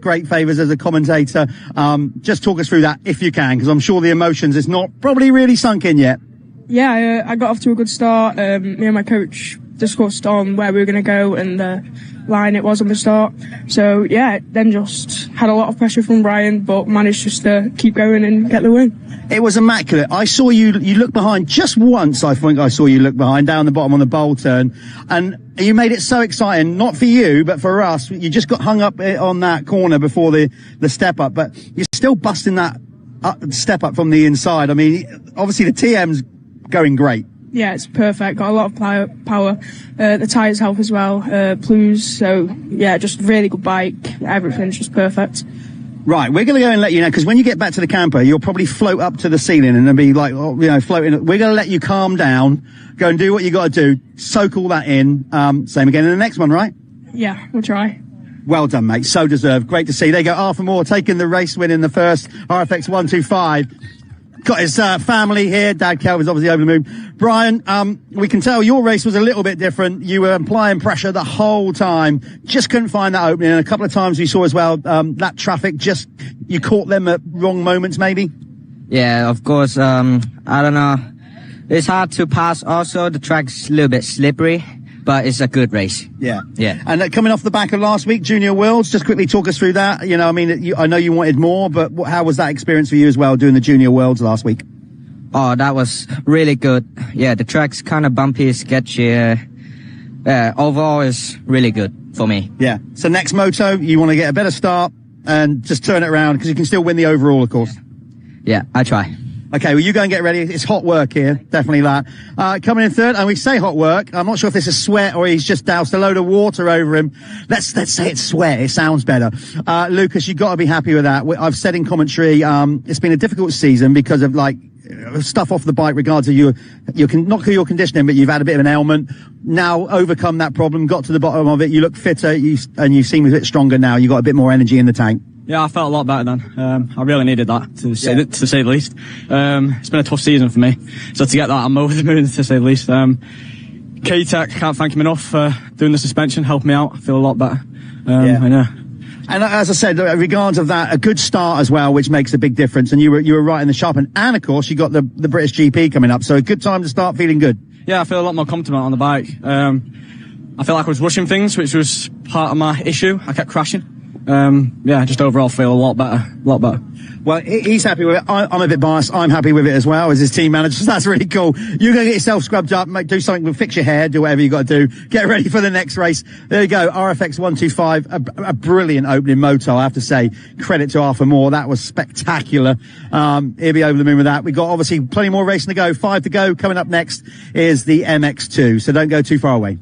great favours as a commentator. Just talk us through that if you can, because I'm sure the emotions is not probably really sunk in yet. Yeah, I got off to a good start. Me and my coach discussed on where we were going to go and the line it was on the start. So yeah, then just had a lot of pressure from Brian, but managed just to keep going and get the win. It was immaculate. I saw you look behind just once. I think I saw you look behind down the bottom on the bowl turn, and you made it so exciting, not for you, but for us. You just got hung up on that corner before the step up, but you're still busting that step up from the inside. I mean, obviously the TM's going great. Yeah, it's perfect. Got a lot of power. The tyres help as well. Plues. So yeah, just really good bike. Everything's just perfect. Right, we're going to go and let you know, because when you get back to the camper, you'll probably float up to the ceiling and it'll be like, floating. We're going to let you calm down, go and do what you got to do, soak all that in. Same again in the next one, right? Yeah, we'll try. Well done, mate. So deserved. Great to see. There you go. Arthur Moore taking the race win in the first RFX 125. Got his family here. Dad Kelvin's obviously over the moon. Brian, we can tell your race was a little bit different. You were applying pressure the whole time. Just couldn't find that opening. And a couple of times we saw as well, that traffic, just, you caught them at wrong moments maybe? Yeah, of course. I don't know. It's hard to pass also. The track's a little bit slippery, but it's a good race. Yeah. Yeah. And coming off the back of last week, Junior Worlds, just quickly talk us through that. You know, I mean, I know you wanted more, but how was that experience for you as well, doing the Junior Worlds last week? Oh, that was really good. Yeah, the track's kind of bumpy, sketchy. Overall, it's really good for me. Yeah. So next moto, you want to get a better start and just turn it around, because you can still win the overall, of course. Yeah, I try. Okay, well, you go and get ready. It's hot work here, definitely that. Coming in third, and we say hot work. I'm not sure if this is sweat or he's just doused a load of water over him. Let's say it's sweat. It sounds better. Lucas, you've got to be happy with that. I've said in commentary, it's been a difficult season because of stuff off the bike regards to not your conditioning, but you've had a bit of an ailment. Now overcome that problem, got to the bottom of it. You look fitter, and you seem a bit stronger now. You've got a bit more energy in the tank. Yeah, I felt a lot better then. I really needed that, to say the least. It's been a tough season for me. So to get that, I'm over the moon, to say the least. K-Tech, can't thank him enough for doing the suspension, helped me out. I feel a lot better. And as I said, regards of that, a good start as well, which makes a big difference. And you were right in the sharp end. And of course, you got the British GP coming up. So a good time to start feeling good. Yeah, I feel a lot more confident on the bike. I feel like I was rushing things, which was part of my issue. I kept crashing. Just overall feel a lot better. Well, he's happy with it. I'm a bit biased. I'm happy with it as well as his team manager. So that's really cool. You're going to get yourself scrubbed up, do something, fix your hair, do whatever you got to do. Get ready for the next race. There you go. RFX 125, a brilliant opening moto, I have to say. Credit to Arthur Moore. That was spectacular. He'll be over the moon with that. We've got obviously plenty more racing to go. 5 to go. Coming up next is the MX2. So don't go too far away.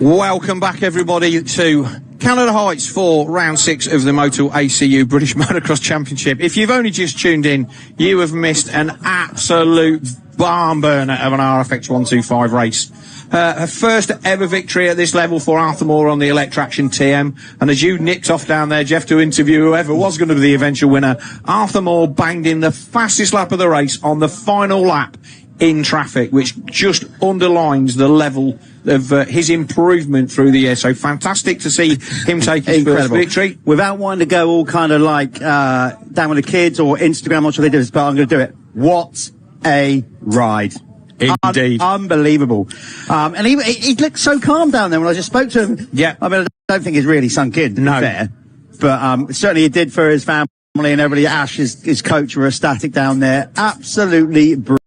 Welcome back, everybody, to Canada Heights for round 6 of the Motul ACU British Motocross Championship. If you've only just tuned in, you have missed an absolute barn burner of an RFX 125 race. Her first ever victory at this level for Arthur Moore on the Electraction TM. And as you nipped off down there, Jeff, to interview whoever was going to be the eventual winner, Arthur Moore banged in the fastest lap of the race on the final lap in traffic, which just underlines the level of his improvement through the year. So fantastic to see him take his first victory. Without wanting to go all kind of like down with the kids or Instagram, I'm not sure they do this, but I'm going to do it. What a ride. Indeed. Unbelievable. And he looked so calm down there when I just spoke to him. Yeah. I mean, I don't think it's really sunk in, to be No. fair. But certainly it did for his family and everybody. Ash, his coach, were ecstatic down there. Absolutely brilliant.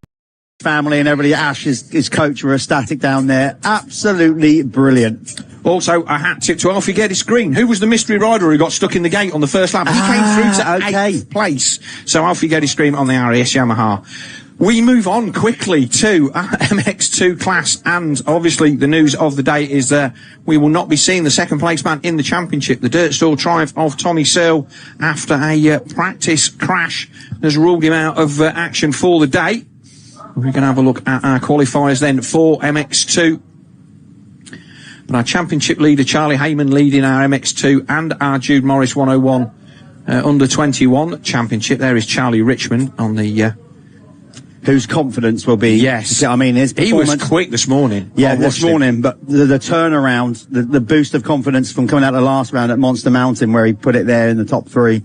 Family and everybody. Ash, his coach, were ecstatic down there. Absolutely brilliant. Also, a hat tip to Alfie Geddes Green, who was the mystery rider who got stuck in the gate on the first lap. He came through to 8th place. So Alfie Geddes Green on the RAS Yamaha. We move on quickly to MX2 class, and obviously the news of the day is we will not be seeing the second place man in the championship. The Dirt Store triumph of Tommy Searle after a practice crash has ruled him out of action for the day. We're going to have a look at our qualifiers then for MX2. But our championship leader, Charlie Heyman, leading our MX2 and our Jude Morris 101 under 21 championship. There is Charlie Richmond on the... whose confidence will be... Yes. I mean, his performance... He was quick this morning. Yeah, this morning, but the turnaround, the boost of confidence from coming out of the last round at Monster Mountain, where he put it there in the top 3.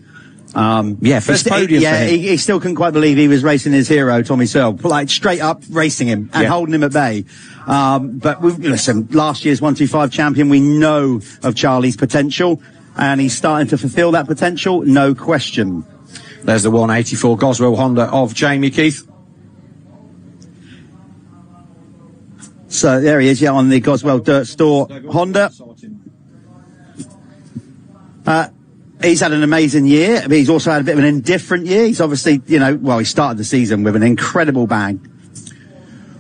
First podium for him. He still couldn't quite believe he was racing his hero, Tommy Searle, like straight up racing him and holding him at bay. But listen, last year's 125 champion, we know of Charlie's potential, and he's starting to fulfill that potential, no question. There's the 184 Goswell Honda of Jamie Keith. So there he is, on the Goswell Dirt Store Honda. He's had an amazing year, but he's also had a bit of an indifferent year. He's obviously, he started the season with an incredible bang.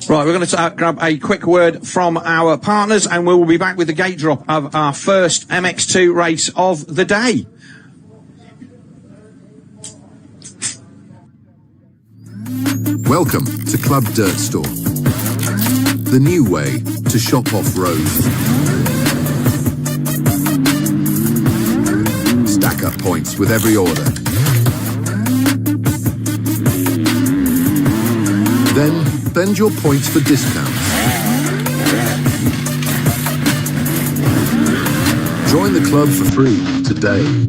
Right, we're going to grab a quick word from our partners, and we will be back with the gate drop of our first MX2 race of the day. Welcome to Club Dirt Store, the new way to shop off-road. Stack up points with every order. Then bend your points for discounts. Join the club for free today.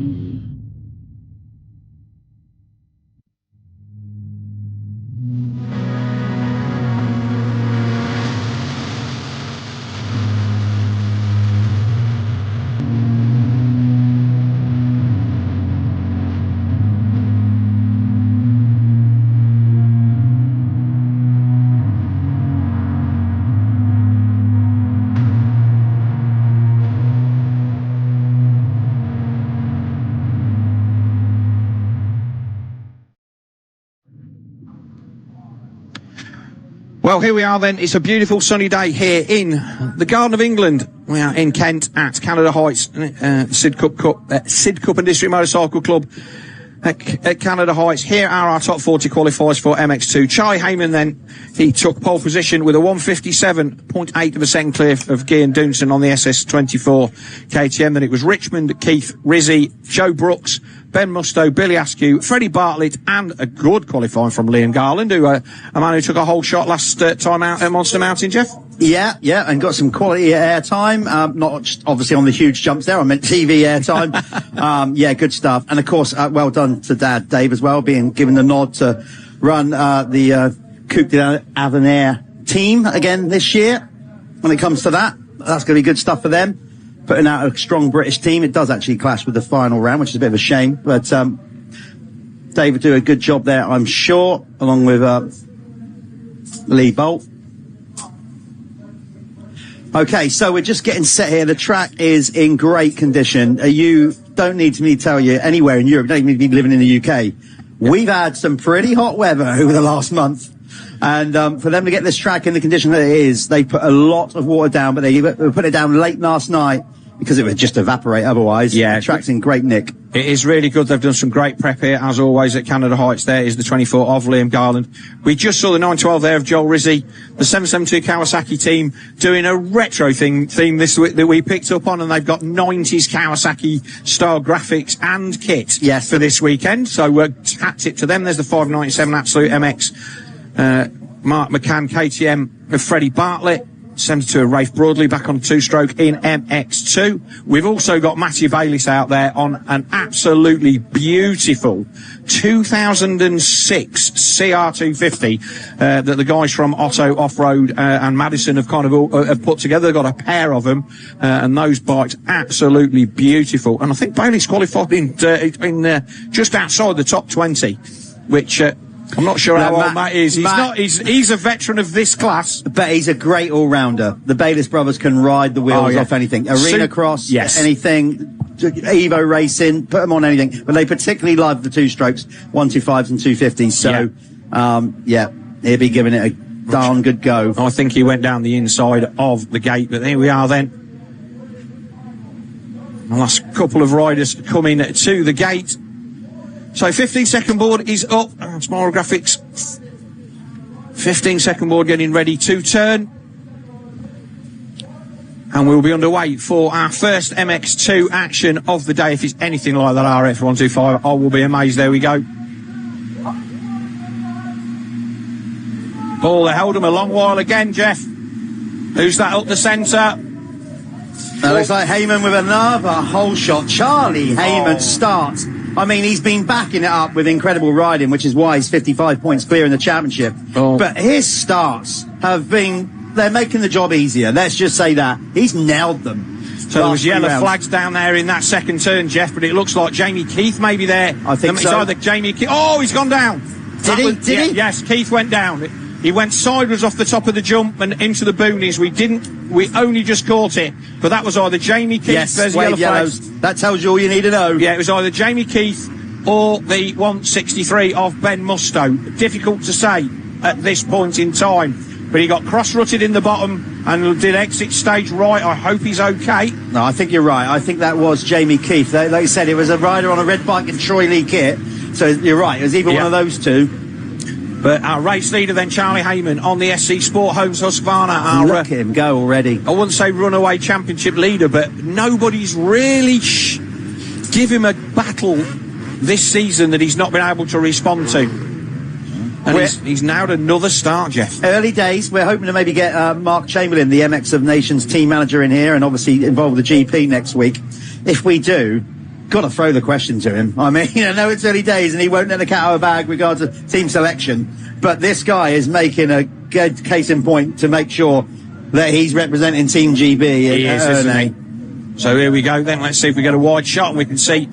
Well, here we are then. It's a beautiful sunny day here in the Garden of England. We are in Kent at Canada Heights, Sid Cup and District Motorcycle Club at Canada Heights. Here are our top 40 qualifiers for MX2. Charlie Heyman then, he took pole position with a 157.8 of a second clear of Gian Dunson on the SS24 KTM. Then it was Richmond, Keith, Rizzi, Joe Brooks, Ben Musto, Billy Askew, Freddie Bartlett, and a good qualifying from Liam Garland, who a man who took a whole shot last time out at Monster Mountain, Jeff. Yeah, and got some quality airtime. Not just obviously on the huge jumps there. I meant TV airtime. Good stuff. And of course, well done to Dad Dave as well, being given the nod to run the Coupe d'Avenir team again this year. When it comes to that, that's going to be good stuff for them. Putting out a strong British team. It does actually clash with the final round, which is a bit of a shame. But Dave will do a good job there, I'm sure, along with Lee Bolt. Okay, so we're just getting set here. The track is in great condition. You don't need me to tell you anywhere in Europe. You don't even need to be living in the UK. We've had some pretty hot weather over the last month. And for them to get this track in the condition that it is, they put a lot of water down, but they put it down late last night because it would just evaporate otherwise. Yeah. The track's in great nick. It is really good. They've done some great prep here, as always, at Canada Heights. There is the 24 of Liam Garland. We just saw the 912 there of Joel Rizzi, the 772 Kawasaki team doing a retro theme this week that we picked up on, and they've got 90s Kawasaki style graphics and kit for this weekend. So hat tip to them. There's the 597 Absolute MX, Mark McCann KTM of Freddie Bartlett. 72 of Rafe Broadley back on a two-stroke in MX2. We've also got Matthew Bayliss out there on an absolutely beautiful 2006 CR250 that the guys from Otto Off-Road and Madison have kind of have put together. They've got a pair of them, and those bikes absolutely beautiful. And I think Bayliss qualified in just outside the top 20, which I'm not sure how old Matt is. He's a veteran of this class. But he's a great all-rounder. The Bayliss brothers can ride the wheels off anything. Arena cross, anything, Evo racing, put them on anything. But they particularly love the two-strokes, 125s and 250s. So, he'll be giving it a darn good go. I think he went down the inside of the gate, but here we are then. The last couple of riders coming to the gate. So 15-second board is up. Tomorrow Graphics. 15-second board getting ready to turn. And we'll be underway for our first MX2 action of the day. If it's anything like that RF125, I will be amazed. There we go. Ball, they held him a long while again, Jeff. Who's that up the centre? That looks like Heyman with another hole shot. Charlie Heyman starts. I mean, he's been backing it up with incredible riding, which is why he's 55 points clear in the championship. But his starts they're making the job easier. Let's just say that. He's nailed them. So there was yellow flags down there in that second turn, Jeff, but it looks like Jamie Keith may be there. I think so. It's either Jamie Keith. Oh, he's gone down. Did he? Yes, Keith went down. He went sideways off the top of the jump and into the boonies. We only just caught it, but that was either Jamie Keith. Yes, there's wave yellows. That tells you all you need to know. Yeah, it was either Jamie Keith or the 163 of Ben Musto. Difficult to say at this point in time, but he got cross-rutted in the bottom and did exit stage right. I hope he's okay. No, I think you're right. I think that was Jamie Keith. Like you said, it was a rider on a red bike in Troy Lee kit, so you're right. It was either one of those two. But our race leader then, Charlie Heyman, on the SC Sport Homes Husqvarna. Look at him go already. I wouldn't say runaway championship leader, but nobody's really give him a battle this season that he's not been able to respond to. And he's now had another start, Jeff. Early days. We're hoping to maybe get Mark Chamberlain, the MX of Nations team manager, in here, and obviously involved with the GP next week. If we do, got to throw the question to him. I mean, I know it's early days and he won't let the cat out of the bag regards to team selection, but this guy is making a good case in point to make sure that he's representing Team GB. He is, isn't he? So here we go then. Let's see if we get a wide shot and we can see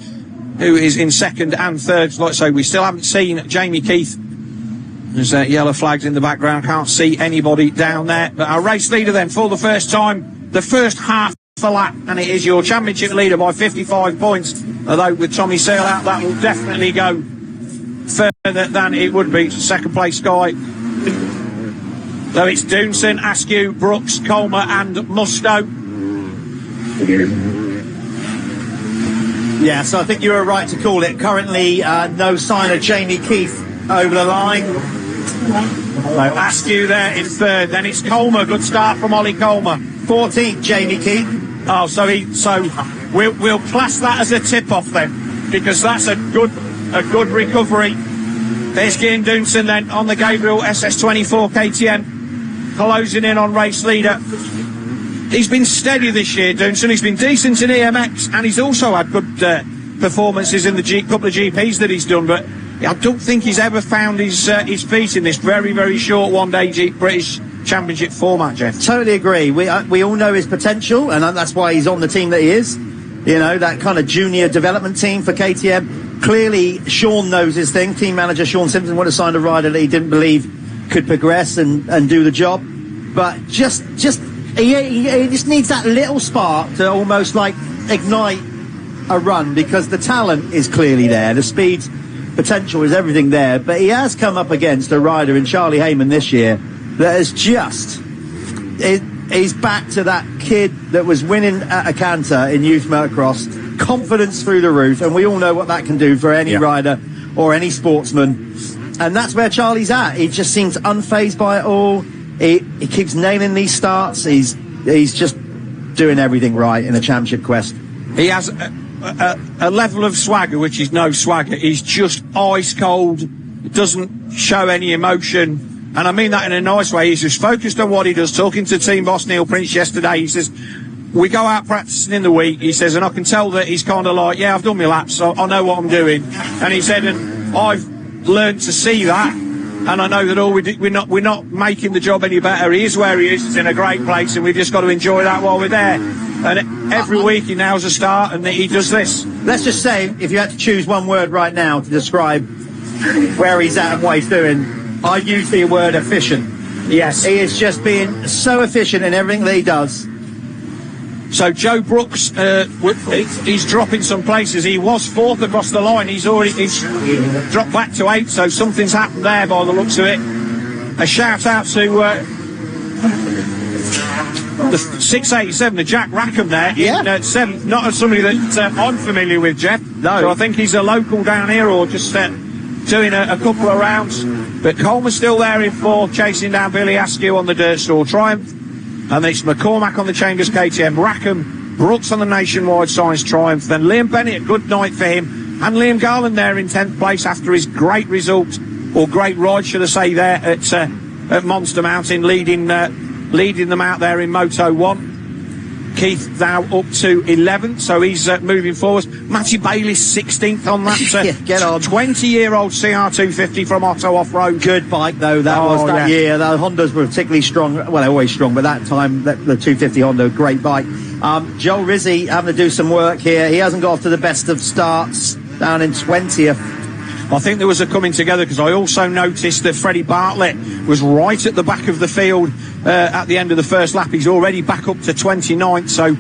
who is in second and third. Like I say, we still haven't seen Jamie Keith. There's yellow flags in the background. Can't see anybody down there. But our race leader then, for the first time, the first half a lap, and it is your championship leader by 55 points. Although with Tommy Seale out, that will definitely go further than it would be. Second place guy. So it's Doonson, Askew, Brooks, Colmer and Musto. Yeah, so I think you were right to call it. Currently, no sign of Jamie Keith over the line. So Askew there in third. Then it's Colmer. Good start from Ollie Colmer. 14th, Jamie Keith. Oh, so we'll class that as a tip-off then, because that's a good recovery. There's Cian Doonson then on the Gabriel SS24 KTM, closing in on race leader. He's been steady this year, Doonson. He's been decent in EMX, and he's also had good performances in the couple of GPs that he's done, but I don't think he's ever found his feet in this very, very short one-day British Championship format, Jeff. Totally agree. We all know his potential, and that's why he's on the team that he is. You know, that kind of junior development team for KTM. Clearly, Sean knows his thing. Team manager Sean Simpson would have signed a rider that he didn't believe could progress and do the job. But he just needs that little spark to almost like ignite a run, because the talent is clearly there. The speed's potential is everything there, but he has come up against a rider in Charlie Heyman this year that is just... He's back to that kid that was winning at a canter in youth motocross. Confidence through the roof, and we all know what that can do for any rider or any sportsman. And that's where Charlie's at. He just seems unfazed by it all. He keeps nailing these starts. He's just doing everything right in a championship quest. He has a level of swagger, which is no swagger. He's just ice cold, doesn't show any emotion. And I mean that in a nice way. He's just focused on what he does. Talking to team boss Neil Prince yesterday, he says, we go out practicing in the week, he says, and I can tell that he's kind of like, yeah, I've done my laps, so I know what I'm doing. And he said, and I've learned to see that, and I know that all we're not making the job any better. He is where he is. He's in a great place, and we've just got to enjoy that while we're there. And every week he nails a start, and he does this. Let's just say, if you had to choose one word right now to describe where he's at and what he's doing, I'd use the word efficient. Yes. He is just being so efficient in everything that he does. So Joe Brooks, he's dropping some places. He was fourth across the line. He's dropped back to 8th, so something's happened there by the looks of it. A shout out to the 687, the Jack Rackham there. Yeah. In 7th. Not somebody that I'm familiar with, Jeff. No. So I think he's a local down here, or just doing a couple of rounds. But Coleman's still there in 4th, chasing down Billy Askew on the Dirt Store Triumph. And it's McCormack on the Chambers KTM, Rackham, Brooks on the Nationwide Science Triumph, then Liam Bennett, a good night for him, and Liam Garland there in 10th place after his great result, or great ride, should I say, there at Monster Mountain, leading them out there in Moto 1. Keith now up to 11th, so he's moving forward. Matty Bayliss 16th on that get on. 20-year-old CR250 from Otto Off-Road. Good bike though, that was that year. The Hondas were particularly strong. Well, they're always strong, but that time the 250 Honda, great bike. Joel Rizzi having to do some work here. He hasn't got off to the best of starts, down in 20th. I think there was a coming together, because I also noticed that Freddie Bartlett was right at the back of the field at the end of the first lap. He's already back up to 29th, so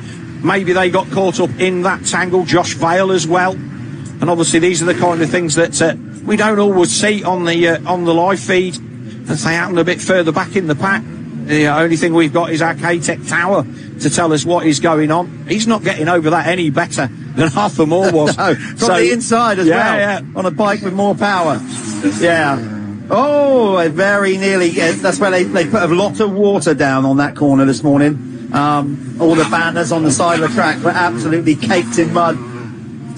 maybe they got caught up in that tangle. Josh Vale as well. And obviously these are the kind of things that we don't always see on the live feed, as they happen a bit further back in the pack. The only thing we've got is our K-Tech Tower to tell us what is going on. He's not getting over that any better than Arthur Moore was. No, from the inside as well, on a bike with more power. Yeah. Oh, very nearly. That's where they put a lot of water down on that corner this morning. All the banners on the side of the track were absolutely caked in mud.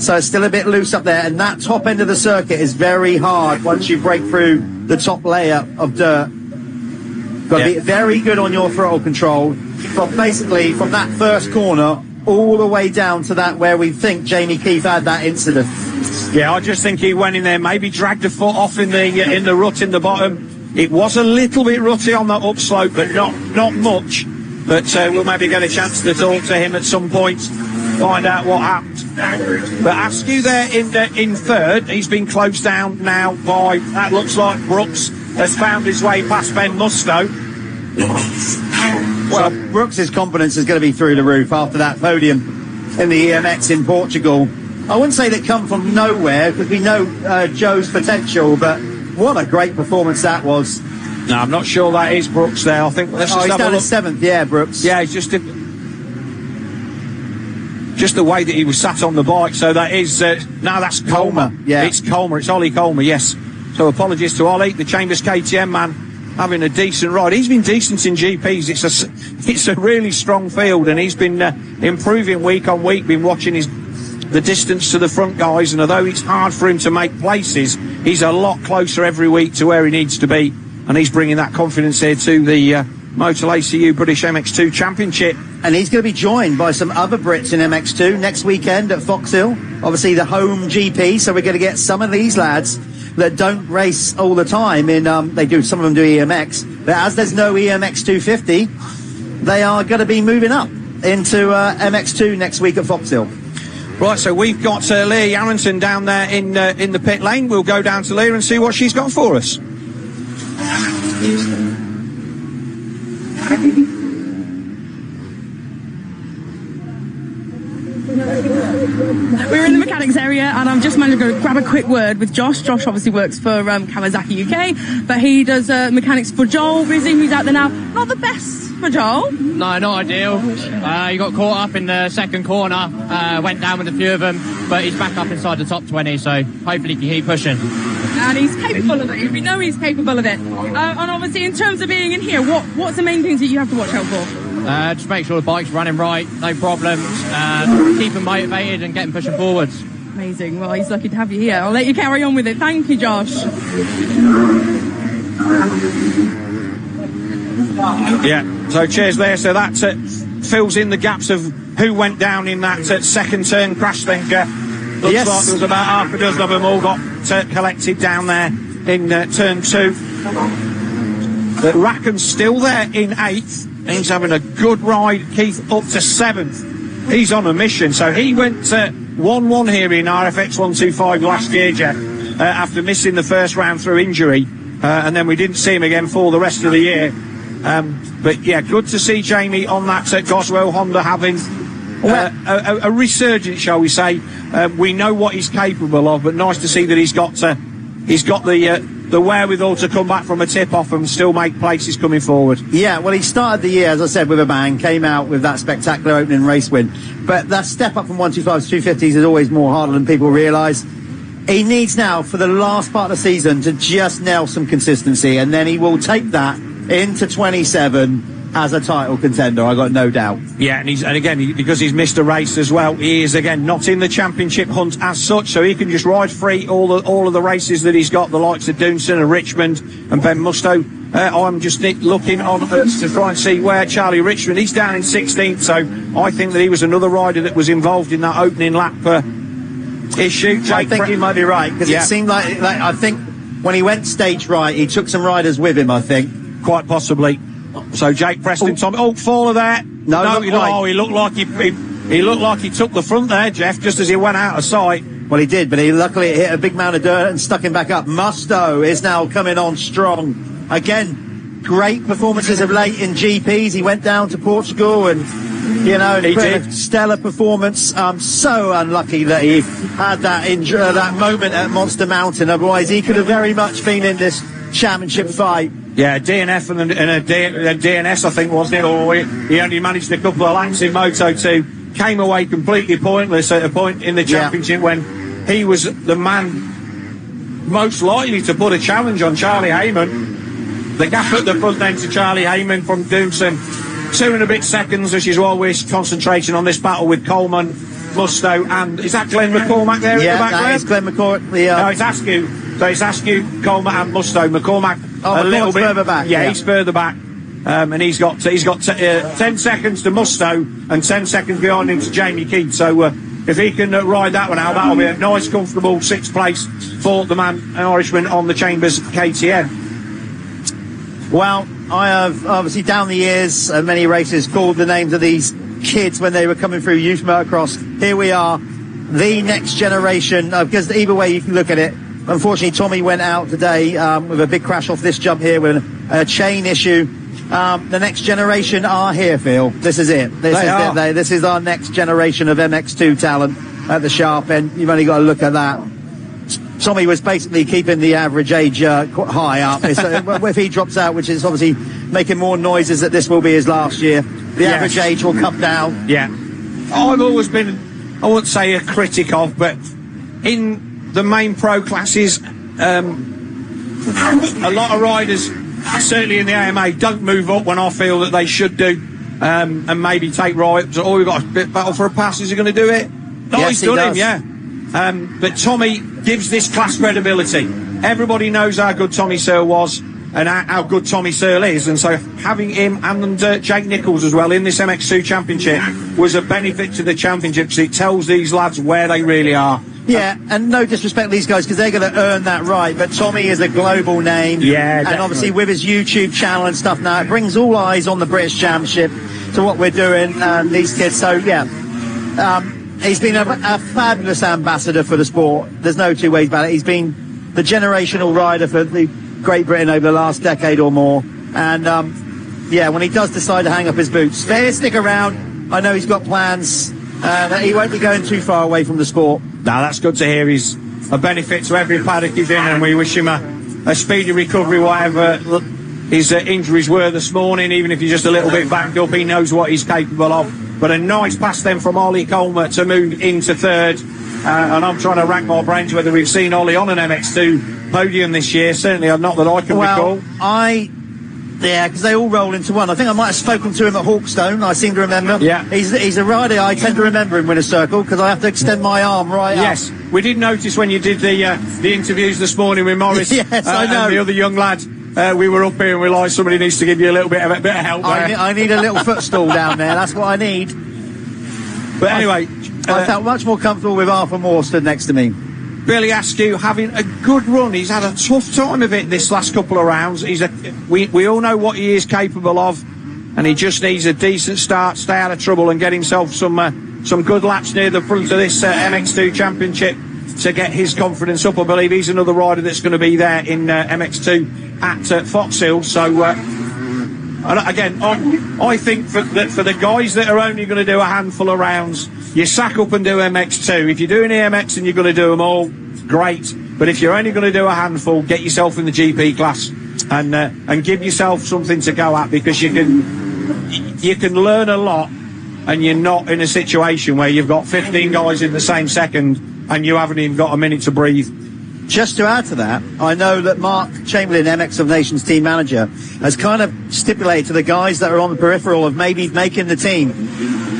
So it's still a bit loose up there, and that top end of the circuit is very hard once you break through the top layer of dirt. Got to be very good on your throttle control from that first corner all the way down to that where we think Jamie Keith had that incident. Yeah, I just think he went in there, maybe dragged a foot off in the rut in the bottom. It was a little bit rutty on that upslope, but not much. But we'll maybe get a chance to talk to him at some point, find out what happened. But Askew there in 3rd, he's been closed down now by, that looks like Brooks has found his way past Ben Musto. Well, Brooks's confidence is going to be through the roof after that podium in the EMX in Portugal. I wouldn't say they come from nowhere, because we know Joe's potential, but what a great performance that was. No, I'm not sure that is Brooks there. I think let's just he's have down a in 7th, yeah, Brooks. Yeah, it's just the way that he was sat on the bike. So that is that's Colmer. Yeah, it's Colmer. It's Ollie Colmer. Yes. So apologies to Ollie, the Chambers KTM man, having a decent ride. He's been decent in GPs. It's a really strong field, and he's been improving week on week. Been watching the distance to the front guys, and although it's hard for him to make places, he's a lot closer every week to where he needs to be, and he's bringing that confidence here to the Motul ACU British MX2 Championship. And he's going to be joined by some other Brits in MX2 next weekend at Fox Hill, obviously the home GP, so we're going to get some of these lads that don't race all the time in some of them do EMX, but as there's no EMX 250, they are going to be moving up into MX2 next week at Fox Hill. Right, so we've got Leah Yarrington down there in the pit lane. We'll go down to Leah and see what she's got for us. We're in the mechanics area, and I'm just managed to go grab a quick word with Josh. Josh obviously works for Kawasaki UK, but he does mechanics for Joel Rizzi, who's out there now. Not the best for Joel. No, not ideal. He got caught up in the second corner, went down with a few of them, but he's back up inside the top 20, so hopefully he can keep pushing. And he's capable of it. We know he's capable of it. And obviously, in terms of being in here, what's the main things that you have to watch out for? Just make sure the bike's running right, no problems, keep him motivated and get him pushing forwards. Amazing. Well, he's lucky to have you here. I'll let you carry on with it. Thank you, Josh. Yeah, so cheers there. So that fills in the gaps of who went down in that second turn crash thing. Looks like there was about half a dozen of them all got collected down there in turn 2. But Rackham's still there in 8th. He's having a good ride. Keith up to 7th. He's on a mission. So he went 1-1 here in RFX 125 last year, Jeff, after missing the first round through injury. And then we didn't see him again for the rest of the year. But yeah, good to see Jamie on that Goswell Honda having a resurgence, shall we say. We know what he's capable of, but nice to see that he's got the wherewithal to come back from a tip-off and still make places coming forward. Yeah, well, he started the year, as I said, with a bang, came out with that spectacular opening race win. But that step up from 125s to 250s is always more harder than people realise. He needs now, for the last part of the season, to just nail some consistency, and then he will take that into 27 as a title contender, I got no doubt. Yeah, and again, because he's missed a race as well, he is again not in the championship hunt as such, so he can just ride free all of the races that he's got, the likes of Doonson and Richmond and Ben Musto. I'm just looking on to try and see where Charlie Richmond, he's down in 16th, so I think that he was another rider that was involved in that opening lap issue. I think you might be right, because it seemed like I think when he went stage right, he took some riders with him, I think. Quite possibly. So Jake Preston, Tommy. Oh, Fowler there. No, he looked like he looked like he took the front there, Jeff, just as he went out of sight. Well, he did, but he luckily hit a big mound of dirt and stuck him back up. Musto is now coming on strong. Again, great performances of late in GPs. He went down to Portugal and, he did a stellar performance. So unlucky that he had that moment at Monster Mountain. Otherwise, he could have very much been in this championship fight. Yeah, DNF and a DNS, I think, wasn't it? Or he only managed a couple of laps in Moto 2. Came away completely pointless at a point in the championship when he was the man most likely to put a challenge on Charlie Heyman. The gap at the front then to Charlie Heyman from Doomson. 2 and a bit seconds, which is why we're concentrating on this battle with Coleman, Musto, and is that Glenn McCormack there at the back? Yeah, that is Glenn McCormack. No, it's Askew. So it's Askew, Coleman and Musto. McCormack a little bit further back. Yeah, he's further back. And he's got 10 seconds to Musto and 10 seconds behind him to Jamie Keith. So if he can ride that one out, that'll be a nice, comfortable 6th place for the man, an Irishman, on the Chambers KTM. Well, I have obviously down the years, many races called the names of these kids when they were coming through youth motocross. Here we are, the next generation, because either way you can look at it. Unfortunately, Tommy went out today with a big crash off this jump here with a chain issue. The next generation are here, Phil. This is it. This is our next generation of MX2 talent at the sharp end. You've only got to look at that. Tommy was basically keeping the average age quite high up. If he drops out, which is obviously making more noises that this will be his last year, the average age will come down. Yeah. I've always been, I wouldn't say a critic of, but in the main pro classes, a lot of riders, certainly in the AMA, don't move up when I feel that they should do, and maybe take rides. Oh, we've got a bit battle for a pass. Is he going to do it? No, yes, he's done him, yeah. But Tommy gives this class credibility. Everybody knows how good Tommy Searle was and how good Tommy Searle is, and so having him and Jake Nichols as well in this MX2 championship was a benefit to the championship, because it tells these lads where they really are. Yeah, and no disrespect to these guys, because they're going to earn that right, but Tommy is a global name. Yeah, definitely. And obviously with his YouTube channel and stuff now, it brings all eyes on the British Championship to what we're doing, these kids. So, yeah, he's been a fabulous ambassador for the sport. There's no two ways about it. He's been the generational rider for the Great Britain over the last decade or more. And, yeah, when he does decide to hang up his boots, stick around. I know he's got plans that he won't be going too far away from the sport. No, that's good to hear. He's a benefit to every paddock he's in, and we wish him a speedy recovery, whatever his injuries were this morning. Even if he's just a little bit banged up, he knows what he's capable of. But a nice pass then from Ollie Colmer to move into third. And I'm trying to rack my brains whether we've seen Ollie on an MX2 podium this year. Certainly not that I can recall. Yeah, because they all roll into one. I think I might have spoken to him at Hawkstone, I seem to remember. Yeah. He's a rider I tend to remember in Winner's Circle, because I have to extend my arm right up. Yes, we did notice when you did the interviews this morning with Morris. Yes, I know. And the other young lad. We were up here and we realised somebody needs to give you a little bit of help. I need a little footstool down there, that's what I need. But anyway... I felt much more comfortable with Arthur Moore stood next to me. Billy Askew having a good run. He's had a tough time of it this last couple of rounds. We all know what he is capable of, and he just needs a decent start, stay out of trouble, and get himself some good laps near the front of this MX2 Championship to get his confidence up. I believe he's another rider that's going to be there in MX2 at Fox Hill. So again, I think for the guys that are only going to do a handful of rounds, you sack up and do MX2. If you're doing EMX and you're going to do them all, great. But if you're only going to do a handful, get yourself in the GP class and give yourself something to go at, because you can learn a lot, and you're not in a situation where you've got 15 guys in the same second and you haven't even got a minute to breathe. Just to add to that, I know that Mark Chamberlain, MX of Nations team manager, has kind of stipulated to the guys that are on the peripheral of maybe making the team,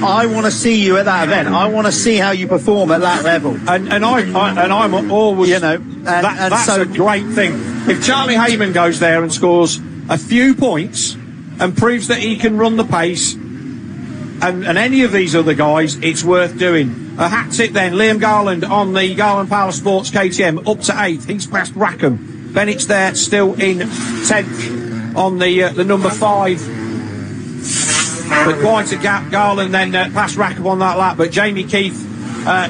I want to see you at that event. I want to see how you perform at that level. And I'm always, that's a great thing. If Charlie Heyman goes there and scores a few points and proves that he can run the pace, and any of these other guys, it's worth doing. A hat tip then, Liam Garland on the Garland Power Sports KTM up to 8th. He's past Rackham. Bennett's there still in 10th on the number 5. But quite a gap. Garland then past Rackham on that lap. But Jamie Keith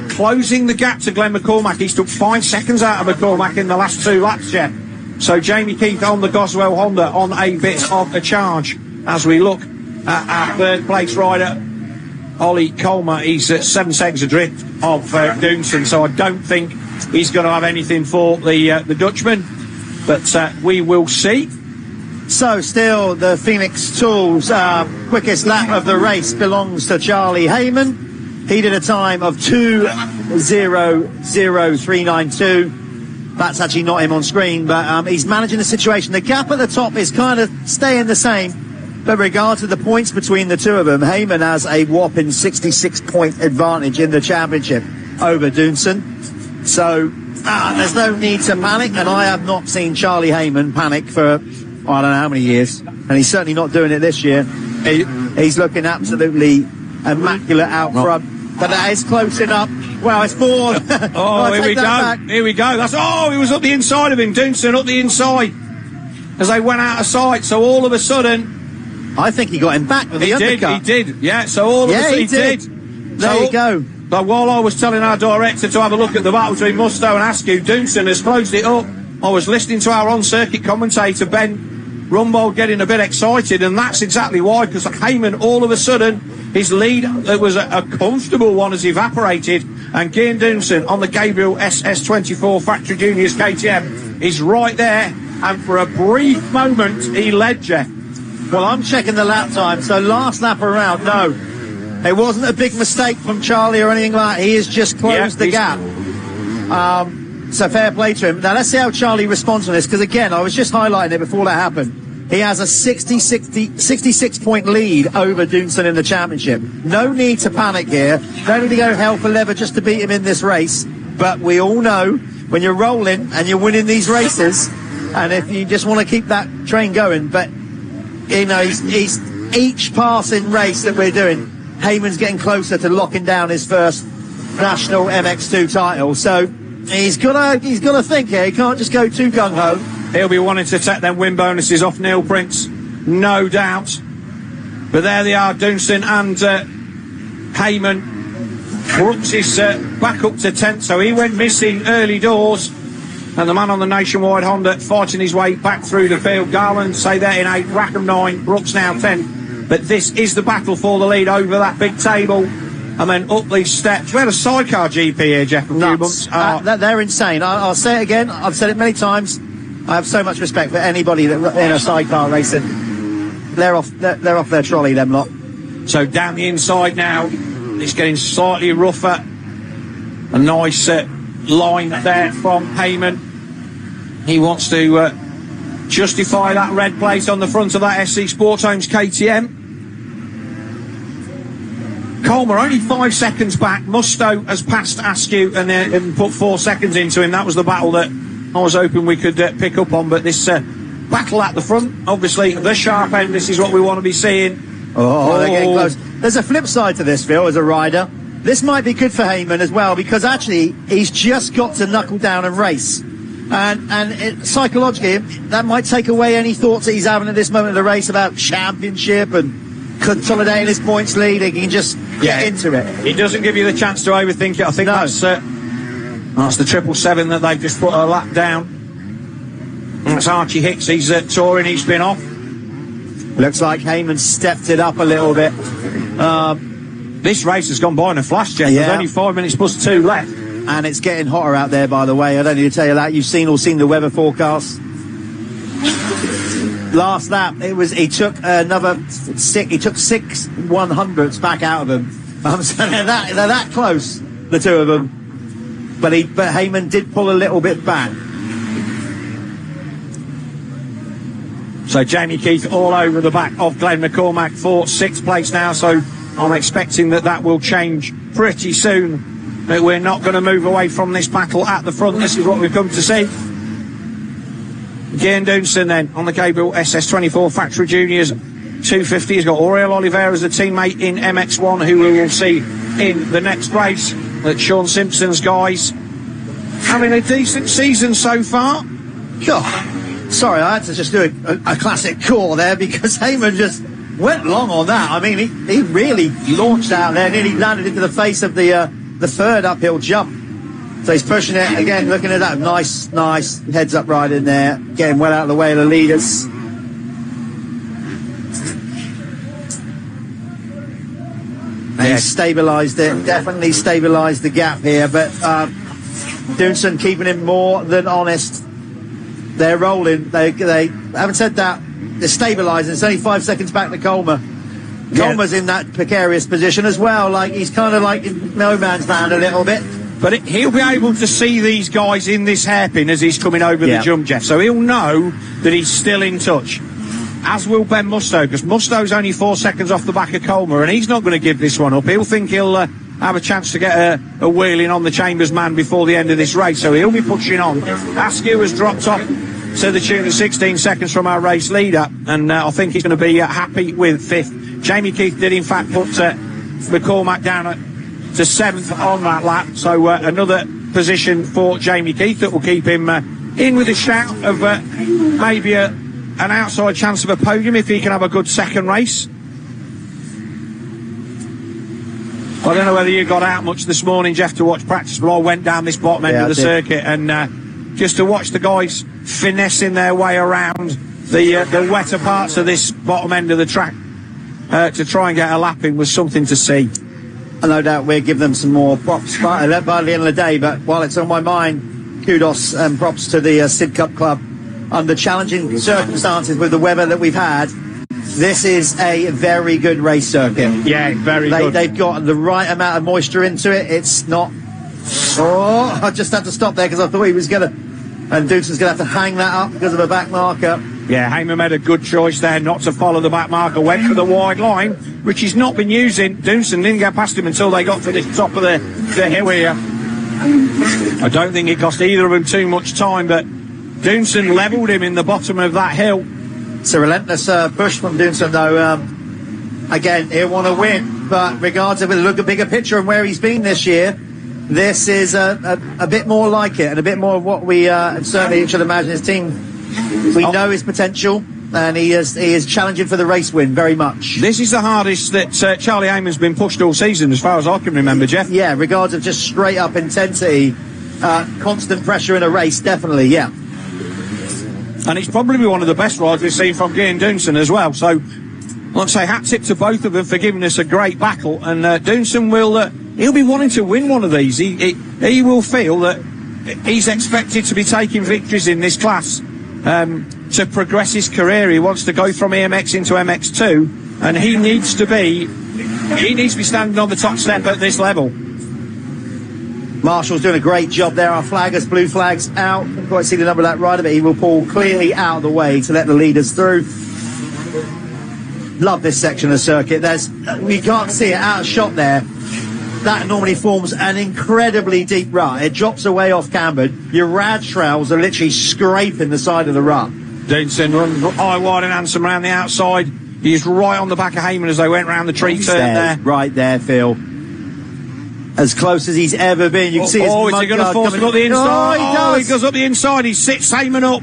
closing the gap to Glenn McCormack. He's took 5 seconds out of McCormack in the last 2 laps yet. So Jamie Keith on the Goswell Honda on a bit of a charge as we look at our third place rider, Ollie Colmer. He's at 7 seconds adrift of Doonson, so I don't think he's going to have anything for the Dutchman, but we will see. So still the Phoenix Tools quickest lap of the race belongs to Charlie Heyman. He did a time of 2:00.392. That's actually not him on screen, but he's managing the situation. The gap at the top is kind of staying the same. But regarding the points between the two of them, Heyman has a whopping 66-point advantage in the championship over Doonson. So there's no need to panic, and I have not seen Charlie Heyman panic for I don't know how many years, and he's certainly not doing it this year. He's looking absolutely immaculate out front, but that is close enough. Well, it's more. Here we go. Back. Here we go. He was up the inside of him, Doonson up the inside as they went out of sight. So all of a sudden, I think he got him back with the undercut. He did. Yeah. So all of a sudden he did. There you go. But while I was telling our director to have a look at the battle between Musto and Askew, Doonson has closed it up. I was listening to our on-circuit commentator, Ben Rumbold, getting a bit excited, and that's exactly why, because Heyman, all of a sudden, his lead, that was a comfortable one, has evaporated, and Cian Doonson on the Gabriel SS24 Factory Juniors KTM is right there, and for a brief moment, he led, Jeff. Well, I'm checking the lap time, so last lap around, no. It wasn't a big mistake from Charlie or anything like that. He has just closed the gap. So fair play to him. Now let's see how Charlie responds on this, because again, I was just highlighting it before that happened. He has a 66-point lead over Doonson in the championship. No need to panic here. No need to go hell for leather just to beat him in this race. But we all know when you're rolling and you're winning these races, and if you just want to keep that train going, but you know, he's each passing race that we're doing, Heyman's getting closer to locking down his first national MX2 title. So he's got to think here. He can't just go too gung-ho. He'll be wanting to take them win bonuses off Neil Prince, no doubt. But there they are, Doonson and Heyman. Brooks is back up to 10th, so he went missing early doors. And the man on the Nationwide Honda fighting his way back through the field. Garland, say there in 8th, Rackham 9, Brooks now 10th. But this is the battle for the lead over that big table. and then up these steps. We had a sidecar GP here, Jeff, a few months. They're insane. I'll say it again. I've said it many times. I have so much respect for anybody that in a sidecar racing. They're off their trolley, them lot. So down the inside now, it's getting slightly rougher. A nice line there from Heyman. He wants to justify that red plate on the front of that SC Sport Homes KTM. Coleman only 5 seconds back. Musto has passed Askew and put 4 seconds into him. That was the battle that I was hoping we could pick up on. But this battle at the front, obviously the sharp end, this is what we want to be seeing. Oh, they're getting close. There's a flip side to this, Phil, as a rider. This might be good for Heyman as well, because actually he's just got to knuckle down and race. And psychologically, that might take away any thoughts that he's having at this moment of the race about championship and consolidating his points lead. He can just get into it. He doesn't give you the chance to overthink it. I think that's the 777 that they've just put a lap down. That's Archie Hicks. He's touring. He's been off. Looks like Heyman stepped it up a little bit. This race has gone by in a flash, Jeff. There's only 5 minutes plus 2 left. And it's getting hotter out there, by the way. I don't need to tell you that. You've seen the weather forecast. Last lap, he took 6 100ths back out of him. So they're that close, the two of them. But Heyman did pull a little bit back. So Jamie Keith all over the back of Glenn McCormack for 6th place now. So I'm expecting that will change pretty soon. That we're not going to move away from this battle at the front. This is what we've come to see. Gian Dunson then on the Gabriel SS24 Factory Juniors 250. He's got Aurel Oliveira as a teammate in MX1, who we will see in the next race. That Sean Simpson's guys having a decent season so far. God, sorry, I had to just do a classic core there, because Heyman just went long on that. I mean, he really launched out there, nearly landed into the face of the third uphill jump. So he's pushing it again, looking at that nice heads up ride in there, getting well out of the way of the leaders. And he's stabilised it, definitely stabilised the gap here, but Dunson keeping him more than honest. They're rolling. They haven't said that. They're stabilising. It's only 5 seconds back to Coleman. Coleman's in that precarious position as well. Like, he's kind of like in no man's land a little bit. But he'll be able to see these guys in this hairpin as he's coming over the jump, Jeff. So he'll know that he's still in touch. As will Ben Musto, because Musto's only 4 seconds off the back of Coleman, and he's not going to give this one up. He'll think he'll have a chance to get a wheeling on the Chambers man before the end of this race. So he'll be pushing on. Askew has dropped off to the tune of 16 seconds from our race leader, and I think he's going to be happy with 5th. Jamie Keith did in fact put McCormack down to 7th on that lap, so another position for Jamie Keith that will keep him in with a shout of maybe an outside chance of a podium if he can have a good second race. I don't know whether you got out much this morning, Jeff, to watch practice, but I went down this bottom end of the circuit, and just to watch the guys finessing their way around the wetter parts of this bottom end of the track to try and get a lap in was something to see. No doubt we'll give them some more props by the end of the day, but while it's on my mind, kudos and props to the Sid Cup Club. Under challenging circumstances with the weather that we've had, this is a very good race circuit. Yeah, very good. They've got the right amount of moisture into it. It's not... Oh, I just had to stop there because I thought he was going to... And Dunson's going to have to hang that up because of a back marker. Yeah, Heyman made a good choice there not to follow the back marker. Went for the wide line, which he's not been using. Dunson didn't get past him until they got to the top of the hill here. I don't think it cost either of them too much time, but Dunson levelled him in the bottom of that hill. It's a relentless push from Dunson, though. Again, he'll want to win, but regardless of it, look at bigger picture and where he's been this year, this is a bit more like it, and a bit more of what we certainly should imagine his team. We know his potential, and he is challenging for the race win very much. This is the hardest that Charlie Heyman's been pushed all season, as far as I can remember, Jeff. Yeah, regardless of just straight up intensity, constant pressure in a race, definitely, yeah. And it's probably one of the best rides we've seen from Gian Dunson as well, so Like I say, hat tip to both of them for giving us a great battle. And Doonson will, he'll be wanting to win one of these. He will feel that he's expected to be taking victories in this class to progress his career. He wants to go from EMX into MX2, and he needs to be standing on the top step at this level. Marshall's doing a great job there. Our flaggers, blue flags out. Can't quite see the number of that rider, but he will pull clearly out of the way to let the leaders through. Love this section of the circuit. We can't see it out of shot there. That normally forms an incredibly deep rut. It drops away off cambered. Your rad shrouds are literally scraping the side of the rut. Doonson runs high, wide and handsome around the outside. He's right on the back of Heyman as they went round the tree turn there. Right there, Phil. As close as he's ever been. You can see his is he going to force him up the inside? He goes up the inside. He sits Heyman up.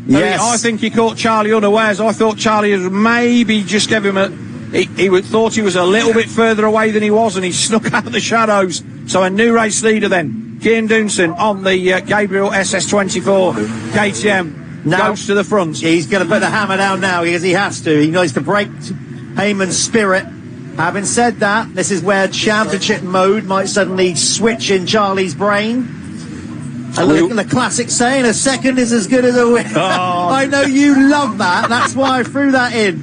Yes. I think he caught Charlie unawares. I thought Charlie was maybe just gave him thought he was a little bit further away than he was, and he snuck out of the shadows. So a new race leader then. Cian Doonson on the Gabriel SS24 KTM now goes to the front. He's going to put the hammer down now because he has to. He needs to break Heyman's spirit. Having said that, this is where championship mode might suddenly switch in Charlie's brain. And look at the classic saying, a second is as good as a win. Oh. I know you love that. That's why I threw that in.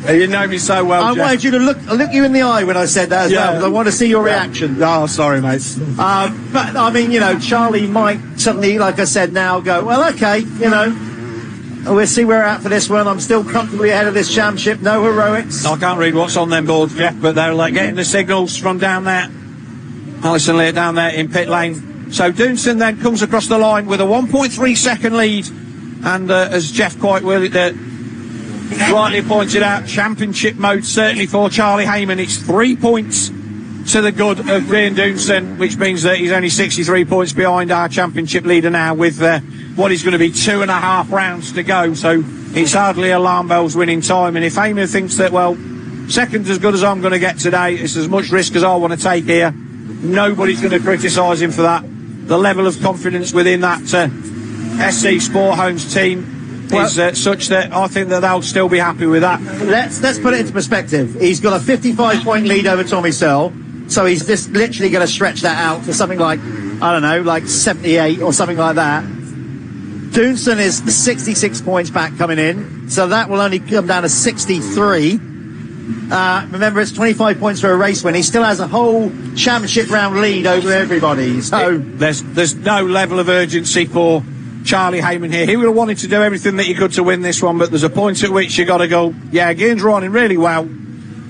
You know me so well, I Jeff. wanted you to look you in the eye when I said that as well, because I want to see your reaction. Oh, sorry, mate. But, I mean, Charlie might suddenly, like I said now, go, well, okay, we'll see where we're at for this one. I'm still comfortably ahead of this championship. No heroics. I can't read what's on them boards, Jeff, but they're getting the signals from down there. Alison Lear down there in pit lane. So Doonson then comes across the line with a 1.3 second lead. And as Jeff quite rightly pointed out, championship mode certainly for Charlie Heyman. It's 3 points to the good of Cian Doonson, which means that he's only 63 points behind our championship leader now with what is going to be 2.5 rounds to go. So it's hardly alarm bells winning time. And if Heyman thinks that, well, second's as good as I'm going to get today, it's as much risk as I want to take here, nobody's going to criticise him for that. The level of confidence within that SC Sport Homes team is such that I think that they'll still be happy with that. Let's put it into perspective. He's got a 55-point lead over Tommy Searle, so he's just literally going to stretch that out to something like, I don't know, like 78 or something like that. Doonson is 66 points back coming in, so that will only come down to 63. Remember, it's 25 points for a race win. He still has a whole championship round lead over everybody. So there's no level of urgency for Charlie Heyman here. He would have wanted to do everything that he could to win this one, but there's a point at which you got to go, yeah, Cian's running really well.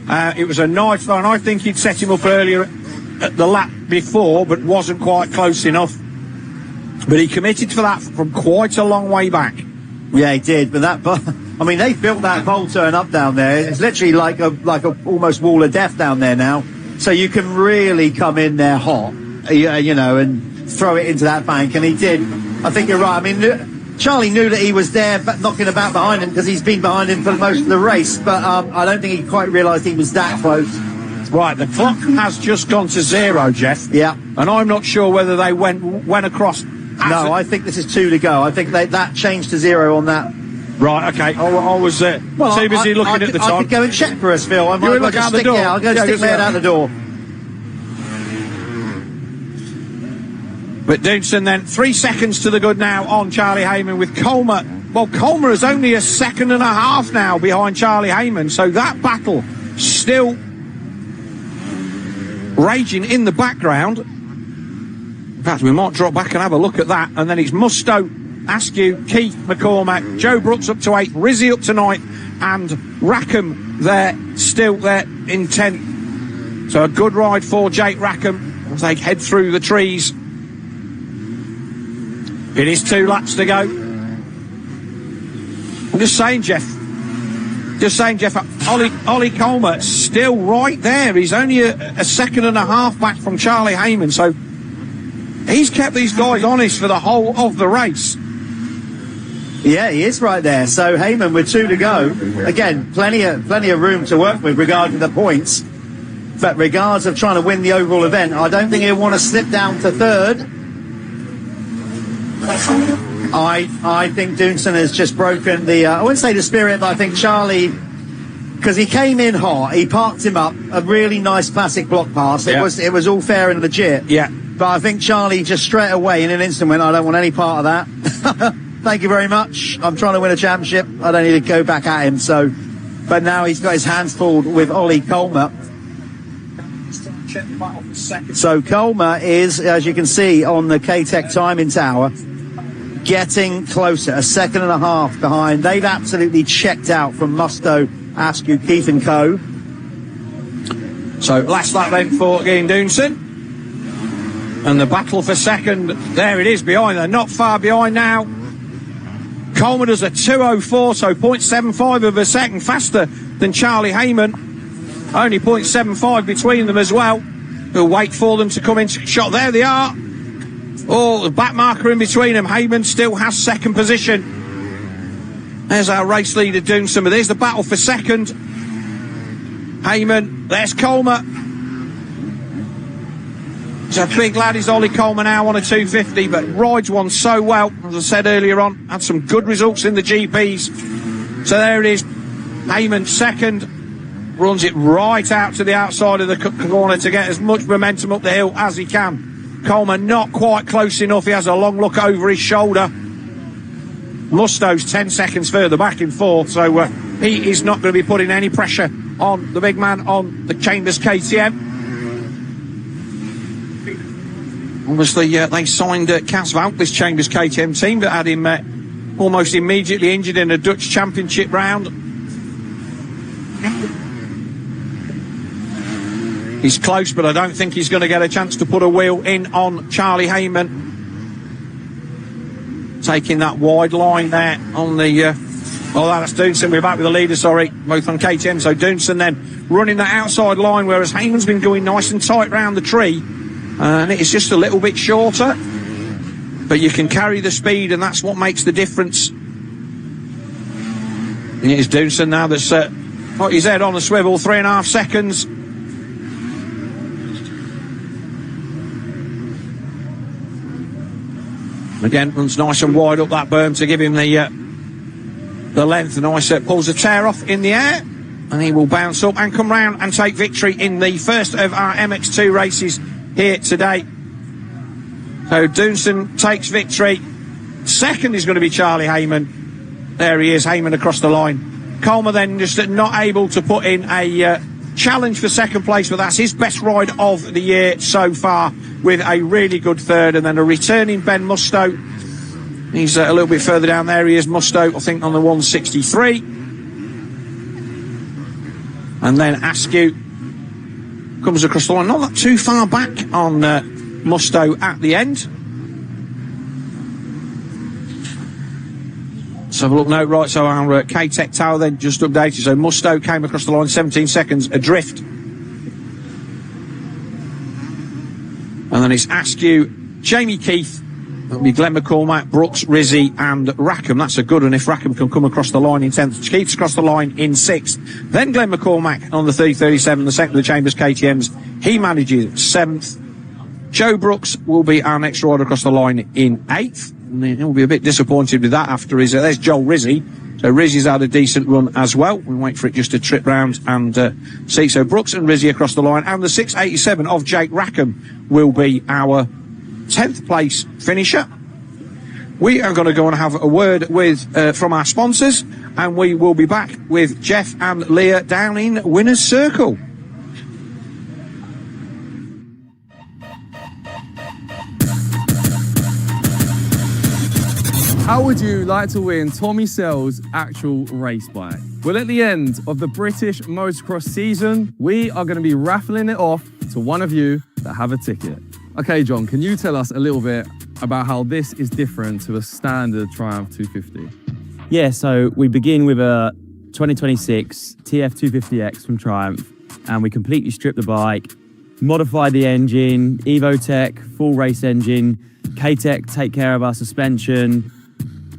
It was a nice one. I think he'd set him up earlier at the lap before, but wasn't quite close enough. But he committed for that from quite a long way back. Yeah, he did. But they built that bowl turn up down there. It's literally like a almost wall of death down there now. So you can really come in there hot, and throw it into that bank. And he did. I think you're right. I mean, Charlie knew that he was there, but knocking about behind him because he's been behind him for most of the race. But I don't think he quite realised he was that close. Right, the clock has just gone to 0, Jeff. Yeah. And I'm not sure whether they went across. No, I think this is 2 to go. I think that changed to 0 on that. Right, okay. I was too busy looking at the time. I could go and check for us, Phil. I might look out the door. I'll go stick my head out the door. But Doonson then 3 seconds to the good now on Charlie Heyman with Colmer. Well, Colmer is only 1.5 seconds now behind Charlie Heyman, so that battle still raging in the background. In fact, we might drop back and have a look at that. And then it's Musto, Askew, Keith, McCormack, Joe Brooks up to 8, Rizzy up to 9, and Rackham still there in 10th. So a good ride for Jake Rackham as they head through the trees. It is 2 laps to go. I'm just saying, Jeff. Ollie Colmer still right there. He's only 1.5 seconds back from Charlie Heyman. So he's kept these guys honest for the whole of the race. Yeah, he is right there. So Heyman with 2 to go. Again, plenty of room to work with regarding the points. But regards of trying to win the overall event, I don't think he'll want to slip down to 3rd. I think Doonson has just broken the, I wouldn't say the spirit, but I think Charlie because he came in hot. He parked him up, a really nice classic block pass. It was all fair and legit. Yeah. But I think Charlie just straight away in an instant went, I don't want any part of that. Thank you very much. I'm trying to win a championship. I don't need to go back at him. So, but now he's got his hands full with Ollie Colmer. So Colmer is, as you can see on the K-Tech timing tower, getting closer, a second and a half behind. They've absolutely checked out from Musto, Askew, Keith and Co. So last lap then for Ian Doonson. And the battle for second, there it is behind. They're not far behind now. Coleman does a 2:04, so 0.75 of a second faster than Charlie Heyman. Only 0.75 between them as well. We'll wait for them to come into shot. There they are. Oh, the back marker in between them. Heyman still has second position. There's our race leader doing some of this. The battle for second. Heyman, there's Colmer. He's a big lad, is Ollie Colmer now on a 250, but rides one so well, as I said earlier on, had some good results in the GPs. So there it is, Heyman second, runs it right out to the outside of the corner to get as much momentum up the hill as he can. Colmer not quite close enough, he has a long look over his shoulder. Musto's 10 seconds further back in fourth, so he is not going to be putting any pressure on the big man on the Chambers KTM. Obviously, they signed Cas Valk, this Chambers KTM team, that had him almost immediately injured in a Dutch Championship round. He's close, but I don't think he's going to get a chance to put a wheel in on Charlie Heyman. Taking that wide line there on the... oh, that's Doonson. We're back with the leader, sorry. Both on KTM, so Doonson then running that outside line, whereas Heyman's been going nice and tight round the tree. And it's just a little bit shorter, but you can carry the speed, and that's what makes the difference. And it's Doonson now that's got his head on the swivel, 3.5 seconds. Again, runs nice and wide up that berm to give him the length. Nice, pulls a tear off in the air, and he will bounce up and come round and take victory in the first of our MX2 races here today. So Doonson takes victory. Second is going to be Charlie Heyman. There he is, Heyman across the line. Colmer then just not able to put in a challenge for second place, but that's his best ride of the year so far, with a really good third. And then a returning Ben Musto. He's a little bit further down there. He is Musto, I think, on the 163. And then Askew comes across the line, not that too far back on Musto at the end. Let's have a look now. Right, so our K-Tech tower then just updated. So Musto came across the line 17 seconds adrift. And then it's Askew, Jamie Keith, that'll be Glenn McCormack, Brooks, Rizzy and Rackham. That's a good one if Rackham can come across the line in 10th. Keith's across the line in 6th. Then Glenn McCormack on the 337, the second of the Chambers KTMs. He manages 7th. Joe Brooks will be our next rider across the line in 8th. And he'll be a bit disappointed with that after his... there's Joel Rizzy. So Rizzy's had a decent run as well. We'll wait for it just to trip round and see. So Brooks and Rizzy across the line. And the 687 of Jake Rackham will be our 10th place finisher. We are going to go and have a word with from our sponsors, and we will be back with Jeff and Leah down in Winner's Circle. How would you like to win Tommy Sell's actual race bike? Well, at the end of the British Motocross season, we are going to be raffling it off to one of you that have a ticket. Okay, John, can you tell us a little bit about how this is different to a standard Triumph 250? Yeah, so we begin with a 2026 TF250X from Triumph, and we completely strip the bike, modify the engine, EvoTech, full race engine, K-Tech take care of our suspension,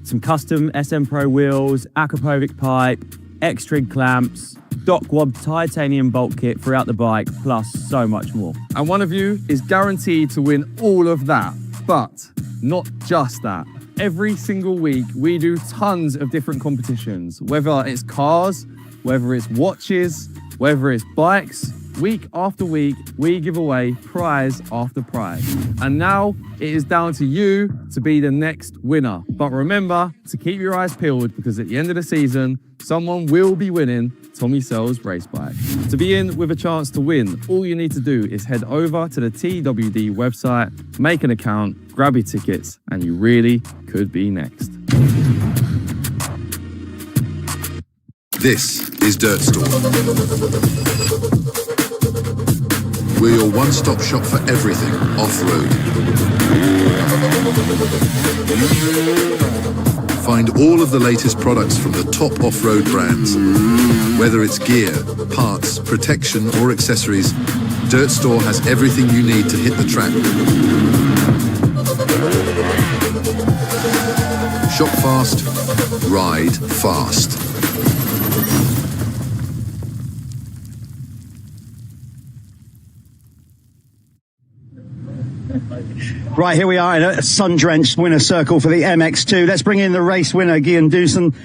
some custom SM Pro wheels, Akrapovic pipe, X-Trig clamps, Doc Wob titanium bolt kit throughout the bike, plus so much more. And one of you is guaranteed to win all of that. But not just that. Every single week, we do tons of different competitions, whether it's cars, whether it's watches, whether it's bikes, week after week, we give away prize after prize. And now it is down to you to be the next winner. But remember to keep your eyes peeled, because at the end of the season, someone will be winning Tommy Sells race bike. To be in with a chance to win, all you need to do is head over to the TWD website, make an account, grab your tickets, and you really could be next. This is Dirt Store. We're your one-stop shop for everything off-road. Find all of the latest products from the top off-road brands. Whether it's gear, parts, protection or accessories, Dirt Store has everything you need to hit the track. Shop fast, ride fast. Right, here we are in a sun-drenched winner circle for the MX2. Let's bring in the race winner, Gian Doosan.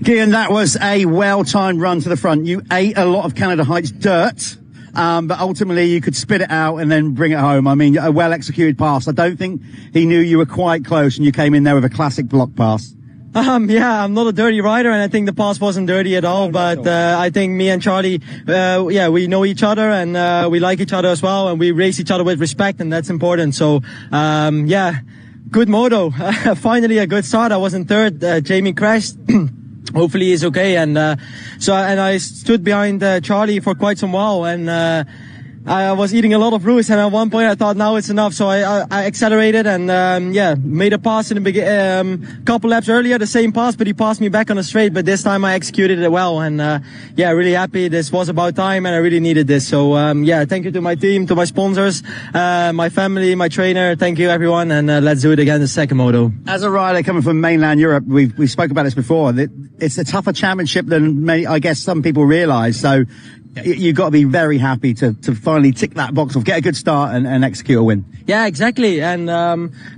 Gian, that was a well-timed run to the front. You ate a lot of Canada Heights dirt, but ultimately you could spit it out and then bring it home. I mean, a well-executed pass. I don't think he knew you were quite close, and you came in there with a classic block pass. Yeah, I'm not a dirty rider, and I think the pass wasn't dirty at all, but I think me and Charlie, we know each other, and we like each other as well, and we race each other with respect, and that's important. So, good moto. Finally a good start. I was in third. Jamie crashed. Hopefully he's okay, and I stood behind Charlie for quite some while, and I was eating a lot of roos, and at one point I thought now it's enough, so I accelerated and made a pass in the couple laps earlier, the same pass, but he passed me back on the straight, but this time I executed it well, and really happy. This was about time, and I really needed this. So thank you to my team, to my sponsors, my family, my trainer. Thank you everyone, and let's do it again the second moto. As a rider coming from mainland Europe, we spoke about this before. It's a tougher championship than I guess some people realise. So you've got to be very happy to finally tick that box off, get a good start and execute a win. Yeah, exactly. And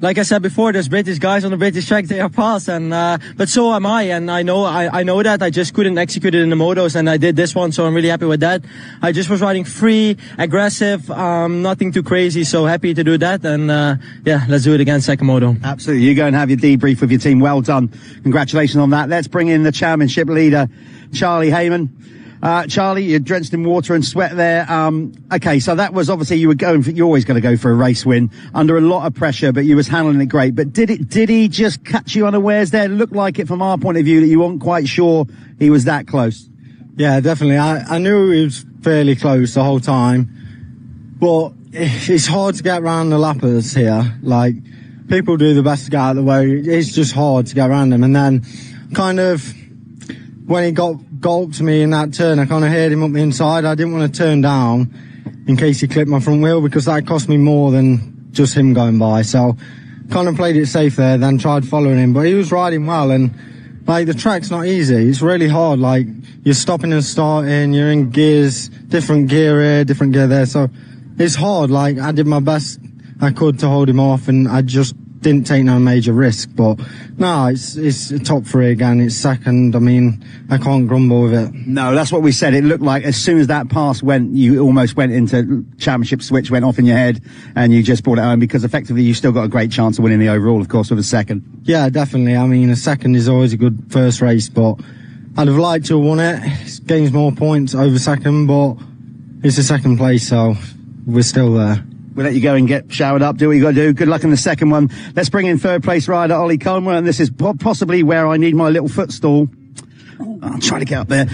like I said before, there's British guys on the British track, they are fast, and but so am I, and I know that I just couldn't execute it in the motos, and I did this one, so I'm really happy with that. I just was riding free, aggressive, nothing too crazy, so happy to do that, and let's do it again, second moto. Absolutely. You go and have your debrief with your team. Well done. Congratulations on that. Let's bring in the championship leader, Charlie Heyman. Charlie, you're drenched in water and sweat there. Okay, so that was obviously you're always going to go for a race win under a lot of pressure, but you was handling it great. But did he just catch you unawares there? It looked like it from our point of view that you weren't quite sure he was that close. Yeah, definitely. I knew he was fairly close the whole time, but it's hard to get around the lappers here. Like, people do the best to get out of the way. It's just hard to get around them. And then kind of when he got up to me in that turn, I kind of heard him up the inside. I didn't want to turn down in case he clipped my front wheel, because that cost me more than just him going by. So kind of played it safe there, then tried following him. But he was riding well, and like, the track's not easy. It's really hard. Like, you're stopping and starting, you're in gears, different gear here, different gear there. So it's hard. Like, I did my best I could to hold him off, and I just didn't take no major risk. But no, it's top three again. It's second. I mean, I can't grumble with it. No, that's what we said. It looked like as soon as that pass went, you almost went into championship switch, went off in your head, and you just brought it home, because effectively you still got a great chance of winning the overall, of course, with a second. Yeah, definitely. I mean, a second is always a good first race, but I'd have liked to have won it. It gains more points over second, but it's a second place, so we're still there. We'll let you go and get showered up, do what you got to do. Good luck in the second one. Let's bring in third place rider Ollie Coleman, and this is possibly where I need my little footstool. I'm trying to get up there.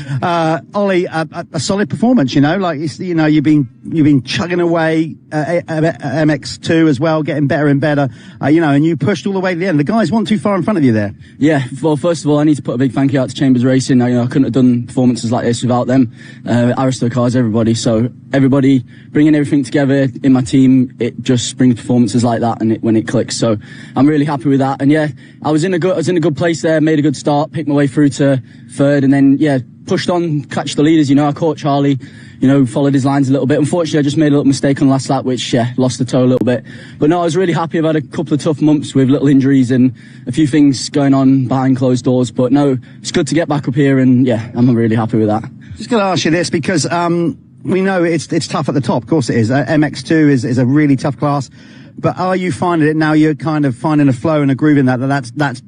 Ollie, a solid performance, you know, like, you know, you've been chugging away, MX2 as well, getting better and better, you know, and you pushed all the way to the end. The guys weren't too far in front of you there. Yeah, well, first of all, I need to put a big thank you out to Chambers Racing. I couldn't have done performances like this without them. Aristo Cars, everybody. So everybody bringing everything together in my team, it just brings performances like that, and when it clicks. So I'm really happy with that. And yeah, I was in a good place there, made a good start, picked my way through to third, and then pushed on, catch the leaders. I caught Charlie, followed his lines a little bit. Unfortunately, I just made a little mistake on the last lap, which lost the toe a little bit. But no, I was really happy. I've had a couple of tough months with little injuries and a few things going on behind closed doors. But no, it's good to get back up here, and I'm really happy with that. Just going to ask you this because we know it's tough at the top. Of course it is. MX2 is a really tough class. But are you finding it now? You're kind of finding a flow and a groove in that's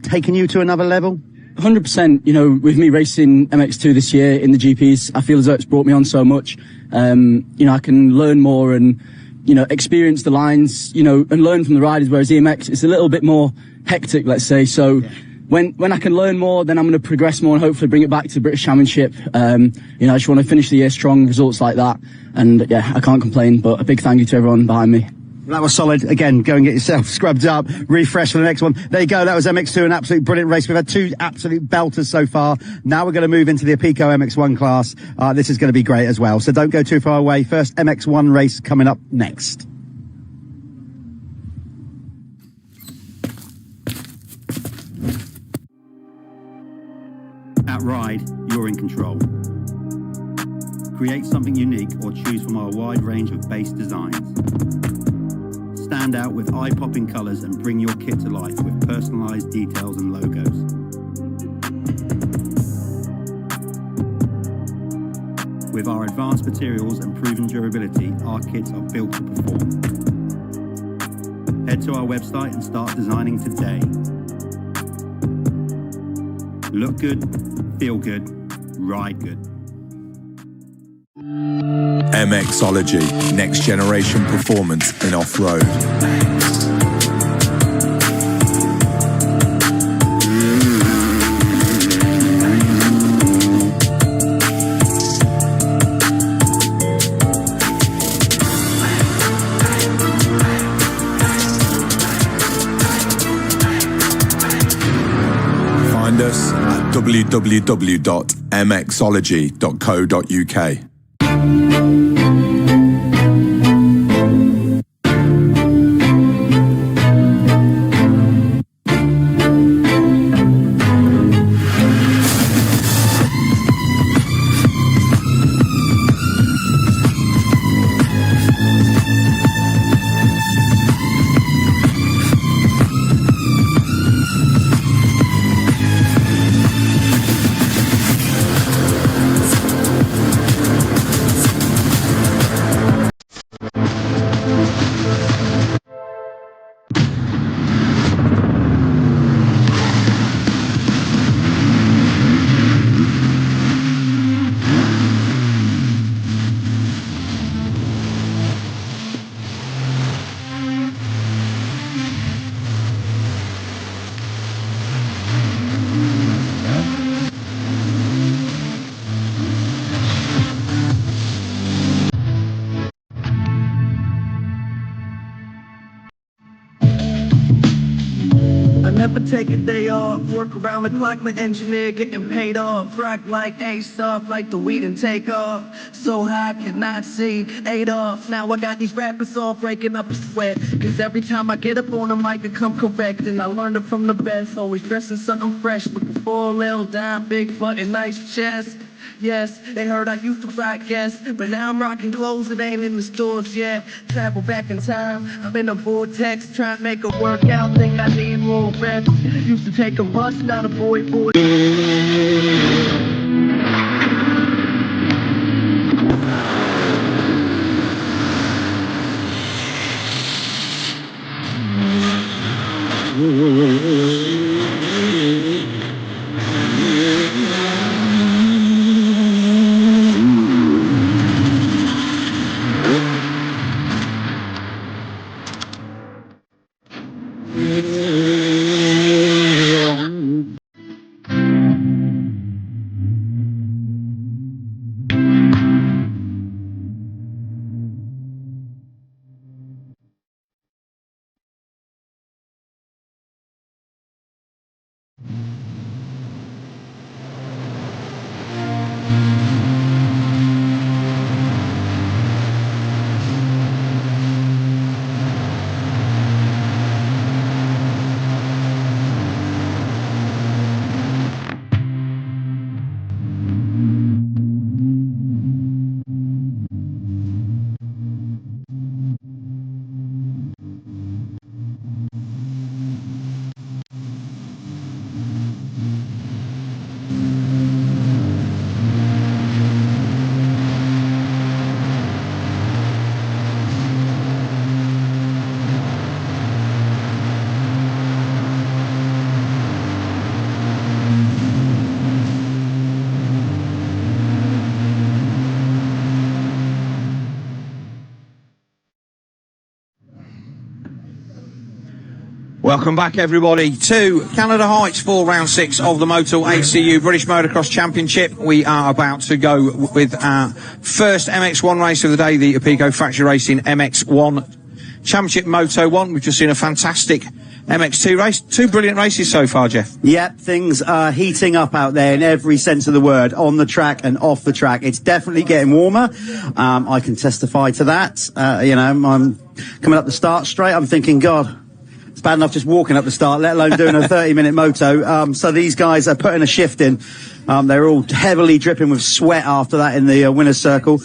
taking you to another level? 100%. With me racing MX2 this year in the GPs, I feel as though it's brought me on so much. I can learn more and, experience the lines, and learn from the riders, whereas EMX, it's a little bit more hectic, let's say. So when I can learn more, then I'm going to progress more and hopefully bring it back to the British Championship. I just want to finish the year strong, results like that. And I can't complain, but a big thank you to everyone behind me. That was solid. Again, go and get yourself scrubbed up, refresh for the next one. There you go. That was MX2, an absolute brilliant race. We've had two absolute belters so far. Now we're going to move into the Apico MX1 class. This is going to be great as well. So don't go too far away. First MX1 race coming up next. At Ride, you're in control. Create something unique or choose from our wide range of base designs. Stand out with eye-popping colours and bring your kit to life with personalised details and logos. With our advanced materials and proven durability, our kits are built to perform. Head to our website and start designing today. Look good, feel good, ride good. MXology, next generation performance in off-road. Find us at www.mxology.co.uk. Never take a day off, work around the clock, my engineer getting paid off. Rock like Ace off, like the weed and take off. So high, I cannot see, 8 off. Now I got these rappers all breaking up a sweat. Cause every time I get up on the mic, I come correct. And I learned it from the best, always dressing something fresh. With the full little dime, big butt and nice chest. Yes, they heard I used to rock guests, but now I'm rocking clothes that ain't in the stores yet. Travel back in time, I'm in a vortex, trying to make a workout, think I need more reps. Used to take a bus, not a boy. Welcome back, everybody, to Canada Heights for round 6 of the Motul HCU British Motocross Championship. We are about to go with our first MX1 race of the day, the Apico Factory Racing MX1 Championship Moto 1. We've just seen a fantastic MX2 race. 2 brilliant races so far, Jeff. Yep, things are heating up out there in every sense of the word, on the track and off the track. It's definitely getting warmer. I can testify to that. I'm coming up the start straight. I'm thinking, God, it's bad enough just walking up the start, let alone doing a 30-minute moto. So these guys are putting a shift in. They're all heavily dripping with sweat after that in the winner's circle.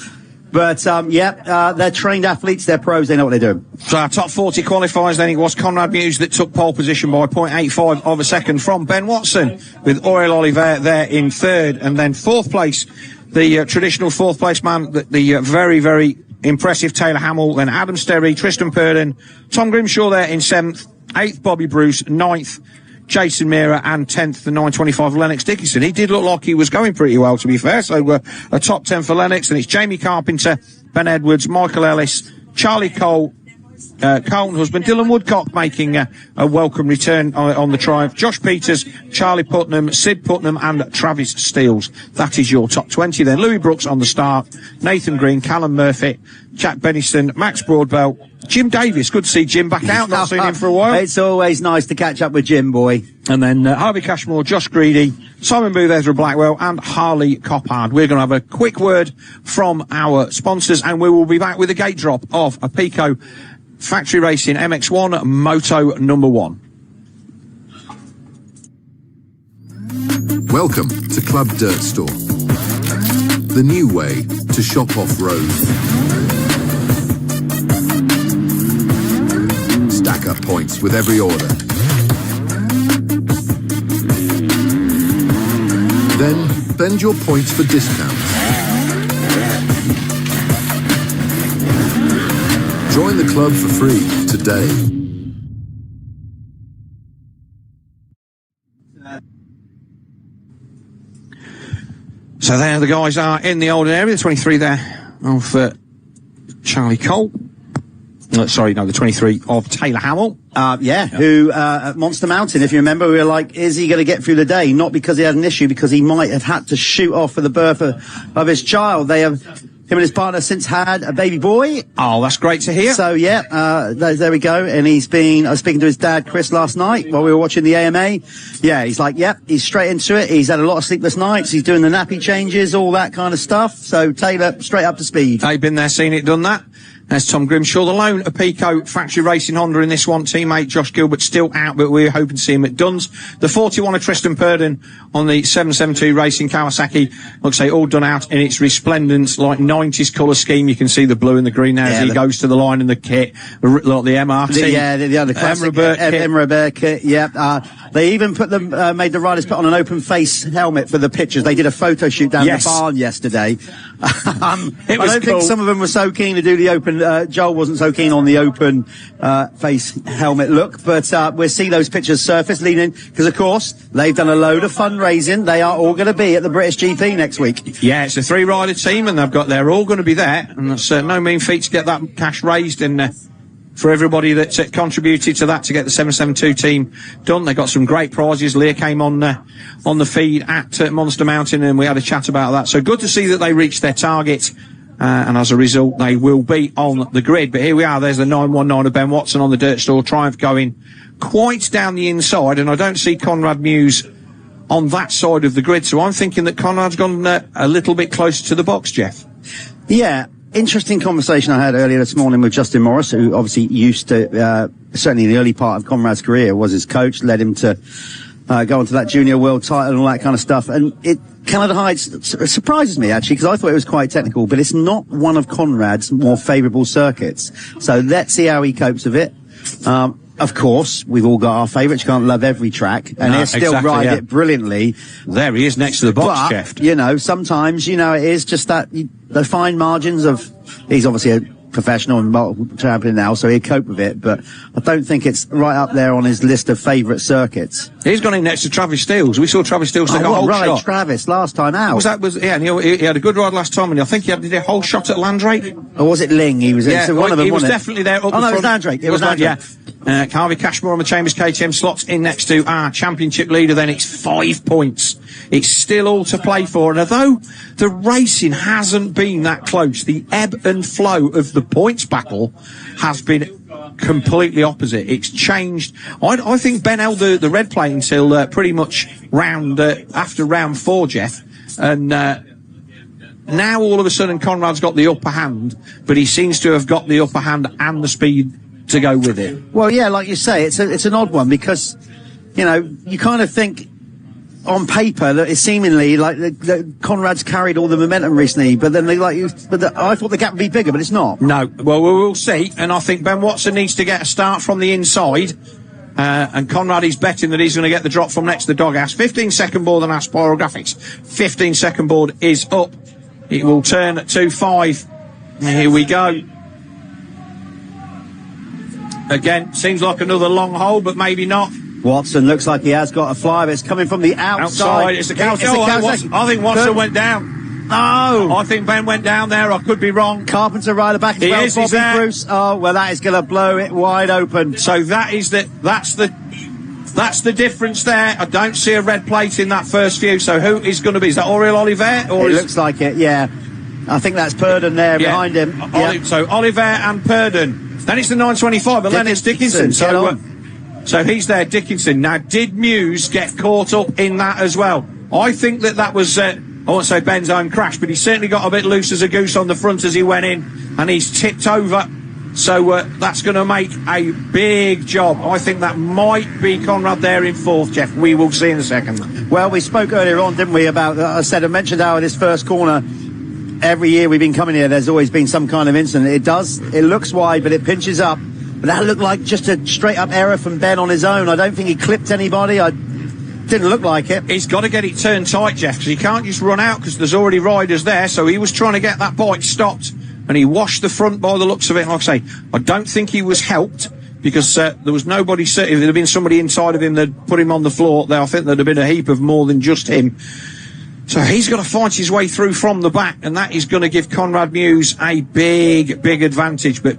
But, they're trained athletes, they're pros, they know what they're doing. So our top 40 qualifiers, then it was Conrad Muse that took pole position by 0.85 of a second from Ben Watson, with Oriel Oliver there in third. And then fourth place, the traditional fourth place man, the very, very impressive Taylor Hamill, then Adam Sterry, Tristan Purden, Tom Grimshaw there in 7th, 8th Bobby Bruce, 9th Jason Meara, and 10th the 925 Lennox Dickinson. He did look like he was going pretty well, to be fair. So a top 10 for Lennox, and it's Jamie Carpenter, Ben Edwards, Michael Ellis, Charlie Cole, Carlton husband Dylan Woodcock making a welcome return on the Triumph. Josh Peters, Charlie Putnam, Sid Putnam, and Travis Steels. That is your top 20. Then Louis Brooks on the start, Nathan Green, Callum Murphy, Jack Benniston, Max Broadbelt, Jim Davis. Good to see Jim back out. Not seen him for a while. It's always nice to catch up with Jim, boy. And then Harvey Cashmore, Josh Greedy, Simon Booth, Ezra Blackwell, and Harley Coppard. We're going to have a quick word from our sponsors, and we will be back with a gate drop of a Apico Factory Racing MX1 Moto number 1. Welcome to Club Dirt Store, the new way to shop off-road. Stack up points with every order. Then bend your points for discounts. Join the club for free today. So there the guys are in the Oldham area. The 23 there of Charlie Cole. The 23 of Taylor Hamill. Who at Monster Mountain, if you remember, we were like, is he going to get through the day? Not because he had an issue, because he might have had to shoot off for the birth of his child. Him and his partner since had a baby boy. Oh, that's great to hear. So, there we go. And I was speaking to his dad, Chris, last night while we were watching the AMA. Yeah, he's like, he's straight into it. He's had a lot of sleepless nights. He's doing the nappy changes, all that kind of stuff. So, Taylor, straight up to speed. They've been there, seen it, done that. There's Tom Grimshaw, the lone Apico Factory Racing Honda in this one. Teammate Josh Gilbert still out, but we're hoping to see him at Duns. The 41 of Tristan Purden on the 772 Racing Kawasaki. Looks like all done out in its resplendent, like 90s colour scheme. You can see the blue and the green there as he goes to the line in the kit. Like the MRT. The other classic Emra kit. Yeah. They even made the riders put on an open face helmet for the pictures. They did a photo shoot down the barn yesterday. I don't think some of them were so keen to do the open. Joel wasn't so keen on the open face helmet look, but we'll see those pictures surface leading, because of course they've done a load of fundraising. They are all going to be at the British GP next week. Yeah, it's a 3-rider team, and they're all going to be there, and that's no mean feat to get that cash raised in. For everybody that contributed to that to get the 772 team done. They got some great prizes. Leah came on the feed at Monster Mountain, and we had a chat about that. So good to see that they reached their target, and as a result, they will be on the grid. But here we are. There's the 919 of Ben Watson on the Dirt Store Triumph going quite down the inside, and I don't see Conrad Muse on that side of the grid. So I'm thinking that Conrad's gone a little bit closer to the box, Jeff. Yeah. Interesting conversation I had earlier this morning with Justin Morris, who obviously used to, certainly in the early part of Conrad's career, was his coach, led him to go on to that junior world title and all that kind of stuff. And Canada Heights surprises me, actually, because I thought it was quite technical, but it's not one of Conrad's more favourable circuits. So let's see how he copes with it. Of course, we've all got our favourites. You can't love every track, and he'll still ride it brilliantly. There he is next to the box, Jeff. Sometimes, it is just that the fine margins of. He's obviously a professional and multiple champion now, so he'll cope with it, but I don't think it's right up there on his list of favourite circuits. He's gone in next to Travis Steels. We saw Travis Steels take a whole shot. Travis last time out. And he had a good ride last time, and I think he did a whole shot at Landrake. Or was it Ling? He was one of them, he was definitely there up the front. It was Landrake. It was Landrake. Yeah. Harvey Cashmore on the Chambers KTM slots in next to our championship leader. Then it's 5 points. It's still all to play for. And although the racing hasn't been that close, the ebb and flow of the points battle has been completely opposite. It's changed. I think Ben held the red plate until pretty much after round 4, Jeff. And now all of a sudden Conrad's got the upper hand, but he seems to have got the upper hand and the speed to go with it. Well, yeah, like you say, it's an odd one because, you know, you kind of think on paper that it's seemingly like that Conrad's carried all the momentum recently, but then I thought the gap would be bigger, but it's not. No, well, we'll see, and I think Ben Watson needs to get a start from the inside, and Conrad is betting that he's going to get the drop from next to the doghouse. 15-second board on our Spiral Graphics. 15-second board is up. It will turn to 5. Here we go. Again, seems like another long hole, but maybe not. Watson looks like he has got a fly, but it's coming from the outside. It's a Kawasaki. I think Watson went down. No! I think Ben went down there. I could be wrong. Carpenter rider back as well. He's there. Bruce. Oh, well, that is going to blow it wide open. So that's the difference there. I don't see a red plate in that first view. So who is going to be? Is that Oriel Oliver? Or it looks like it, yeah. I think that's Purdon there behind him. So Oliver and Purdon. Then it's the 925, but then it's Dickinson. So he's there, Dickinson. Now, did Muse get caught up in that as well? I think that was, I won't say Ben's own crash, but he certainly got a bit loose as a goose on the front as he went in, and he's tipped over. So that's going to make a big job. I think that might be Conrad there in 4th, Jeff. We will see in a second. Well, we spoke earlier on, didn't we, about, I mentioned how in this first corner, every year we've been coming here, there's always been some kind of incident. It looks wide, but it pinches up. But that looked like just a straight-up error from Ben on his own. I don't think he clipped anybody. Didn't look like it. He's got to get it turned tight, Jeff, because he can't just run out because there's already riders there. So he was trying to get that bike stopped, and he washed the front by the looks of it. Like I say, I don't think he was helped because there was nobody. If there had been somebody inside of him that put him on the floor, I think there'd have been a heap of more than just him. So he's got to fight his way through from the back, and that is going to give Conrad Muse a big advantage. But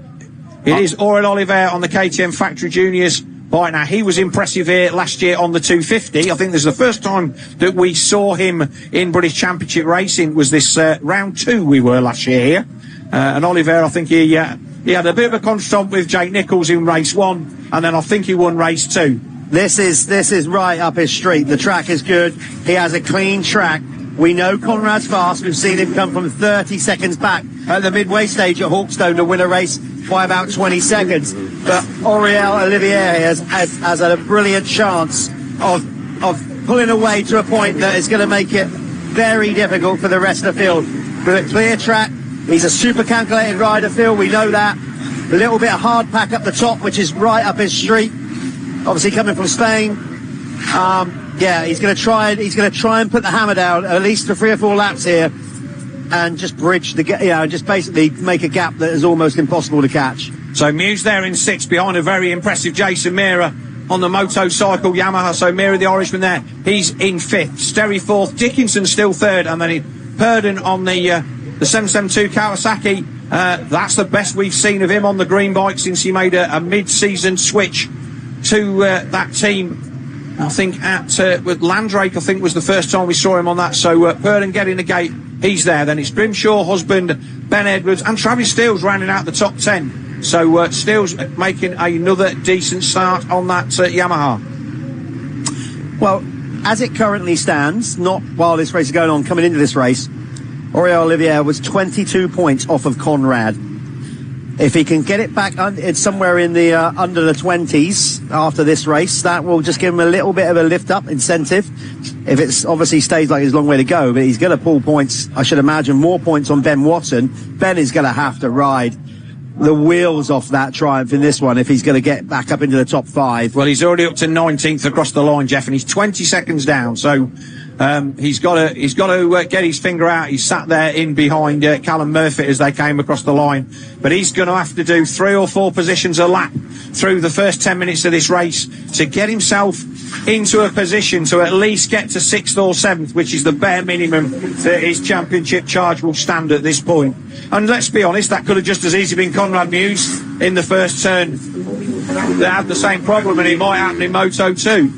it is Oriel Oliver on the KTM Factory Juniors. Right now, he was impressive here last year on the 250. I think this is the first time that we saw him in British Championship racing. Was this round 2 we were last year here. And Oliver, I think he had a bit of a constant with Jake Nichols in race 1, and then I think he won race 2. This is right up his street. The track is good. He has a clean track. We know Conrad's fast. We've seen him come from 30 seconds back at the midway stage at Hawkstone to win a race by about 20 seconds. But Oriel Olivier has a brilliant chance of pulling away to a point that is going to make it very difficult for the rest of the field. With a clear track, he's a super calculated rider, Phil. We know that. A little bit of hard pack up the top, which is right up his street. Obviously coming from Spain. He's going to try and put the hammer down at least for 3 or 4 laps here, and just bridge the gap. Just basically make a gap that is almost impossible to catch. So Muse there in 6th behind a very impressive Jason Mira on the motorcycle Yamaha. So Mira, the Irishman there, he's in 5th. Sterry 4th. Dickinson still 3rd, and then Purdon on the 772 Kawasaki. That's the best we've seen of him on the green bike since he made a mid-season switch to that team. I think with Landrake, I think was the first time we saw him on that. So Purdon getting the gate, he's there. Then it's Grimshaw, Husband, Ben Edwards, and Travis Steele's rounding out the top 10. So Steele's making another decent start on that Yamaha. Well, as it currently stands, not while this race is going on, coming into this race, Oriel Olivier was 22 points off of Conrad. If he can get it back, it's somewhere in the under the 20s after this race. That will just give him a little bit of a lift-up incentive. If it's obviously stays like his long way to go, but he's going to pull points, I should imagine, more points on Ben Watson. Ben is going to have to ride the wheels off that Triumph in this one if he's going to get back up into the top 5. Well, he's already up to 19th across the line, Jeff, and he's 20 seconds down. So he's got to get his finger out. He's sat there in behind Callum Murphy as they came across the line, but he's going to have to do 3 or 4 positions a lap through the first 10 minutes of this race to get himself into a position to at least get to 6th or 7th, which is the bare minimum that his championship charge will stand at this point. And let's be honest, that could have just as easily been Conrad Muse in the first turn that have the same problem, and it might happen in Moto 2.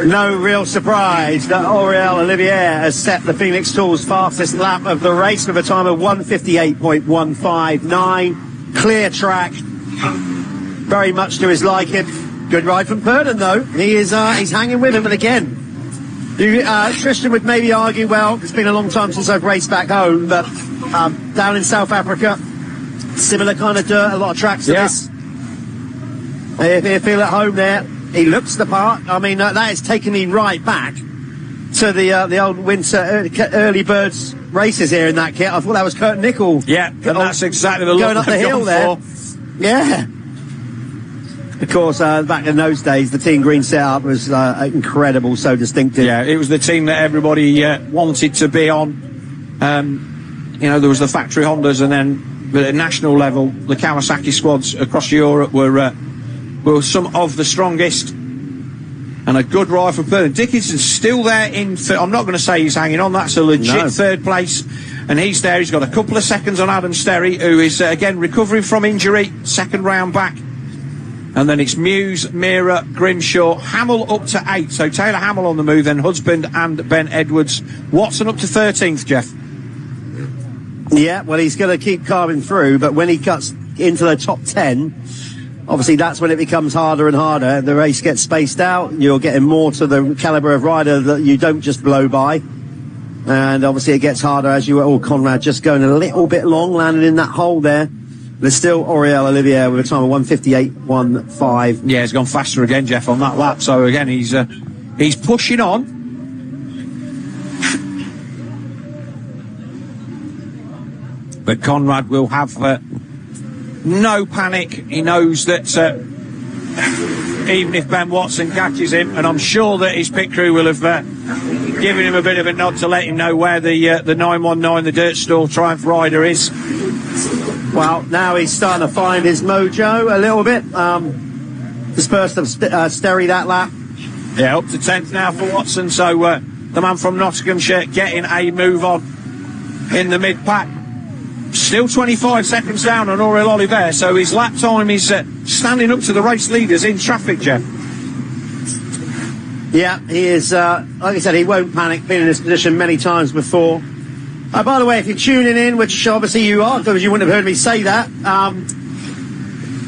No real surprise that Aurel Olivier has set the Phoenix Tools fastest lap of the race with a time of 1:58.159. Clear track, very much to his liking. Good ride from Purden though. He is he's hanging with him, and again, Tristan would maybe argue, well, it's been a long time since I've raced back home, but down in South Africa, similar kind of dirt, a lot of tracks to this. If you feel at home there, he looks the part. I mean, that has taken me right back to the old winter early birds races here in that kit. I thought that was Kurt Nickel. Yeah, and that's exactly the look going up the hill there. Yeah. Of course, back in those days, the Team Green setup was incredible, so distinctive. Yeah, it was the team that everybody wanted to be on. You know, there was the factory Hondas, and then at a national level, the Kawasaki squads across Europe were some of the strongest. And a good ride for Purden. Dickinson's still there in I'm not going to say he's hanging on, that's a legit third place. And he's there, he's got a couple of seconds on Adam Sterry, who is again recovering from injury, second round back. And then it's Muse, Mira, Grimshaw, Hamill up to 8. So Taylor Hamill on the move, then Husband and Ben Edwards. Watson up to 13th, Jeff. Yeah, well, he's going to keep carving through, but when he cuts into the top 10, obviously that's when it becomes harder and harder. The race gets spaced out. You're getting more to the caliber of rider that you don't just blow by. And obviously it gets harder as you... Oh, Conrad just going a little bit long, landing in that hole there. There's still Aurel Olivier with a time of 1:58.15. Yeah, he's gone faster again, Jeff, on that lap. So again, he's pushing on. But Conrad will have no panic. He knows that even if Ben Watson catches him, and I'm sure that his pit crew will have given him a bit of a nod to let him know where the 919, the Dirt Store Triumph rider is. Well, now he's starting to find his mojo a little bit. Dispersed of Sterry that lap. Yeah, up to 10th now for Watson. So the man from Nottinghamshire getting a move on in the mid-pack. Still 25 seconds down on Aurel Olivier, so his lap time is standing up to the race leaders in traffic, Jeff. Yeah, he is, like I said, he won't panic, been in this position many times before. By the way, if you're tuning in, which obviously you are, because you wouldn't have heard me say that,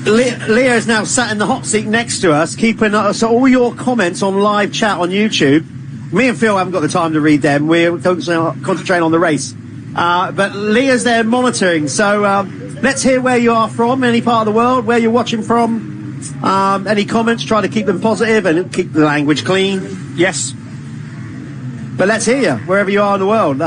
Leah's now sat in the hot seat next to us, keeping so all your comments on live chat on YouTube. Me and Phil haven't got the time to read them. We're concentrating on the race. But Leah's there monitoring, so let's hear where you are from, any part of the world, where you're watching from. Any comments, try to keep them positive and keep the language clean. Yes. But let's hear you, wherever you are in the world.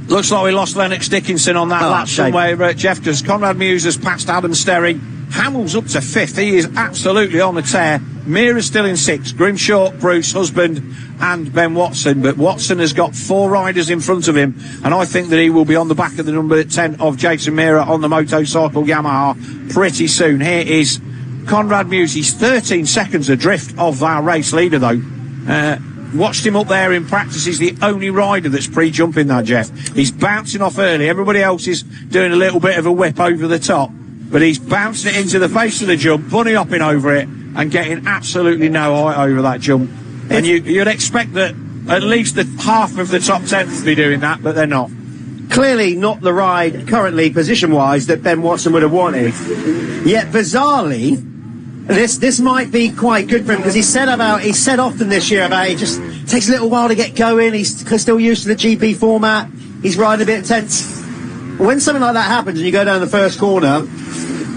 Looks like we lost Lennox Dickinson on that lap somewhere, Jeff, because Conrad Muse has passed Adam Sterry. Hamill's up to 5th. He is absolutely on the tear. Mira's still in 6th. Grimshaw, Bruce, Husband and Ben Watson. But Watson has got 4 riders in front of him, and I think that he will be on the back of the number 10 of Jason Mira on the motorcycle Yamaha pretty soon. Here is Conrad Muse. He's 13 seconds adrift of our race leader, though. Watched him up there in practice. He's the only rider that's pre-jumping that, Jeff. He's bouncing off early. Everybody else is doing a little bit of a whip over the top, but he's bouncing it into the face of the jump, bunny hopping over it, and getting absolutely no height over that jump. And you'd expect that at least the half of the top 10 to be doing that, but they're not. Clearly not the ride currently position-wise that Ben Watson would have wanted. Yet bizarrely, this might be quite good for him, because he said often this year about it just takes a little while to get going. He's still used to the GP format. He's riding a bit tense. When something like that happens and you go down the first corner,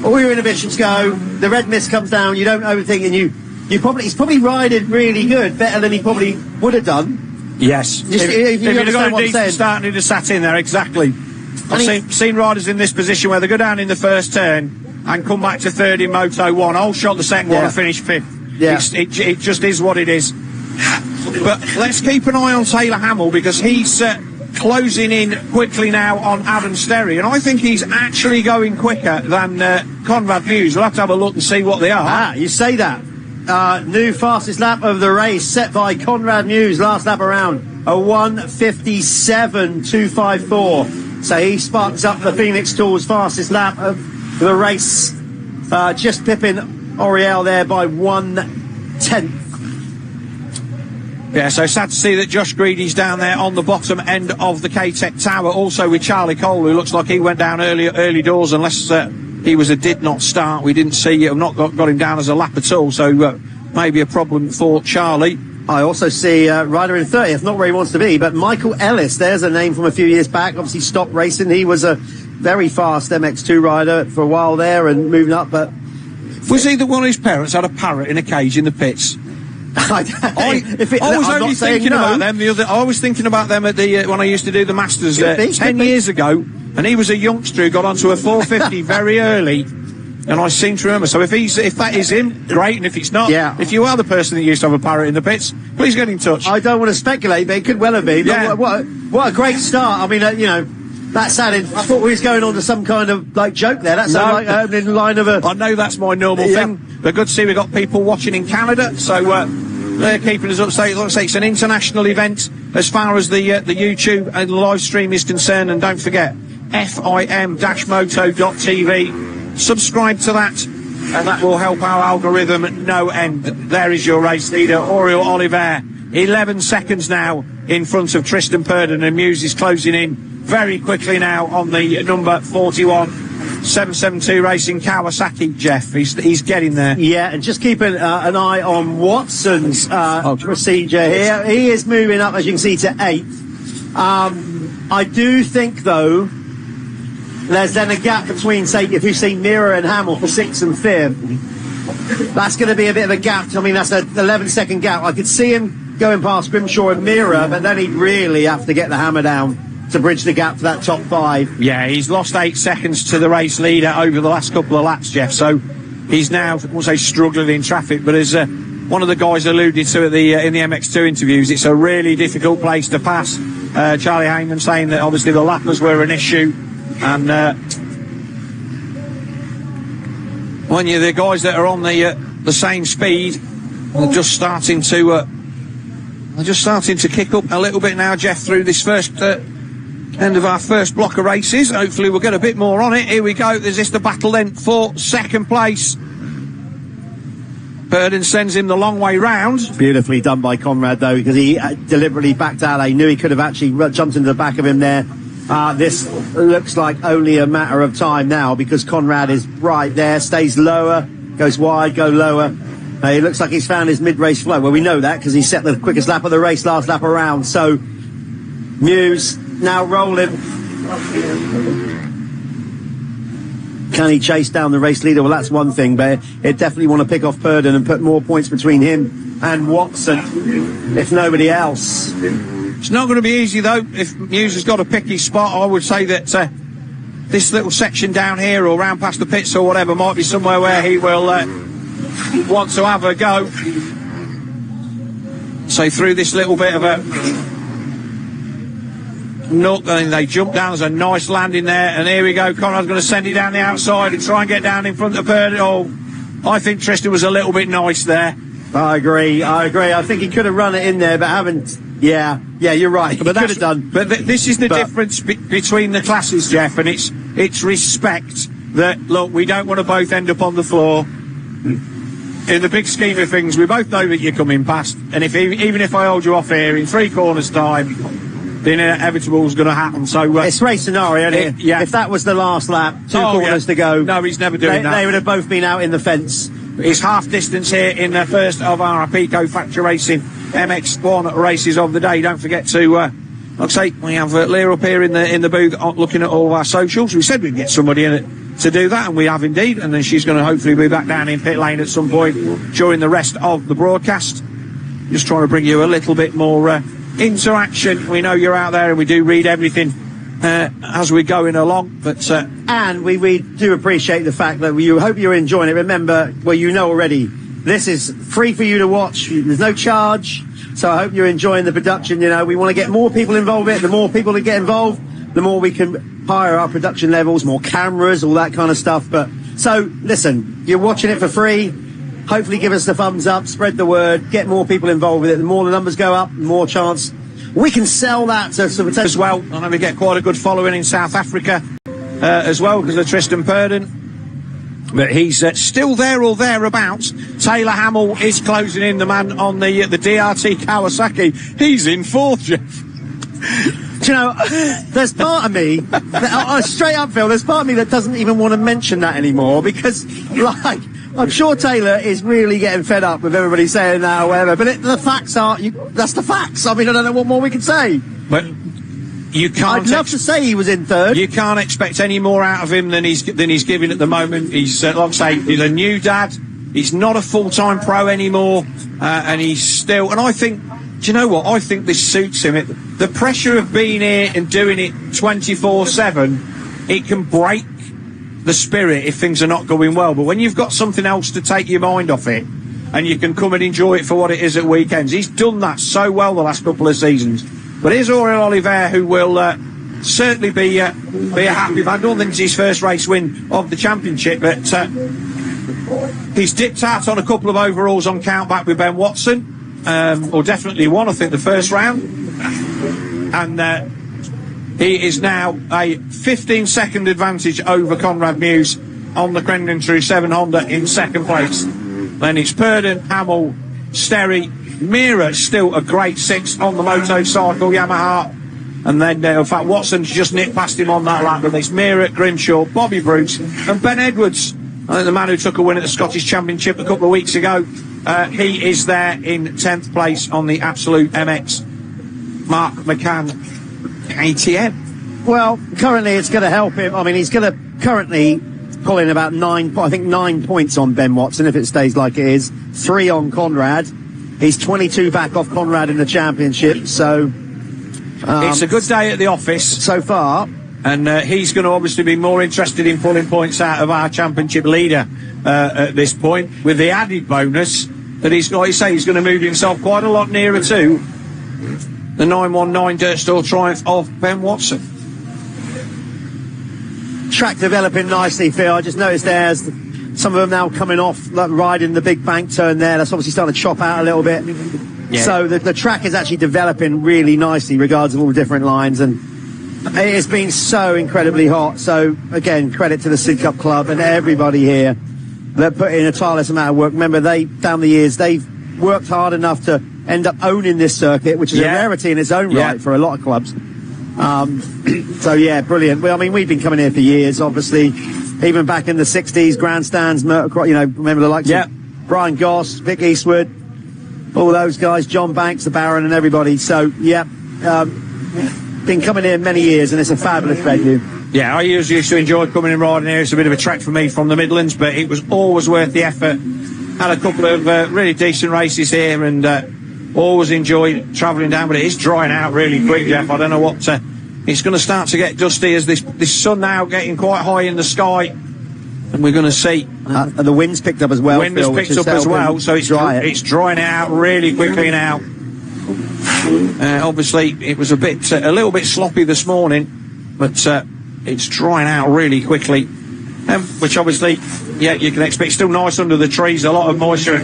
all your inhibitions go, the red mist comes down, you don't overthink, and he's probably riding really good, better than he probably would have done. Yes. If you'd have got a decent start and he'd have sat in there, exactly. I've seen riders in this position where they go down in the first turn and come back to 3rd in Moto 1, whole shot the second one and finish 5th. Yeah. It just is what it is. But let's keep an eye on Taylor Hamill, because he's closing in quickly now on Adam Sterry, and I think he's actually going quicker than Conrad Muse. We'll have to have a look and see what they are. You say that. New fastest lap of the race set by Conrad Muse, last lap around, a 1:57.254. So he sparks up the Phoenix Tools fastest lap of the race. just pipping Oriel there by 1/10. Yeah, so sad to see that Josh Greedy's down there on the bottom end of the K-Tech Tower. Also with Charlie Cole, who looks like he went down early doors, unless he was a did not start. We didn't see it, not got him down as a lap at all, so maybe a problem for Charlie. I also see rider in 30th, not where he wants to be, but Michael Ellis, there's a name from a few years back, obviously stopped racing. He was a very fast MX2 rider for a while there and moving up, but... Was he the one whose parents had a parrot in a cage in the pits? I was thinking about them I was thinking about them at the when I used to do the Masters 10 years ago, and he was a youngster who got onto a 450 very early, and I seem to remember. So if that is him, great, and if it's not, if you are the person that used to have a parrot in the pits, please get in touch. I don't want to speculate, but it could well have been. Yeah. What a great start. I mean, that sounded, I thought we was going on to some kind of joke there. That sounded like opening line of a... I know that's my normal thing, but good to see we've got people watching in Canada, so they're keeping us up to date. Like I say, it's an international event as far as the YouTube and live stream is concerned, and don't forget, fim-moto.tv. Subscribe to that, and that will help our algorithm at no end. There is your race leader, Oriel Oliver. 11 seconds now in front of Tristan Purdon, and Muse is closing in very quickly now on the number 41 772 Racing Kawasaki. Jeff, he's getting there. Yeah, and just keeping an eye on Watson's procedure here. He is moving up, as you can see, to 8th. I do think, though, there's then a gap between, say, if you see Mirror and Hamill for 6th and 5th. That's going to be a bit of a gap. I mean, that's an 11-second gap. I could see him going past Grimshaw and Mirror, but then he'd really have to get the hammer down to bridge the gap for that top 5. Yeah, he's lost 8 seconds to the race leader over the last couple of laps, Jeff, so he's now, I won't say struggling in traffic, but as one of the guys alluded to in the MX2 interviews, it's a really difficult place to pass. Charlie Heyman saying that obviously the lappers were an issue, and when you're the guys that are on the same speed, they're just starting to kick up a little bit now, Jeff, through this first end of our first block of races. Hopefully we'll get a bit more on it. Here we go. There's the battle then for second place. Purdon sends him the long way round. Beautifully done by Conrad, though, because he deliberately backed out. He knew he could have actually jumped into the back of him there. This looks like only a matter of time now, because Conrad is right there, stays lower, goes wide, go lower. It looks like he's found his mid-race flow. Well, we know that because he set the quickest lap of the race last lap around. So Muse now rolling. Can he chase down the race leader? Well, that's one thing, but it definitely want to pick off Purdon and put more points between him and Watson, if nobody else. It's not going to be easy, though. If Muse has got to pick his spot, I would say that this little section down here or round past the pits or whatever might be somewhere where he will want to have a go. So through this little bit of a nook, and they jump down. There's a nice landing there, and here we go. Conrad's going to send it down the outside and try and get down in front of Purdon. Oh, I think Tristan was a little bit nice there. I agree. I think he could have run it in there, but haven't. Yeah, you're right. But could have done. But this is the difference between the classes, Jeff, and it's respect. That, look, we don't want to both end up on the floor. In the big scheme of things, we both know that you're coming past, and even if I hold you off here in 3 corners time, the inevitable is going to happen. So it's race scenario, isn't it? Yeah. If that was the last lap, 2 corners to go. No, he's never doing that. They would have both been out in the fence. It's half distance here in the first of our Pico Factory Racing MX1 races of the day. Don't forget to, like I say, we have Leah up here in the booth looking at all of our socials. We said we'd get somebody in it to do that, and we have indeed. And then she's going to hopefully be back down in pit lane at some point during the rest of the broadcast. Just trying to bring you a little bit more interaction. We know you're out there, and we do read everything as we're going along. But and we do appreciate the fact that we hope you're enjoying it. Remember, well, you know already, this is free for you to watch. There's no charge. So I hope you're enjoying the production. You know, we want to get more people involved in it. The more people that get involved, the more we can higher our production levels, more cameras, all that kind of stuff. But so listen, you're watching it for free. Hopefully give us the thumbs up, spread the word, get more people involved with it. The more the numbers go up, the more chance we can sell that to some as well. I know we get quite a good following in South Africa as well because of Tristan Purdon. But he's still there or thereabouts. Taylor Hamill is closing in, the man on the DRT Kawasaki. He's in fourth, Jeff. Do you know, there's part of me, straight up, Phil, there's part of me that doesn't even want to mention that anymore, because, like, I'm sure Taylor is really getting fed up with everybody saying that or whatever, but the facts are, that's the facts. I mean, I don't know what more we can say. But you can't. I'd love to say he was in third. You can't expect any more out of him than he's giving at the moment. He's, like I say, he's a new dad. He's not a full-time pro anymore, and he's still, and I think, do you know what? I think this suits him. The pressure of being here and doing it 24/7, it can break the spirit if things are not going well. But when you've got something else to take your mind off it, and you can come and enjoy it for what it is at weekends, he's done that so well the last couple of seasons. But here's Aurel Oliver, who will certainly be a happy man. I don't think it's his first race win of the championship, but he's dipped out on a couple of overalls on countback with Ben Watson. Or definitely one, I think, the first round. And he is now a 15-second advantage over Conrad Muse on the Crendon True 7 Honda in second place. Then it's Purdon, Hamill, Sterry, Mira, still a great sixth on the motorcycle Yamaha. And then, in fact, Watson's just nipped past him on that lap. But it's Mira, Grimshaw, Bobby Bruce, and Ben Edwards. I think the man who took a win at the Scottish Championship a couple of weeks ago. He is there in 10th place on the Absolute MX Mark McCann ATM. Well, currently it's going to help him. I mean, he's going to currently pull in about 9 points on Ben Watson if it stays like it is. 3 on Conrad. He's 22 back off Conrad in the championship, so... it's a good day at the office. So far. And he's going to obviously be more interested in pulling points out of our championship leader at this point, with the added bonus that he's, like you say, he's going to move himself quite a lot nearer to the 919 Dirt Store Triumph of Ben Watson. Track developing nicely, Phil. I just noticed there's some of them now coming off, like riding the big bank turn there. That's obviously starting to chop out a little bit. Yeah. So the track is actually developing really nicely, regardless of all the different lines, and it has been so incredibly hot. So again, credit to the Sid Cup Club and everybody here that put in a tireless amount of work. Remember, down the years, they've worked hard enough to end up owning this circuit, which is a rarity in its own right for a lot of clubs. So yeah, brilliant. Well, I mean, we've been coming here for years, obviously, even back in the 60s, grandstands, Motocross, remember the likes of Brian Goss, Vic Eastwood, all those guys, John Banks, the Baron and everybody. So been coming here many years, and it's a fabulous venue. Yeah, I usually used to enjoy coming and riding here. It's a bit of a trek for me from the Midlands, but it was always worth the effort. Had a couple of really decent races here, and always enjoy travelling down, but it is drying out really quick, Jeff. I don't know what... it's going to start to get dusty as this sun now getting quite high in the sky, and we're going to see... and the wind's picked up as well, Wind has picked up as well, so it's drying out really quickly now. Obviously, it was a little bit sloppy this morning, but it's drying out really quickly, which obviously, you can expect. Still nice under the trees, a lot of moisture.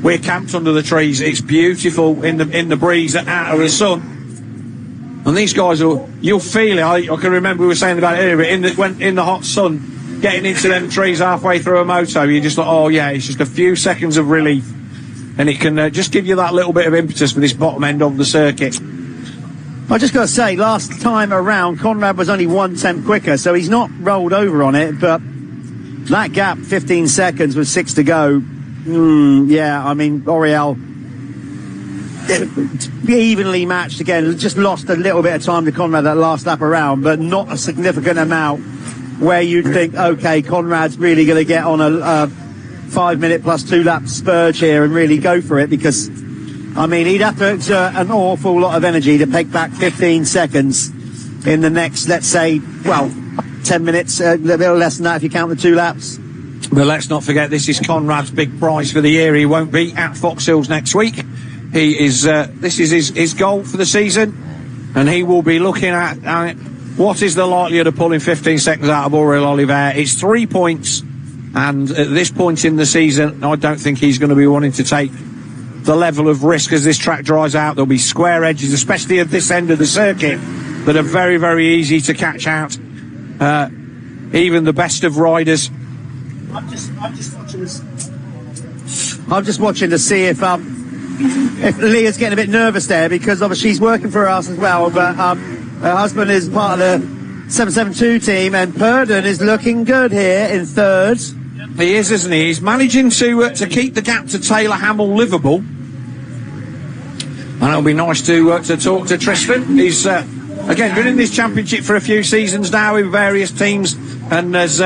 We're camped under the trees. It's beautiful in the breeze and out of the sun. And these guys you'll feel it. I can remember we were saying about it earlier, in the hot sun, getting into them trees halfway through a moto, you're just like, oh yeah, it's just a few seconds of relief. And it can just give you that little bit of impetus for this bottom end of the circuit. I just got to say, last time around, Conrad was only 1/10 quicker, so he's not rolled over on it, but that gap, 15 seconds with 6 to go, I mean, Aurel evenly matched again, just lost a little bit of time to Conrad that last lap around, but not a significant amount where you'd think, okay, Conrad's really going to get on a 5-minute plus 2-lap spurge here and really go for it, because I mean, he'd have to exert an awful lot of energy to pick back 15 seconds in the next, let's say, 10 minutes, a little less than that if you count the 2 laps. But let's not forget, this is Conrad's big prize for the year. He won't be at Fox Hills next week. He is, this is his goal for the season, and he will be looking at what is the likelihood of pulling 15 seconds out of Aurel Oliver. It's 3 points, and at this point in the season, I don't think he's going to be wanting to take the level of risk as this track dries out. There'll be square edges, especially at this end of the circuit, that are very, very easy to catch out. Even the best of riders I'm just watching to see if Leah's getting a bit nervous there, because obviously she's working for us as well, but her husband is part of the 772 team, and Purdon is looking good here in third. He is, isn't he? He's managing to keep the gap to Taylor Hamill livable. And it'll be nice to talk to Tristan. He's, again, been in this championship for a few seasons now with various teams, and has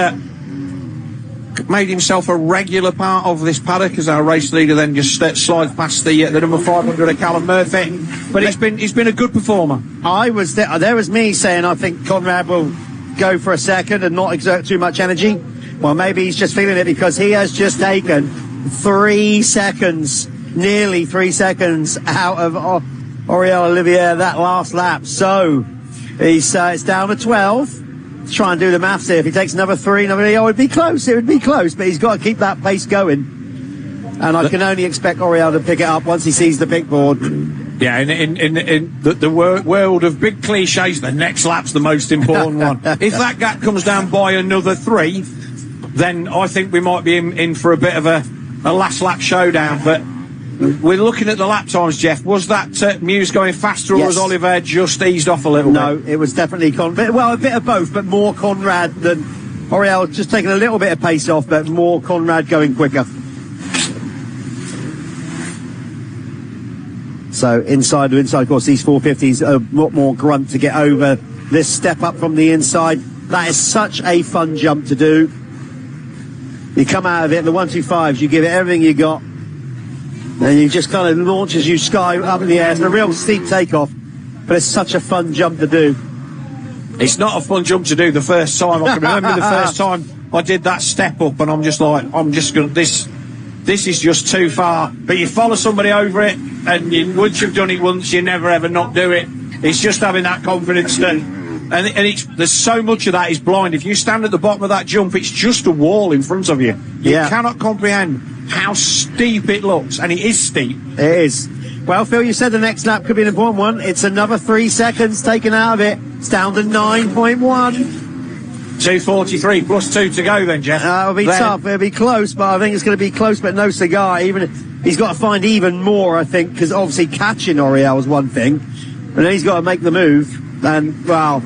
made himself a regular part of this paddock as our race leader then just slides past the number 500 of Callum Murphy. But he's been a good performer. I was there was me saying I think Conrad will go for a second and not exert too much energy. Well, maybe he's just feeling it, because he has just taken 3 seconds, nearly 3 seconds out of Oriol Olivier that last lap. So it's down to 12. Let's try and do the maths here. If he takes another 3, it would be close. It would be close, but he's got to keep that pace going. And I can only expect Oriol to pick it up once he sees the pick board. Yeah, in the world of big cliches, the next lap's the most important one. If that gap comes down by another 3, then I think we might be in for a bit of a last lap showdown. But we're looking at the lap times, Jeff. Was that Muse going faster, or was Oliver just eased off a little bit? No, it was definitely a bit of both, but more Conrad than Oriol, just taking a little bit of pace off, but more Conrad going quicker. So inside, of course, these 450s are a lot more grunt to get over this step up from the inside. That is such a fun jump to do. You come out of it, the 125s, you give it everything you got, and you just kind of launch as you sky up in the air. It's a real steep takeoff, but it's such a fun jump to do. It's not a fun jump to do the first time. I can remember the first time I did that step up, and I'm just going to, this is just too far. But you follow somebody over it, and once you've done it once, you never ever not do it. It's just having that confidence there's so much of that is blind. If you stand at the bottom of that jump, it's just a wall in front of you. You cannot comprehend how steep it looks, and it is steep. It is. Well, Phil, you said the next lap could be an important one. It's another 3 seconds taken out of it. It's down to 9.1. 2:43 plus 2 to go then, Jeff. It'll be tough. It'll be close, but I think it's going to be close, but no cigar. He's got to find even more, I think, because obviously catching Oriol is one thing, but then he's got to make the move. And, well...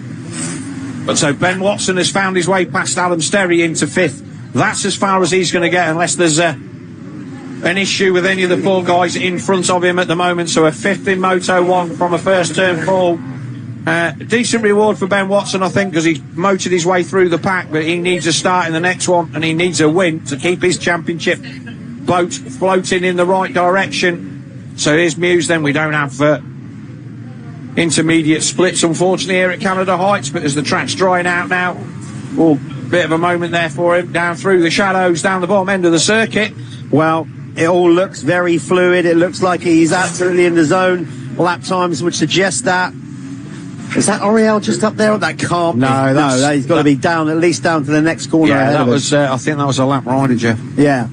But so Ben Watson has found his way past Adam Sterry into 5th. That's as far as he's going to get, unless there's an issue with any of the 4 guys in front of him at the moment. So a 5th in Moto 1 from a first turn fall. Decent reward for Ben Watson, I think, because he's motored his way through the pack, but he needs a start in the next one, and he needs a win to keep his championship boat floating in the right direction. So here's Muse then. We don't have intermediate splits, unfortunately, here at Canada Heights, but as the track's drying out now, bit of a moment there for him, down through the shadows, down the bottom end of the circuit. Well, it all looks very fluid. It looks like he's absolutely in the zone. Lap times would suggest that. Is that Oriol just up there, or that can't be? No, he's got to be down, at least down to the next corner. Yeah, that was, I think that was a lap rider, Jeff. Yeah.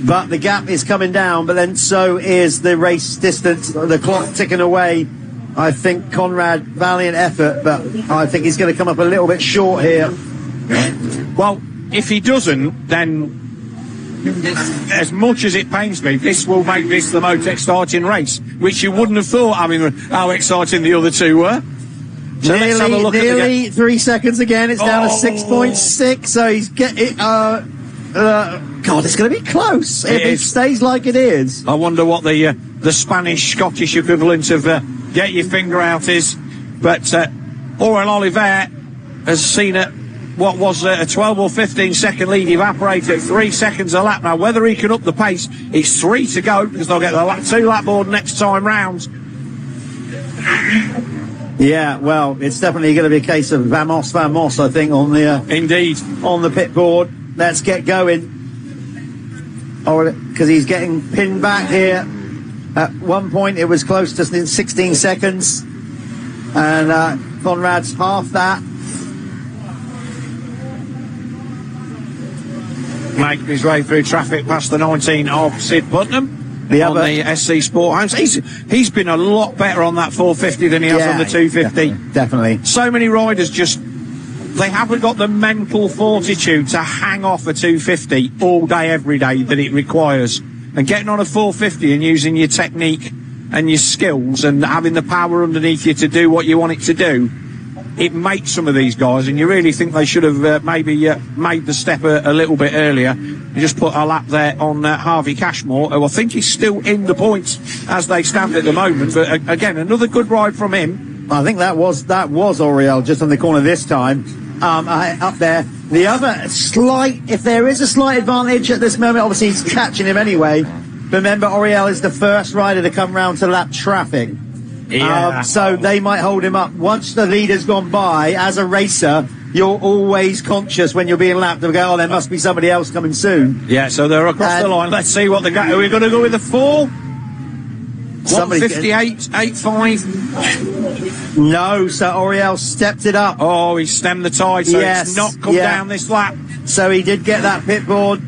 But the gap is coming down, but then so is the race distance, the clock ticking away. I think Conrad, valiant effort, but I think he's going to come up a little bit short here. Well, if he doesn't, then as much as it pains me, this will make this the most exciting race, which you wouldn't have thought, having how exciting the other 2 were. So let's have a look nearly 3 seconds again. It's down to 6.6, so he's getting... God, it's going to be close if it stays like it is. I wonder what the Spanish-Scottish equivalent of get your finger out is. But Oriol Olivier has seen what was a 12 or 15 second lead evaporate at 3 seconds a lap. Now, whether he can up the pace, it's 3 to go, because they'll get the 2 lap board next time round. Yeah, well, it's definitely going to be a case of Vamos, I think, on the indeed on the pit board. Let's get going. Because he's getting pinned back here. At one point, it was close to 16 seconds, and Conrad's half that. Making his way through traffic past the 19 of Sid Putnam on the SC Sport Homes. He's been a lot better on that 450 than he has on the 250. Definitely. So many riders just they haven't got the mental fortitude to hang off a 250 all day, every day that it requires. And getting on a 450 and using your technique and your skills and having the power underneath you to do what you want it to do, it makes some of these guys, and you really think they should have maybe made the step a little bit earlier and just put a lap there on Harvey Cashmore, who I think is still in the points as they stand at the moment. But again, another good ride from him. I think that was Oriel just on the corner this time, up there. The other slight, if there is a slight advantage at this moment, obviously he's catching him anyway. Remember, Oriel is the first rider to come round to lap traffic. Yeah. So they might hold him up. Once the leader's gone by, as a racer, you're always conscious when you're being lapped of go, oh, there must be somebody else coming soon. Yeah, so they're across the line. Let's see what they got. Are we going to go with the 4? 158, 85. No, so Oriel stepped it up. Oh, he stemmed the tide, so it's not come down this lap. So he did get that pit board.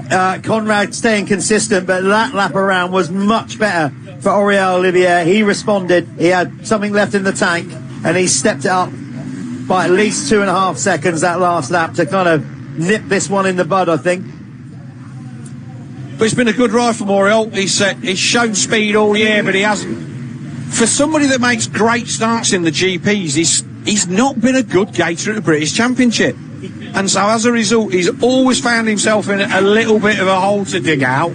Conrad staying consistent, but that lap around was much better for Oriel Olivier. He responded. He had something left in the tank, and he stepped it up by at least 2.5 seconds that last lap to kind of nip this one in the bud, I think. But it's been a good ride from Oriel. He's shown speed all year, but he hasn't. For somebody that makes great starts in the GPs, he's not been a good gator at the British Championship. And so as a result, he's always found himself in a little bit of a hole to dig out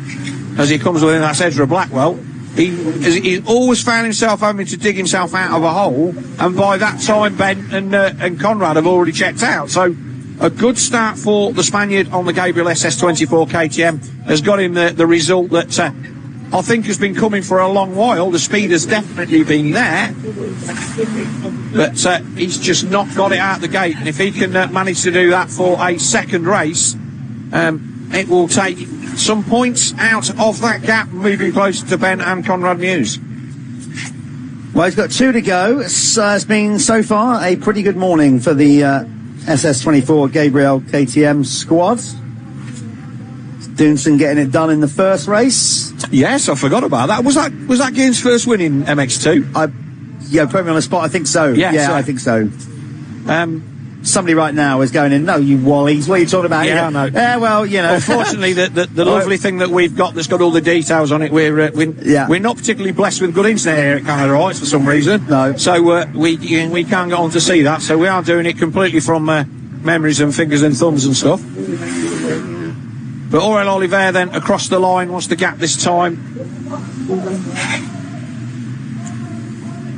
as he comes within that Cedra Blackwell. He's always found himself having to dig himself out of a hole, and by that time Ben and Conrad have already checked out. So a good start for the Spaniard on the Gabriel SS24 KTM has got him the result that I think has been coming for a long while. The speed has definitely been there, but he's just not got it out the gate. And if he can manage to do that for a second race, it will take some points out of that gap, moving closer to Ben and Conrad Muse. Well, he's got 2 to go. It's been so far a pretty good morning for the SS24 Gabriel KTM squad. Dunson getting it done in the first race. Yes, I forgot about that. Was that Gaines' first win in MX2? Put me on the spot. I think so. Yes, I think so. Somebody right now is going in, no, you wallies, what are you talking about? Yeah, I know. Well, you know. Unfortunately, the lovely thing that we've got that's got all the details on it, we're not particularly blessed with good internet here at Canada Rights for some reason. No. So we can't get on to see that. So we are doing it completely from memories and fingers and thumbs and stuff. But Oriel Olivier then across the line. What's the gap this time?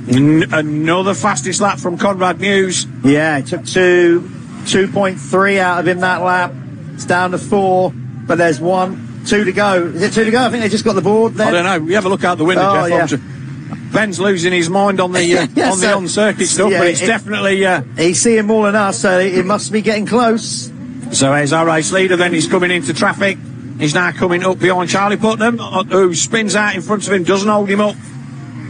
Another fastest lap from Conrad Muse. Yeah, it took 2.3 out of him that lap. It's down to 4, but there's 2 to go. Is it 2 to go? I think they just got the board then. I don't know. You have a look out the window, Jeff. Yeah. Ben's losing his mind on the the on-circuit stuff, but it's definitely... he's seeing more than us, so it must be getting close. So there's our race leader, then he's coming into traffic. He's now coming up behind Charlie Putnam, who spins out in front of him, doesn't hold him up.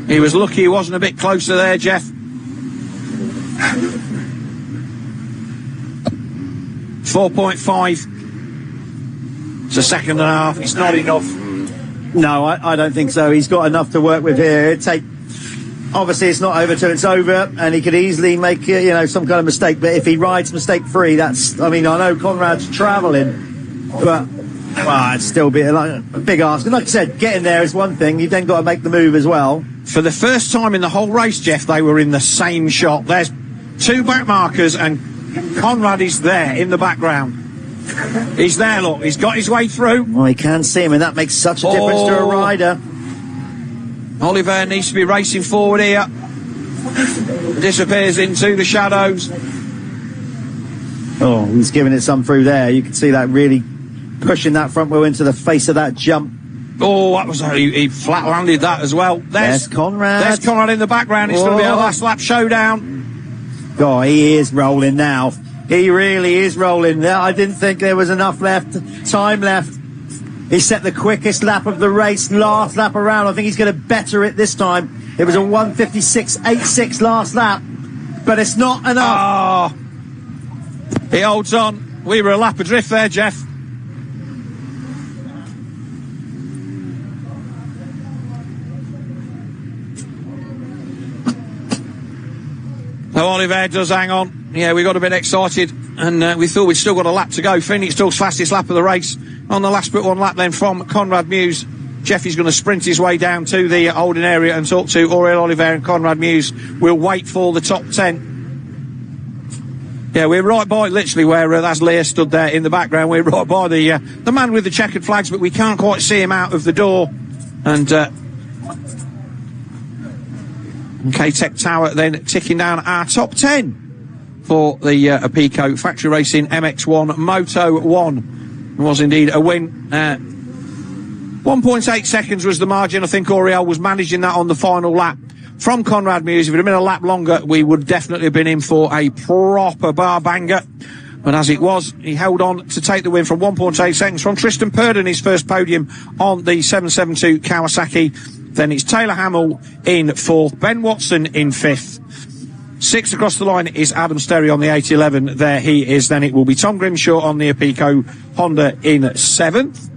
He was lucky he wasn't a bit closer there, Jeff. 4.5. It's a second and a half. It's not enough. No, I don't think so. He's got enough to work with here. Obviously, it's not over till it's over, and he could easily make some kind of mistake. But if he rides mistake-free, I know Conrad's travelling, but it's still a big ask. And like I said, getting there is one thing. You've then got to make the move as well. For the first time in the whole race, Jeff, they were in the same shot. There's 2 back markers, and Conrad is there in the background. He's there, look. He's got his way through. Well, he can see him, and that makes such a difference to a rider. Oliver needs to be racing forward here. Disappears into the shadows. Oh, he's giving it some through there. You can see that really pushing that front wheel into the face of that jump. Oh, that was he flat landed that as well. There's Conrad. There's Conrad in the background. It's going to be a last lap showdown. Oh, he is rolling now. He really is rolling. I didn't think there was enough time left. He set the quickest lap of the race, last lap around. I think he's going to better it this time. It was a 1:56.86 last lap, but it's not enough. Oh, he holds on. We were a lap adrift there, Jeff. Oh, Oliver does hang on. Yeah, we got a bit excited and we thought we'd still got a lap to go. Phoenix Talk's fastest lap of the race on the last but one lap then from Conrad Muse. Jeffy's going to sprint his way down to the holding area and talk to Auriel Oliver, and Conrad Muse will wait for the top 10. Yeah, we're right by literally where that's Leah stood there in the background. We're right by the man with the checkered flags, but we can't quite see him out of the door. And K-Tech Tower then ticking down our top 10 for the Apico Factory Racing MX1 Moto 1. It was indeed a win. 1.8 seconds was the margin. I think Auriel was managing that on the final lap from Conrad Muse. If it had been a lap longer, we would definitely have been in for a proper bar banger. But as it was, he held on to take the win from 1.8 seconds from Tristan Purdon, his first podium on the 772 Kawasaki. Then it's Taylor Hamill in fourth, Ben Watson in fifth. Sixth across the line is Adam Sterry on the 811. There he is. Then it will be Tom Grimshaw on the Apico Honda in seventh.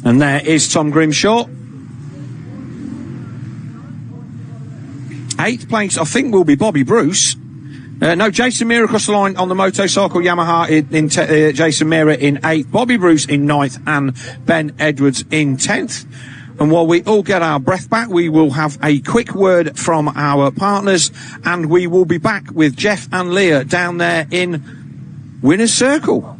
And there is Tom Grimshaw. Eighth place, I think, will be Bobby Bruce. No, Jason Meara across the line on the motorcycle Yamaha in Jason Meara in eighth, Bobby Bruce in ninth, and Ben Edwards in 10th. And while we all get our breath back, we will have a quick word from our partners, and we will be back with Jeff and Leah down there in Winner's Circle.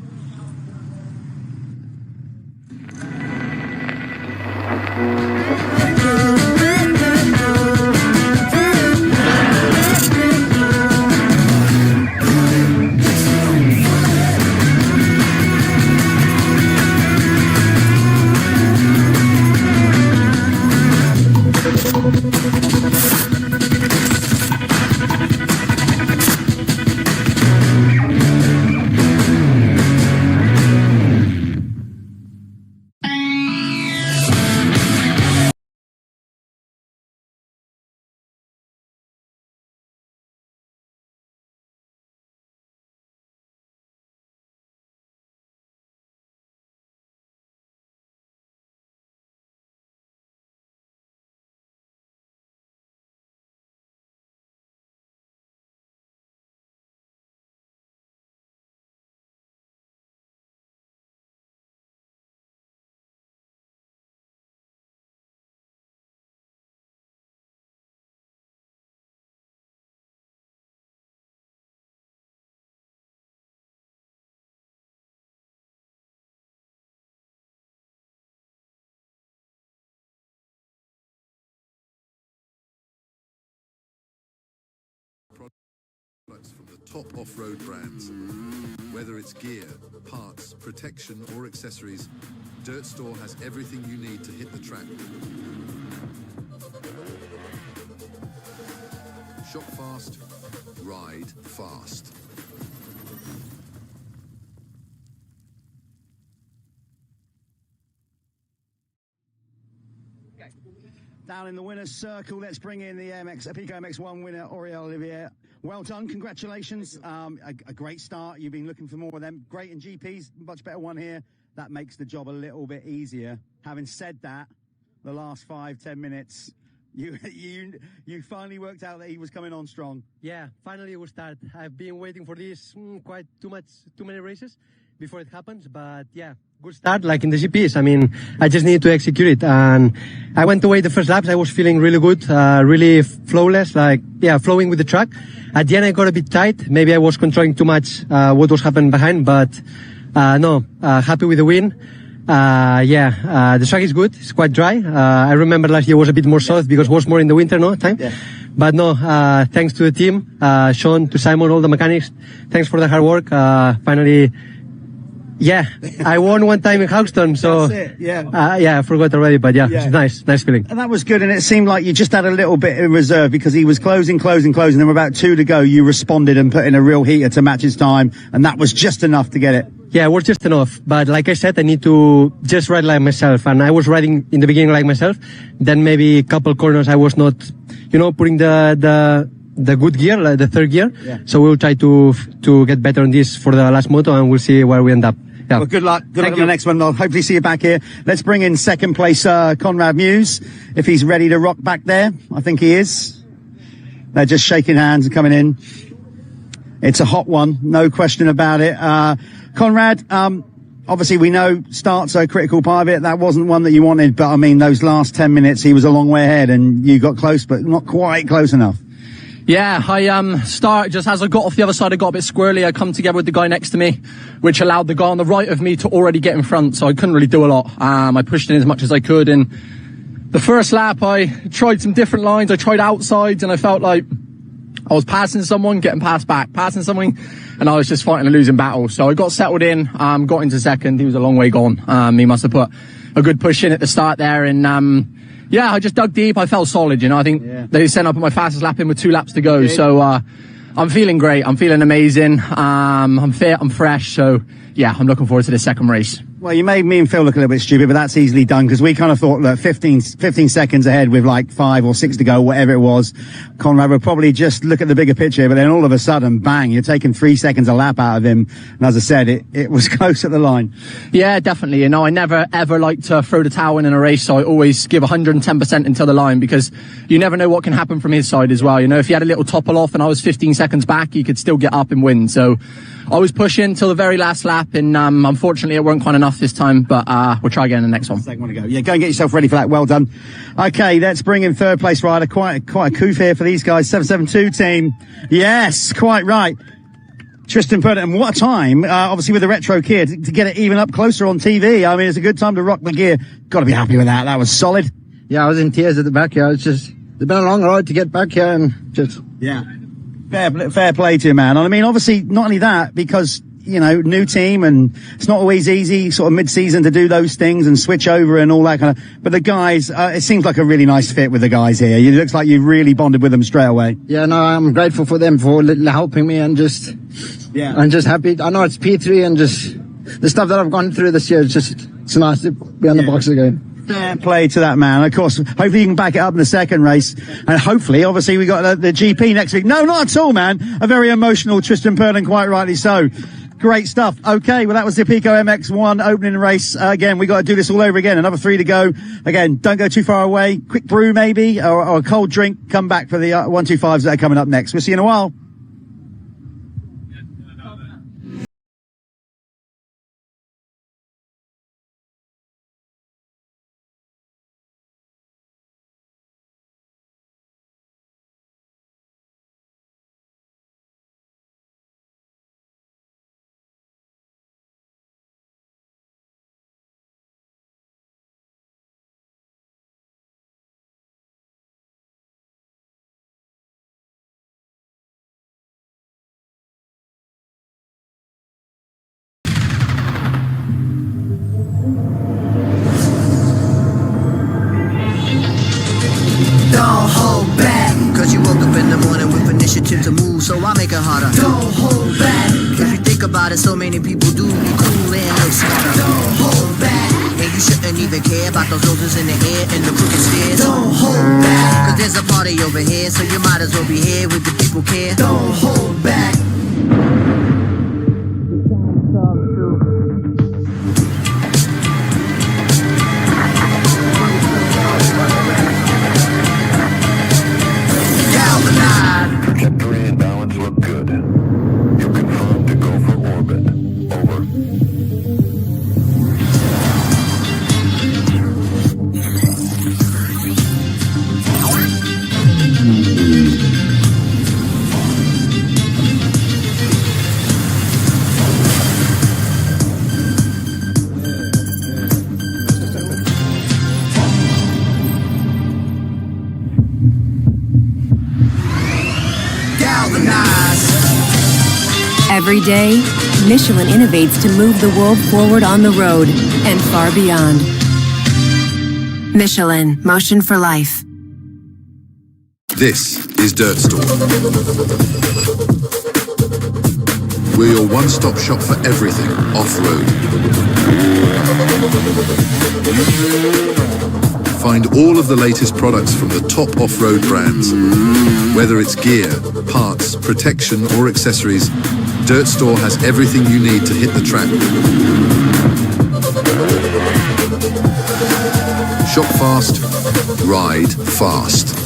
Products from the top off-road brands. Whether it's gear, parts, protection or accessories, Dirt Store has everything you need to hit the track. Shop fast, ride fast. Down in the winner's circle, let's bring in the Apico MX1 winner, Auriel Olivier. Well done, congratulations. A great start. You've been looking for more of them. Great in GPs, much better one here. That makes the job a little bit easier. Having said that, the last 5-10 minutes, you finally worked out that he was coming on strong. Yeah, finally we start. I've been waiting for this quite too many races before it happens, but yeah, good start like in the GPs. I mean, I just need to execute it, and I went away the first laps. I was feeling really good, really flawless, flowing with the track. At the end I got a bit tight. Maybe I was controlling too much what was happening behind, but happy with the win. The track is good. It's quite dry. I remember last year was a bit more soft because it was more in the winter, time. Yeah. But thanks to the team, Sean, to Simon, all the mechanics. Thanks for the hard work. Finally, I won one time in Houston, so that's it, yeah. I forgot already, but it's nice feeling. And that was good, and it seemed like you just had a little bit in reserve because he was closing. There were about 2 to go. You responded and put in a real heater to match his time, and that was just enough to get it. Yeah, it was just enough. But like I said, I need to just ride like myself, and I was riding in the beginning like myself. Then maybe a couple corners I was not, putting the good gear, like the third gear. Yeah. So we'll try to get better on this for the last moto, and we'll see where we end up. Yeah. Well, good luck. Good luck on the next one. I'll hopefully see you back here. Let's bring in second place, Conrad Muse, if he's ready to rock back there. I think he is. They're just shaking hands and coming in. It's a hot one, no question about it. Conrad, obviously we know starts are a critical part of it. That wasn't one that you wanted, but I mean, those last 10 minutes, he was a long way ahead and you got close, but not quite close enough. Yeah, I start just as I got off the other side, I got a bit squirrely. I come together with the guy next to me, which allowed the guy on the right of me to already get in front, so I couldn't really do a lot. I pushed in as much as I could. In the first lap, I tried some different lines. I tried outsides, and I felt like I was passing someone, getting passed back, passing someone, and I was just fighting a losing battle. So I got settled in, got into second. He was a long way gone. He must have put a good push in at the start there, and yeah, I just dug deep. I felt solid, you know. I think they sent up my fastest lap in with 2 laps to go. So I'm feeling great. I'm feeling amazing. I'm fit. I'm fresh. So yeah, I'm looking forward to the second race. Well, you made me and Phil look a little bit stupid, but that's easily done because we kind of thought that 15 seconds ahead with like 5 or 6 to go, whatever it was, Conrad would probably just look at the bigger picture, but then all of a sudden, bang, you're taking 3 seconds a lap out of him. And as I said, it was close at the line. Yeah, definitely. You know, I never ever like to throw the towel in a race, so I always give 110% until the line because you never know what can happen from his side as well. You know, if he had a little topple off and I was 15 seconds back, he could still get up and win. So I was pushing till the very last lap, and unfortunately it weren't quite enough this time, but we'll try again in the next one. Second one to go. Yeah, go and get yourself ready for that. Well done. Okay, let's bring in third place rider. Quite a coup here for these guys. 772 team. Yes, quite right. Tristan Purdon, and what a time, obviously with the retro gear, to get it even up closer on TV. I mean, it's a good time to rock the gear. Got to be happy with that. That was solid. Yeah, I was in tears at the back here. It's been a long ride to get back here and just... Yeah. Fair play to you, man. And I mean, obviously, not only that, because, you know, new team, and it's not always easy sort of mid-season to do those things and switch over and all that kind of, but the guys, it seems like a really nice fit with the guys here. It looks like you really bonded with them straight away. Yeah, no, I'm grateful for them for helping me and just happy. I know it's P3 and just the stuff that I've gone through this year, it's nice to be on the box again. Fair play to that, man. Of course, hopefully you can back it up in the second race. And hopefully, obviously, we got the GP next week. No, not at all, man. A very emotional Tristan Purdon, quite rightly so. Great stuff. Okay, well, that was the Pico MX1 opening race. Again, we got to do this all over again. Another 3 to go. Again, don't go too far away. Quick brew, maybe, or a cold drink. Come back for the 125s that are coming up next. We'll see you in a while. To move, so I make it harder. Don't hold back. If you think about it, so many people do be cool and look smarter. Don't hold back. And you shouldn't even care about those roses in the air and the crooked stairs. Don't hold back. Cause there's a party over here, so you might as well be here with the people care. Don't hold back. Trajectory and balance look good. You confirmed to go for orbit. Over. Every day, Michelin innovates to move the world forward on the road and far beyond. Michelin, motion for life. This is Dirt Store. We're your one-stop shop for everything off-road. Find all of the latest products from the top off-road brands. Whether it's gear, parts, protection, or accessories, Dirt Store has everything you need to hit the track. Shop fast, ride fast.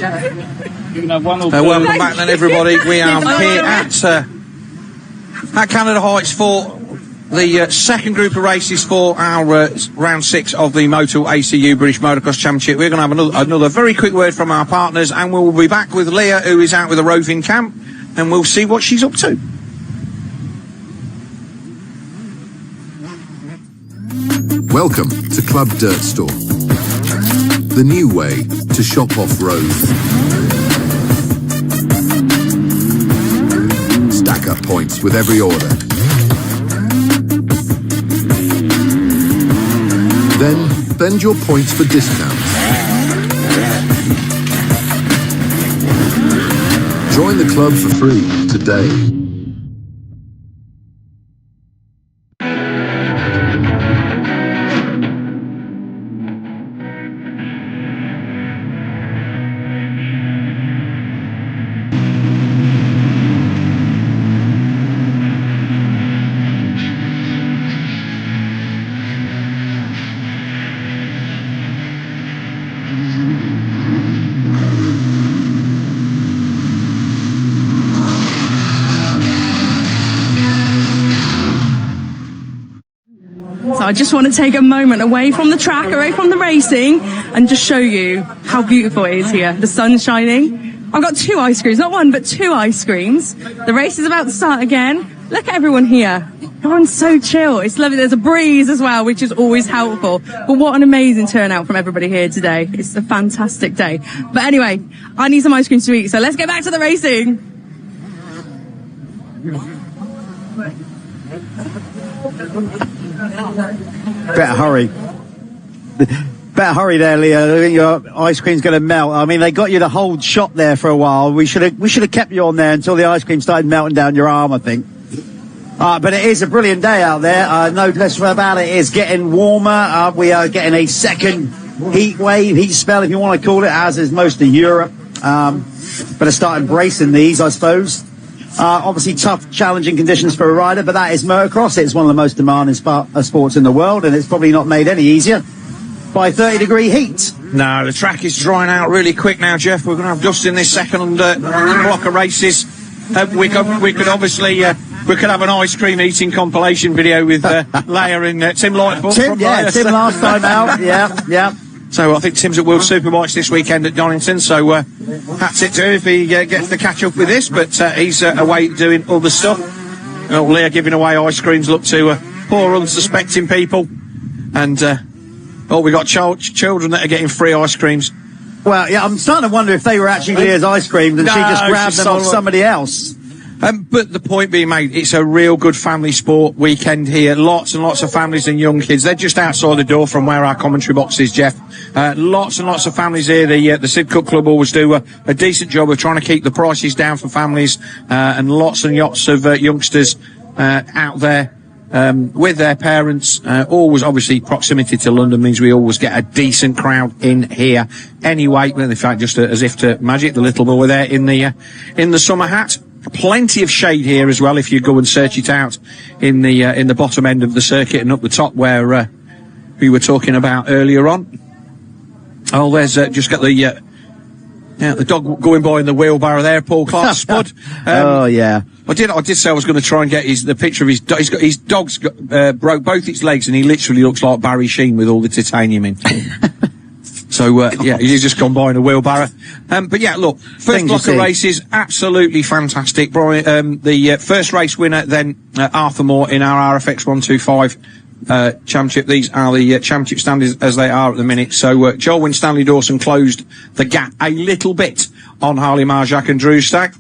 Welcome back then, everybody. We are here at Canada Heights for the second group of races for our round 6 of the Motul ACU British Motocross Championship. We're going to have another very quick word from our partners, and we'll be back with Leah, who is out with a roving camp, and we'll see what she's up to. Welcome to Club Dirt Store, the new way to shop off-road. Stack up points with every order. Then spend your points for discounts. Join the club for free today. So I just want to take a moment away from the track, away from the racing, and just show you how beautiful it is here. The sun's shining. I've got 2 ice creams, not one, but 2 ice creams. The race is about to start again. Look at everyone here. Everyone's so chill. It's lovely. There's a breeze as well, which is always helpful. But what an amazing turnout from everybody here today. It's a fantastic day. But anyway, I need some ice cream to eat, so let's get back to the racing. Better hurry. Better hurry there, Leah. Your ice cream's going to melt. I mean, they got you to hold shot there for a while. We should have kept you on there until the ice cream started melting down your arm, I think. But it is a brilliant day out there. No question about it. It's getting warmer. We are getting a second heat wave, heat spell, if you want to call it, as is most of Europe. Better start embracing these, I suppose. Obviously tough, challenging conditions for a rider, but that is motocross. It's one of the most demanding sports in the world, and it's probably not made any easier by 30-degree heat. No, the track is drying out really quick now, Jeff. We're going to have dust in this second block of races. We could obviously we could have an ice cream eating compilation video with Leia and Tim Lightfoot. Tim last time out. Yeah. So I think Tim's at World Superbikes this weekend at Donington, so hats it to him if he gets to catch up with this, but he's away doing other stuff. Leah giving away ice creams, look to poor unsuspecting people, and we got children that are getting free ice creams. Well, yeah, I'm starting to wonder if they were actually Leah's ice creams and she just grabbed them off somebody else. But the point being made, it's a real good family sport weekend here. Lots and lots of families and young kids. They're just outside the door from where our commentary box is, Jeff. Lots and lots of families here. The Sidcup Club always do a decent job of trying to keep the prices down for families, and lots and lots of youngsters out there with their parents. Always, obviously, proximity to London means we always get a decent crowd in here. Anyway, in fact, just as if to magic, the little boy there in the summer hat. Plenty of shade here as well if you go and search it out in the bottom end of the circuit and up the top where we were talking about earlier on. Oh, there's just got the dog going by in the wheelbarrow there, Paul Clark Spud. Oh yeah. I did say I was going to try and get the picture of his dog. His dog's broke both its legs and he literally looks like Barry Sheen with all the titanium in. So, he's just gone by in a wheelbarrow. But yeah, look, first block of races, absolutely fantastic. The first race winner, then Arthur Moore in our RFX 125 championship. These are the championship standings as they are at the minute. So, Joel Winstanley Dawson closed the gap a little bit on Harley Marjack and Drew Stack.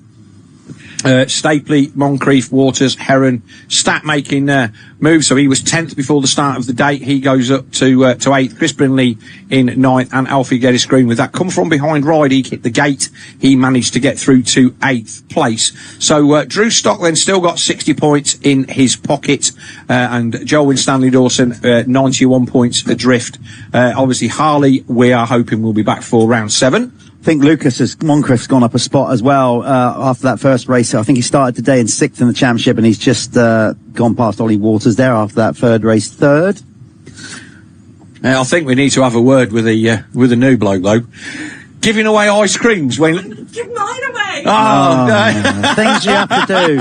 Stapley, Moncrief, Waters, Heron, Stat making moves. So he was 10th before the start of the day. He goes up to 8th. Chris Brinley in 9th, and Alfie Geddes Green with that. Come from behind ride, he hit the gate. He managed to get through to 8th place. So Drew Stock then still got 60 points in his pocket, and Joel Winstanley Dawson 91 points adrift. Obviously Harley, we are hoping will be back for round 7. I think Moncrief's gone up a spot as well after that first race. I think he started today in 6th in the championship, and he's just gone past Ollie Waters there after that third race, 3rd. I think we need to have a word with the new bloke though. Giving away ice creams when... Give mine away! Oh, no. Things you have to do.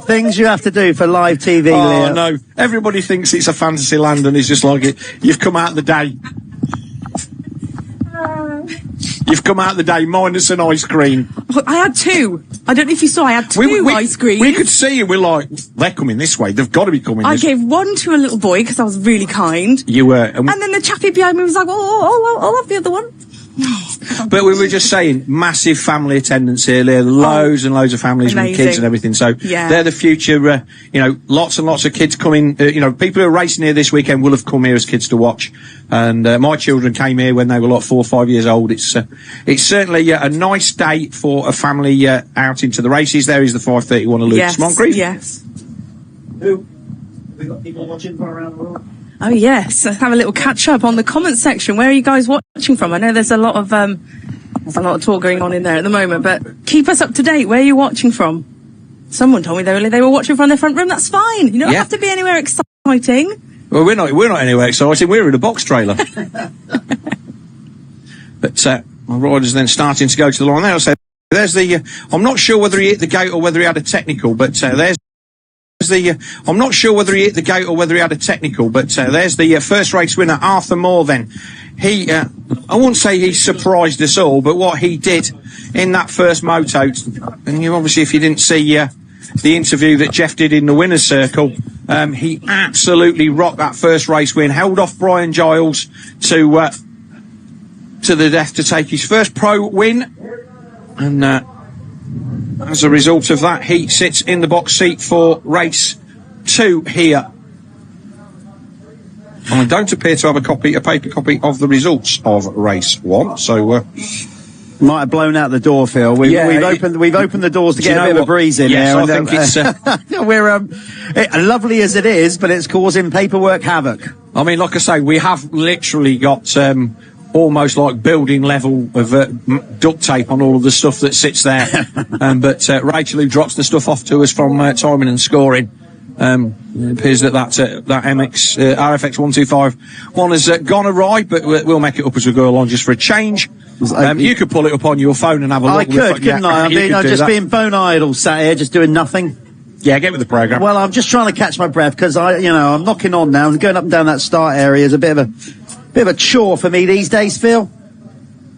Things you have to do for live TV, Oh, Leah. no. Everybody thinks it's a fantasy land and it's just like it. You've come out the day. You've come out the day minus an ice cream. I had 2. I don't know if you saw, I had 2 ice creams. We could see you. We're like, they're coming this way. They've got to be coming I this way. gave 1 to a little boy because I was really kind. You were. And then the chappie behind me was like, oh, I'll have the other one. But we were just saying, massive family attendance here. There are loads and loads of families with amazing. kids and everything. So Yeah. they're the future. Lots and lots of kids coming. People who are racing here this weekend will have come here as kids to watch. And my children came here when they were like 4 or 5 years old. It's certainly a nice day for a family out into the races. There is the 531 of Lucas Moncrief. Yes. Who? We got people watching from around the world. Oh yes, let's have a little catch up on the comment section. Where are you guys watching from? I know there's a lot of talk going on in there at the moment, but keep us up to date. Where are you watching from? Someone told me they were watching from their front room. That's fine. You don't have to be anywhere exciting. Well, we're not anywhere exciting. We're in a box trailer. But my rider's then starting to go to the line there. So there's the. I'm not sure whether he hit the gate or whether he had a technical, but there's. I'm not sure whether he hit the gate or whether he had a technical, but there's the first race winner, Arthur Moore. Then he, I won't say he surprised us all, but what he did in that first moto, and you obviously, if you didn't see the interview that Jeff did in the winner's circle, he absolutely rocked that first race win, held off Brian Giles to the death to take his first pro win, and. As a result of that, he sits in the box seat for race 2 here. I don't appear to have a paper copy of the results of race 1, so might have blown out the door, Phil. We've opened the doors to get a bit of a breeze in yes, there. I think it's we're lovely as it is, but it's causing paperwork havoc. I mean, like I say, we have literally got almost like building level of duct tape on all of the stuff that sits there. But Rachel, who drops the stuff off to us from timing and scoring, it appears that MX RFX 125 one has gone awry, but we'll make it up as we go along just for a change. You could pull it up on your phone and have a look. I could, couldn't I? I'm just being bone idle, sat here, just doing nothing. Yeah, get with the programme. Well, I'm just trying to catch my breath because I'm knocking on now. Going up and down that start area is a bit of a chore for me these days, Phil.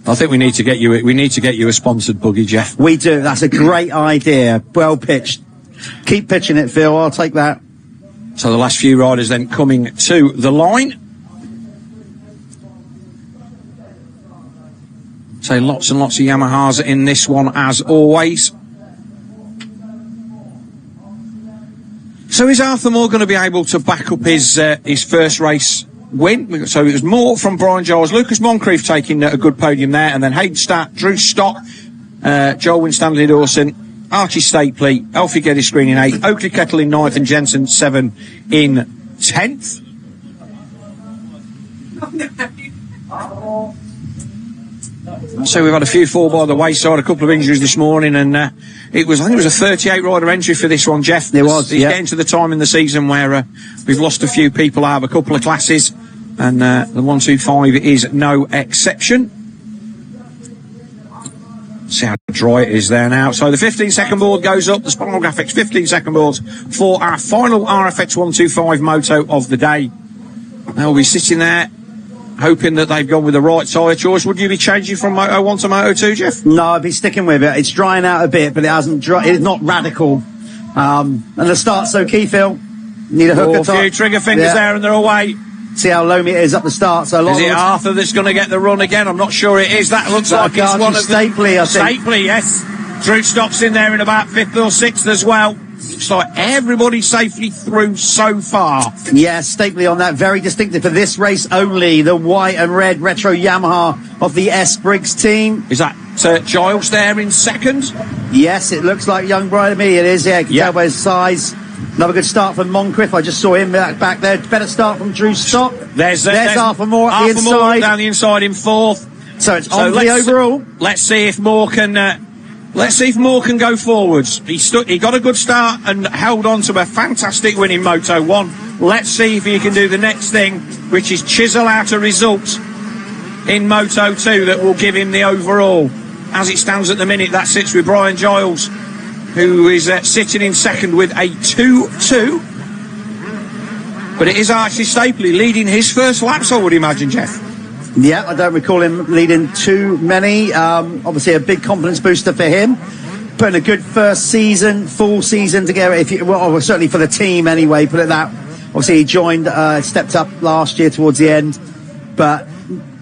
I think we need to get you a sponsored buggy, Jeff. We do. That's a great idea. Well pitched. Keep pitching it, Phil. I'll take that. So the last few riders then coming to the line. So lots and lots of Yamahas in this one as always. So is Arthur Moore going to be able to back up his first race win? So it was Moore from Brian Giles, Lucas Moncrief taking a good podium there, and then Hayden Statt, Drew Stock, Joel Winstanley Dawson, Archie Stapley, Alfie Geddes Green in 8th, Oakley Kettle in 9th, and Jensen 7 in 10th. So we've had a few fall by the wayside, a couple of injuries this morning, and I think it was a 38 rider entry for this one, Jeff. It was, It's getting to the time in the season where we've lost a few people out of a couple of classes, and the 125 is no exception. See how dry it is there now. So the 15-second board goes up, the Spiral Graphics 15-second boards for our final RFX 125 moto of the day. They'll be sitting there hoping that they've gone with the right tyre choice. Would you be changing from Moto 1 to Moto 2, Jeff? No, I'd be sticking with it. It's drying out a bit, but it's not radical. And the start's so key, Phil. Need a hook a few trigger fingers there and they're away. See how low it is up the start. So is it Arthur that's going to get the run again? I'm not sure it is. That looks like it's one of Stapley, I think. Stapley, yes. Drew Stock's in there in about 5th or 6th as well. Looks like everybody safely through so far. Yeah, Stapley on that. Very distinctive for this race only. The white and red retro Yamaha of the S. Briggs team. Is that Giles there in 2nd? Yes, it looks like young Brian to me. It is, yeah. You can tell by his size. Another good start from Moncrief. I just saw him back there. Better start from Drew Stock. There's Arthur Moore at the inside. Moore down the inside in 4th. So it's on the overall. Let's see if Moore can... Let's see if Moore can go forwards. He got a good start and held on to a fantastic win in Moto 1. Let's see if he can do the next thing, which is chisel out a result in Moto 2 that will give him the overall. As it stands at the minute, that sits with Brian Giles, who is sitting in second with a 2-2. But it is Archie Stapley leading his first laps, I would imagine, Jeff. Yeah, I don't recall him leading too many. Obviously, a big confidence booster for him. Putting a good first season, full season together. Well, certainly for the team anyway. Put it that. Obviously, he joined, stepped up last year towards the end, but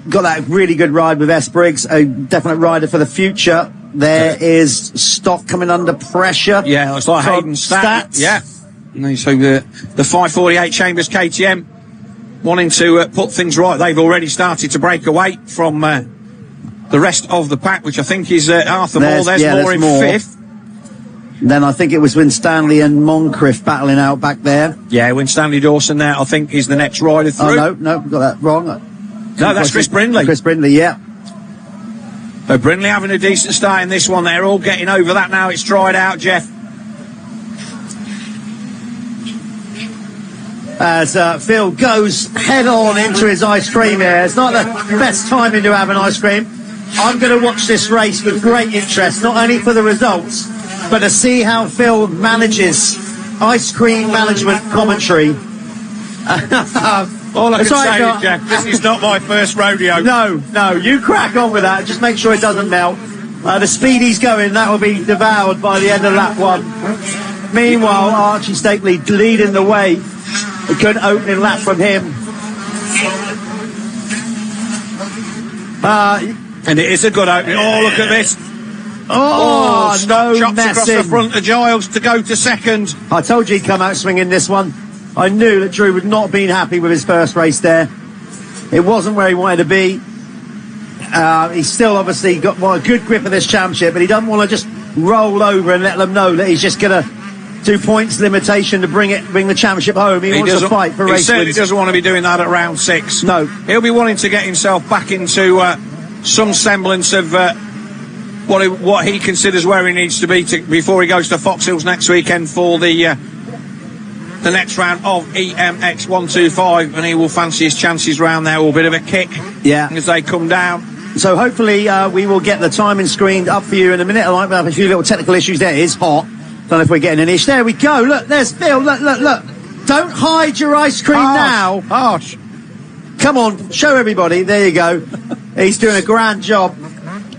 got that really good ride with S. Briggs, a definite rider for the future. There is Stock coming under pressure. Yeah, it's like Hayden Stats. Yeah. So the 548 Chambers KTM wanting to put things right. They've already started to break away from the rest of the pack, which I think is Arthur Moore. There's Moore in fifth. Then I think it was Winstanley and Moncrief battling out back there. Yeah, Winstanley Dawson there, I think, is the next rider through. Oh, no, got that wrong. No, that's Chris Brindley. Chris Brindley, yeah. So Brindley having a decent start in this one. They're all getting over that now. It's dried out, Jeff. As Phil goes head on into his ice cream here. It's not the best timing to have an ice cream. I'm going to watch this race with great interest, not only for the results, but to see how Phil manages ice cream management commentary. All I can say is, Jeff, this is not my first rodeo. No, you crack on with that. Just make sure it doesn't melt. The speed he's going, that will be devoured by the end of lap one. Meanwhile, Archie Stapley leading the way. A good opening lap from him. And it is a good opening. Oh, look at this. Oh, no chops messing. Across the front of Giles to go to second. I told you he'd come out swinging this one. I knew that Drew would not have been happy with his first race there. It wasn't where he wanted to be. He's still obviously got a good grip of this championship, but he doesn't want to just roll over and let them know that he's just going to do points limitation to bring the championship home. He wants to fight for race wins. He certainly doesn't want to be doing that at round 6. No. He'll be wanting to get himself back into some semblance of what he considers where he needs to be before he goes to Fox Hills next weekend for the next round of EMX 125, and he will fancy his chances round there, or a bit of a kick as they come down. So hopefully we will get the timing screened up for you in a minute. I might have a few little technical issues there. It is hot. Don't know if we're getting an ish. There we go. Look, there's Phil. Look. Don't hide your ice cream now. Harsh. Come on, show everybody. There you go. He's doing a grand job.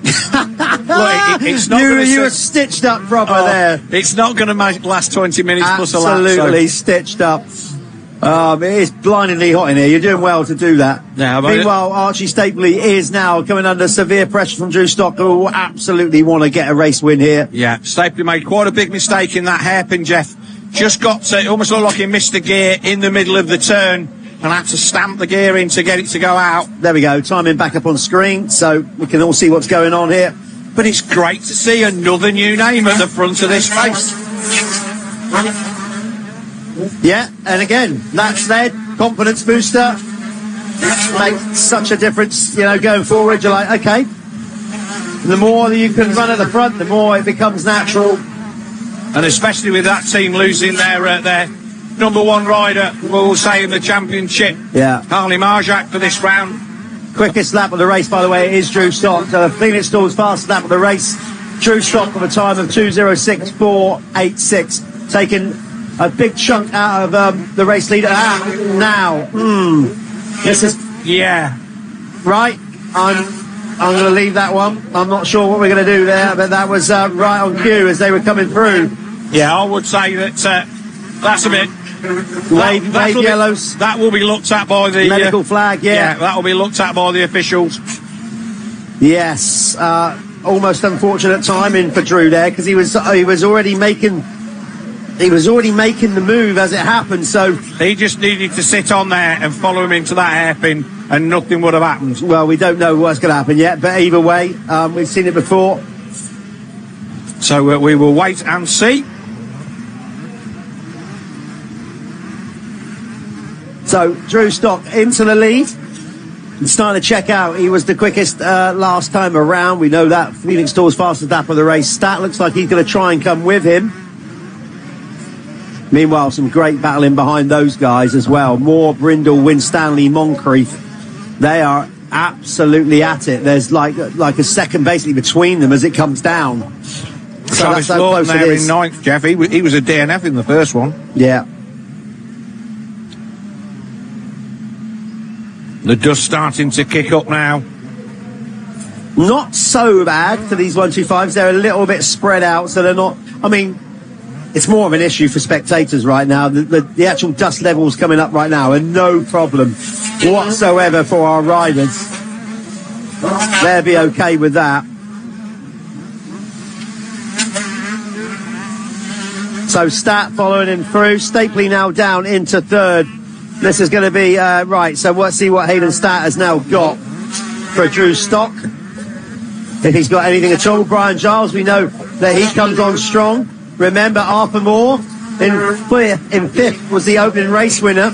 It's not you were stitched up proper there. It's not going to last 20 minutes plus a lap. Absolutely stitched up. It is blindingly hot in here. You're doing well to do that. Yeah, meanwhile, Archie Stapley is now coming under severe pressure from Drew Stock, who will absolutely want to get a race win here. Yeah, Stapley made quite a big mistake in that hairpin, Jeff. Just got to, it almost looked like he missed a gear in the middle of the turn and had to stamp the gear in to get it to go out. There we go, timing back up on screen, so we can all see what's going on here. But it's great to see another new name at the front of this race. Yeah, and again, that's their confidence booster. Makes such a difference, going forward. You're like, okay, the more that you can run at the front, the more it becomes natural. And especially with that team losing their number one rider, we'll say, in the championship, Harley Marjak, for this round. Quickest lap of the race, by the way, is Drew Stock. So the Phoenix Stall's fastest lap of the race. Drew Stock with a time of 2:06.486, taking a big chunk out of the race leader. Now, this is right. I'm going to leave that one. I'm not sure what we're going to do there, but that was right on cue as they were coming through. Yeah, I would say that that's a bit. Wave yellows. That will be looked at by the medical flag. Yeah, that will be looked at by the officials. Yes, almost unfortunate timing for Drew there, because he was already making the move as it happened. So he just needed to sit on there and follow him into that hairpin, and nothing would have happened. Well, we don't know what's going to happen yet, but either way, we've seen it before. So we will wait and see. So Drew Stock into the lead. It's starting to check out. He was the quickest last time around. We know that. Phoenix Stall's fastest lap of the race. Stat looks like he's going to try and come with him. Meanwhile, some great battling behind those guys as well. Moore, Brindle, Winstanley, Moncrief. They are absolutely at it. There's like a second basically between them as it comes down. So Travis that's how Lawton close it there is. in ninth, Jeff. He was a DNF in the first one. Yeah. The dust starting to kick up now. Not so bad for these 125s. They're a little bit spread out, so they're not. I mean, it's more of an issue for spectators right now. The actual dust levels coming up right now are no problem whatsoever for our riders. They'll be okay with that. So Stat following him through. Stapley now down into third. This is going to be right. So let's see what Hayden Stat has now got for Drew Stock. If he's got anything at all. Brian Giles, we know that he comes on strong. Remember, Arthur Moore in fifth was the opening race winner.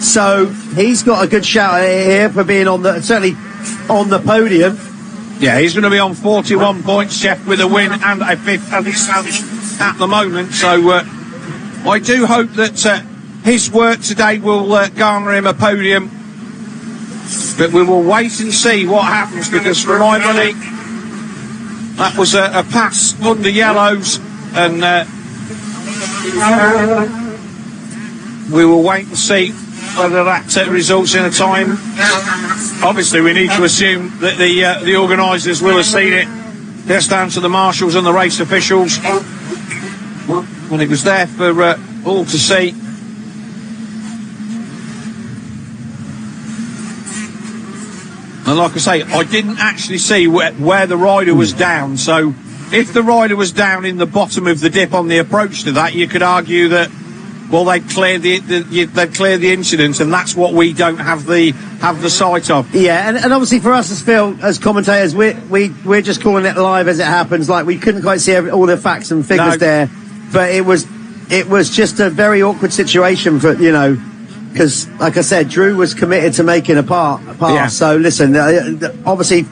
So he's got a good shout here for being certainly on the podium. Yeah, he's going to be on 41 points, Jeff, with a win and a fifth as it stands at the moment. So I do hope that his work today will garner him a podium. But we will wait and see what happens, because for my money, that was a pass under yellows, and we will wait and see whether that results in a time. Obviously, we need to assume that the organisers will have seen it. That's down to the marshals and the race officials. When it was there for all to see. And like I say, I didn't actually see where the rider was down. So if the rider was down in the bottom of the dip on the approach to that, you could argue that, well, they'd cleared the incident, and that's what we don't have the sight of. Yeah, and obviously for us as commentators, we're just calling it live as it happens. Like, we couldn't quite see all the facts and figures there, but it was just a very awkward situation for, because, like I said, Drew was committed to making a pass. Yeah. So listen, obviously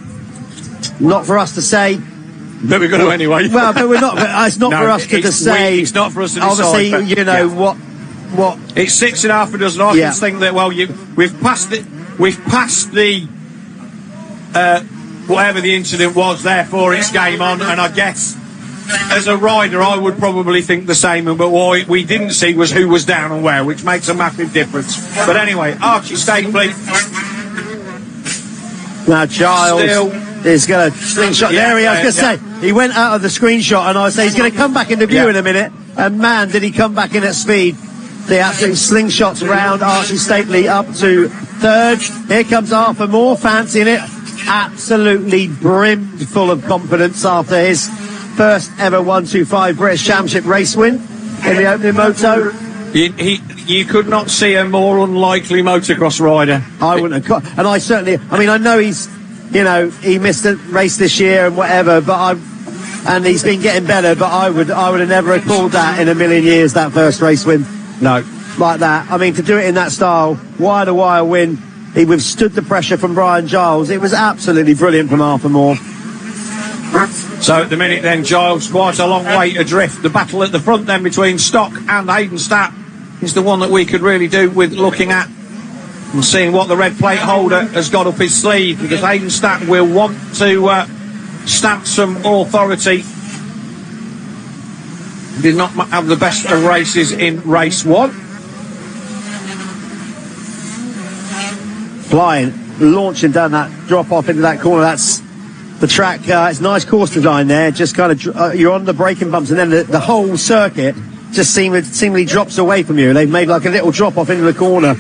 not for us to say. But we're going to anyway. Well, but we're not. It's not for us to say. It's not for us to decide. Obviously, what it's 6.5 a dozen. I can think that we've passed the whatever the incident was. Therefore, it's game on. And I guess as a rider, I would probably think the same. But what we didn't see was who was down and where, which makes a massive difference. But anyway, Archie Stapley. Now Giles is going to slingshot. There he is. I was going to say, he went out of the screenshot, and I say he's going to come back into view in a minute. And man, did he come back in at speed. The absolute slingshots round Archie Stapley up to third. Here comes Arthur Moore, fancying it. Absolutely brimmed full of confidence after his first ever 125 British Championship race win in the opening moto. You could not see a more unlikely motocross rider. I wouldn't have. And I know he missed a race this year and whatever, and he's been getting better, but I would have never have called that in a million years, that first race win. No. Like that. I mean, to do it in that style, wire-to-wire win, he withstood the pressure from Brian Giles. It was absolutely brilliant from Arthur Moore. So at the minute then, Giles quite a long way adrift. The battle at the front then between Stock and Hayden Stat is the one that we could really do with looking at and seeing what the red plate holder has got up his sleeve, because Hayden Stat will want to stamp some authority. Did not have the best of races in race one. Flying, launching down that drop off into that corner. That's the track. It's nice course design there. Just kind of you're on the braking bumps, and then the whole circuit just seemingly drops away from you. They've made like a little drop off into the corner.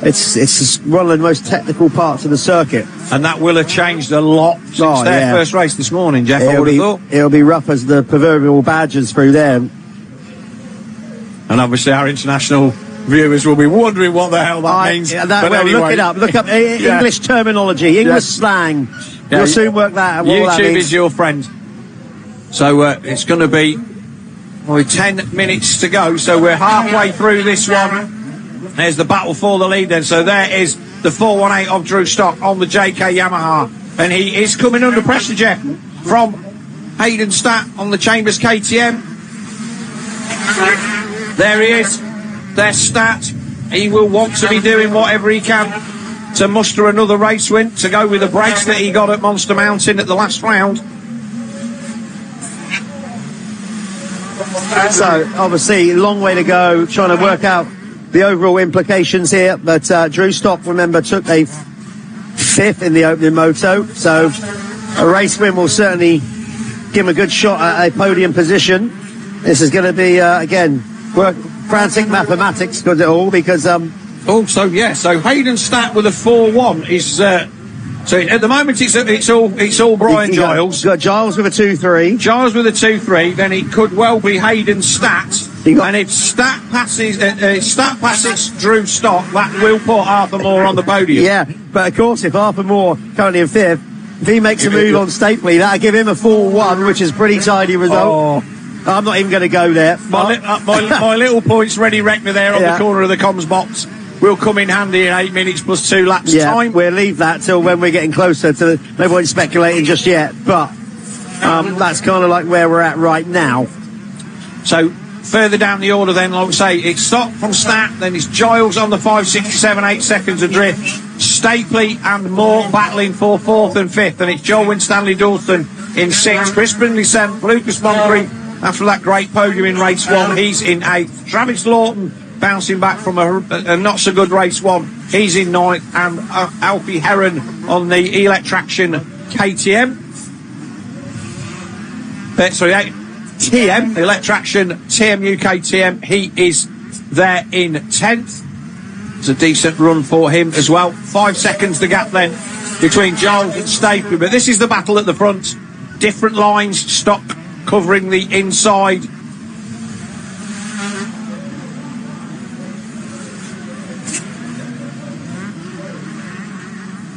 It's one of the most technical parts of the circuit, and that will have changed a lot since their first race this morning, Jeff. I would have thought it'll be rough as the proverbial badgers through there. And obviously our international viewers will be wondering what the hell that means. Anyway, look it up. Look up English terminology, English slang. You'll soon work that out. YouTube is your friend. So it's going to be 10 minutes to go. So we're halfway through this one. There's the battle for the lead then. So there is the 418 of Drew Stock on the JK Yamaha. And he is coming under pressure, Jeff, from Hayden Stat on the Chambers KTM. There he is. There's Stat. He will want to be doing whatever he can to muster another race win, to go with the brace that he got at Monster Mountain at the last round. So, obviously, long way to go, trying to work out the overall implications here. But Drew Stock, remember, took a 5th in the opening moto. So, a race win will certainly give him a good shot at a podium position. This is going to be, again, frantic mathematics, got it all, because... so Hayden Statt with a 4-1 is... So at the moment it's all Brian Giles. Got Giles with a 2-3. Giles with a 2-3. Then it could well be Hayden Statt. And if Statt passes Drew Stock, that will put Arthur Moore on the podium. Yeah, but of course if Arthur Moore currently in 5th, if he makes a move on Stapley, that'll give him a 4-1, which is a pretty tidy result. I'm not even going to go there. My little points ready reckoner there on the corner of the comms box will come in handy in 8 minutes plus 2 laps time. We'll leave that till when we're getting closer to no point speculating just yet, but that's kind of like where we're at right now. So further down the order then, like I say, it's Stock from Stat, then it's Giles on the 5.67, 8 seconds adrift, Stapley and Moore battling for 4th and 5th, and it's Joel Winstanley Dawson in 6th, Chris Brindley 7th, Lucas Moncrief after that great podium in race 1, he's in 8th, Travis Lawton bouncing back from a not so good race 1, he's in 9th, and Alfie Heron on the Electraction KTM. TM, Electraction TM UK TM, he is there in 10th. It's a decent run for him as well. 5 seconds the gap then between Giles and Stapley, but this is the battle at the front. Different lines, Stock covering the inside.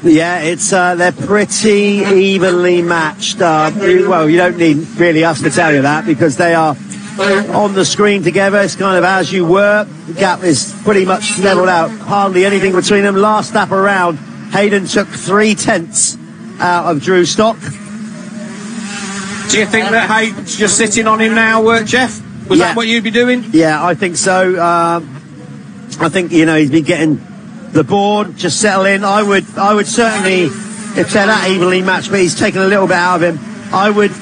Yeah, it's they're pretty evenly matched. Well, you don't need really us to tell you that because they are on the screen together. It's kind of as you were. The gap is pretty much leveled out. Hardly anything between them. Last lap around, Hayden took 3/10 out of Drew Stock. Do you think that Hayden's just sitting on him now, Jeff? Was that what you'd be doing? Yeah, I think so. I think, he's been getting the board, just settle in. I would certainly, if they're that evenly matched, but he's taken a little bit out of him, I would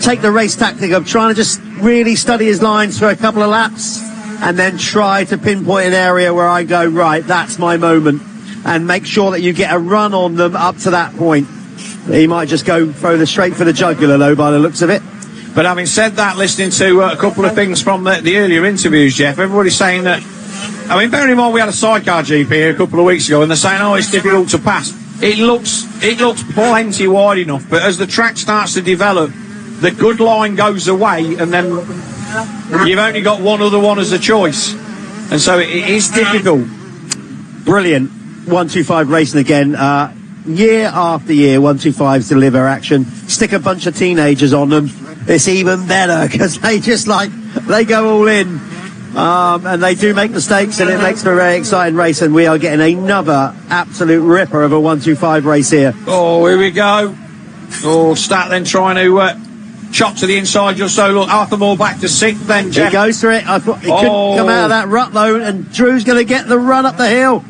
take the race tactic of trying to just really study his lines for a couple of laps and then try to pinpoint an area where I go, right, that's my moment, and make sure that you get a run on them up to that point. He might just throw straight for the jugular, though, by the looks of it. But having said that, listening to a couple of things from the earlier interviews, Jeff, everybody's saying that, bearing in mind we had a sidecar GP here a couple of weeks ago, and they're saying, it's difficult to pass. It looks plenty wide enough, but as the track starts to develop, the good line goes away, and then you've only got one other one as a choice. And so it is difficult. Brilliant. 125 racing again. Year after year, 125s deliver action. Stick a bunch of teenagers on them. It's even better, because they they go all in. And they do make mistakes, and it makes for a very exciting race, and we are getting another absolute ripper of a 125 race here. Oh, here we go. Stat then trying to chop to the inside just so. Look, Arthur Moore back to 6th then, Jeff. He goes for it. I thought he couldn't come out of that rut, though, and Drew's going to get the run up the hill.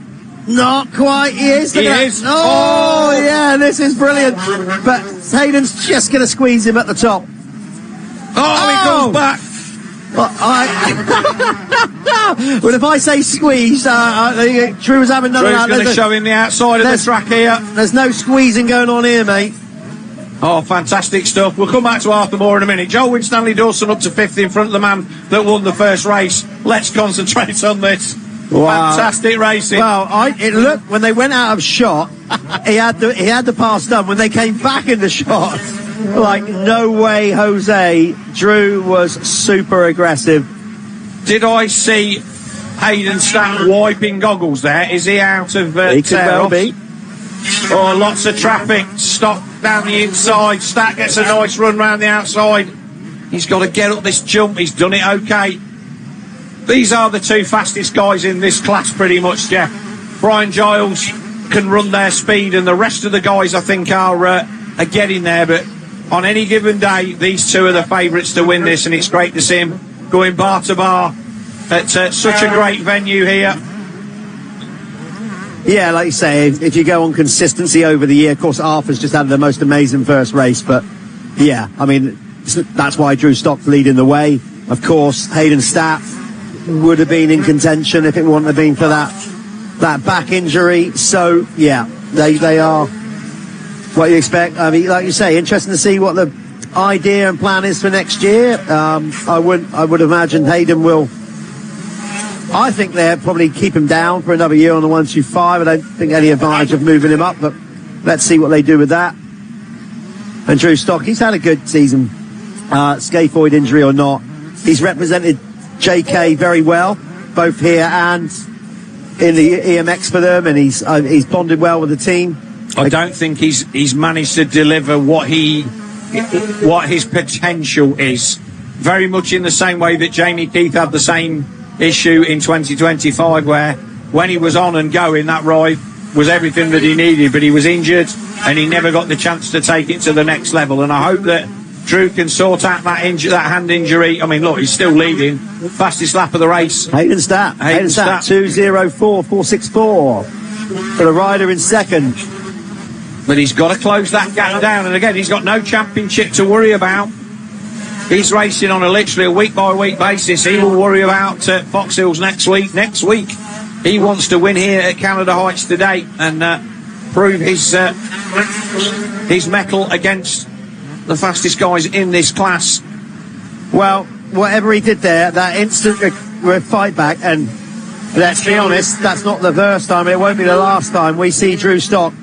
Not quite. He is. He is. Oh, yeah, this is brilliant. But Hayden's just going to squeeze him at the top. He comes back. Well, if I say squeeze, Drew was having none of that. Drew's going to show him the outside of the track here. There's no squeezing going on here, mate. Oh, fantastic stuff. We'll come back to Arthur Moore in a minute. Joel Winstanley Dawson up to 5th in front of the man that won the first race. Let's concentrate on this. Wow. Fantastic racing. Well, it looked, when they went out of shot, he had the pass done. When they came back in the shot, no way, Jose. Drew was super aggressive. Did I see Hayden Statt wiping goggles there? Is he out of He could well be. Oh, lots of traffic. Stop down the inside. Statt gets a nice run round the outside. He's got to get up this jump. He's done it okay. These are the two fastest guys in this class pretty much, Jeff. Brian Giles can run their speed, and the rest of the guys I think are getting there, but on any given day these two are the favourites to win this, and it's great to see him going bar to bar at such a great venue here. Yeah, like you say, if you go on consistency over the year, of course, Arthur's just had the most amazing first race, but yeah, I mean, that's why Drew Stock's leading the way. Of course, Hayden Stapp would have been in contention if it wouldn't have been for that back injury. So yeah, they are what you expect. I mean, like you say, interesting to see what the idea and plan is for next year. I would imagine Hayden will. I think they'll probably keep him down for another year on the 125. I don't think any advantage of moving him up, but let's see what they do with that. And Drew Stock, he's had a good season, scaphoid injury or not. He's represented JK very well, both here and in the EMX for them, and he's bonded well with the team. I don't think he's managed to deliver what his potential is. Very much in the same way that Jamie Keith had the same issue in 2025, where when he was on and going, that ride was everything that he needed, but he was injured and he never got the chance to take it to the next level. And I hope that Drew can sort out that hand injury. I mean, look, he's still leading. Fastest lap of the race. Hayden Stapp 2:04.464 for the rider in second. But he's got to close that gap down, and again, he's got no championship to worry about. He's racing on literally a week-by-week basis. He will worry about Fox Hills next week. Next week, he wants to win here at Canada Heights today and prove his mettle against the fastest guys in this class. Well, whatever he did there, that instant fight back, and let's be honest, that's not the first time, it won't be the last time we see Drew Stock.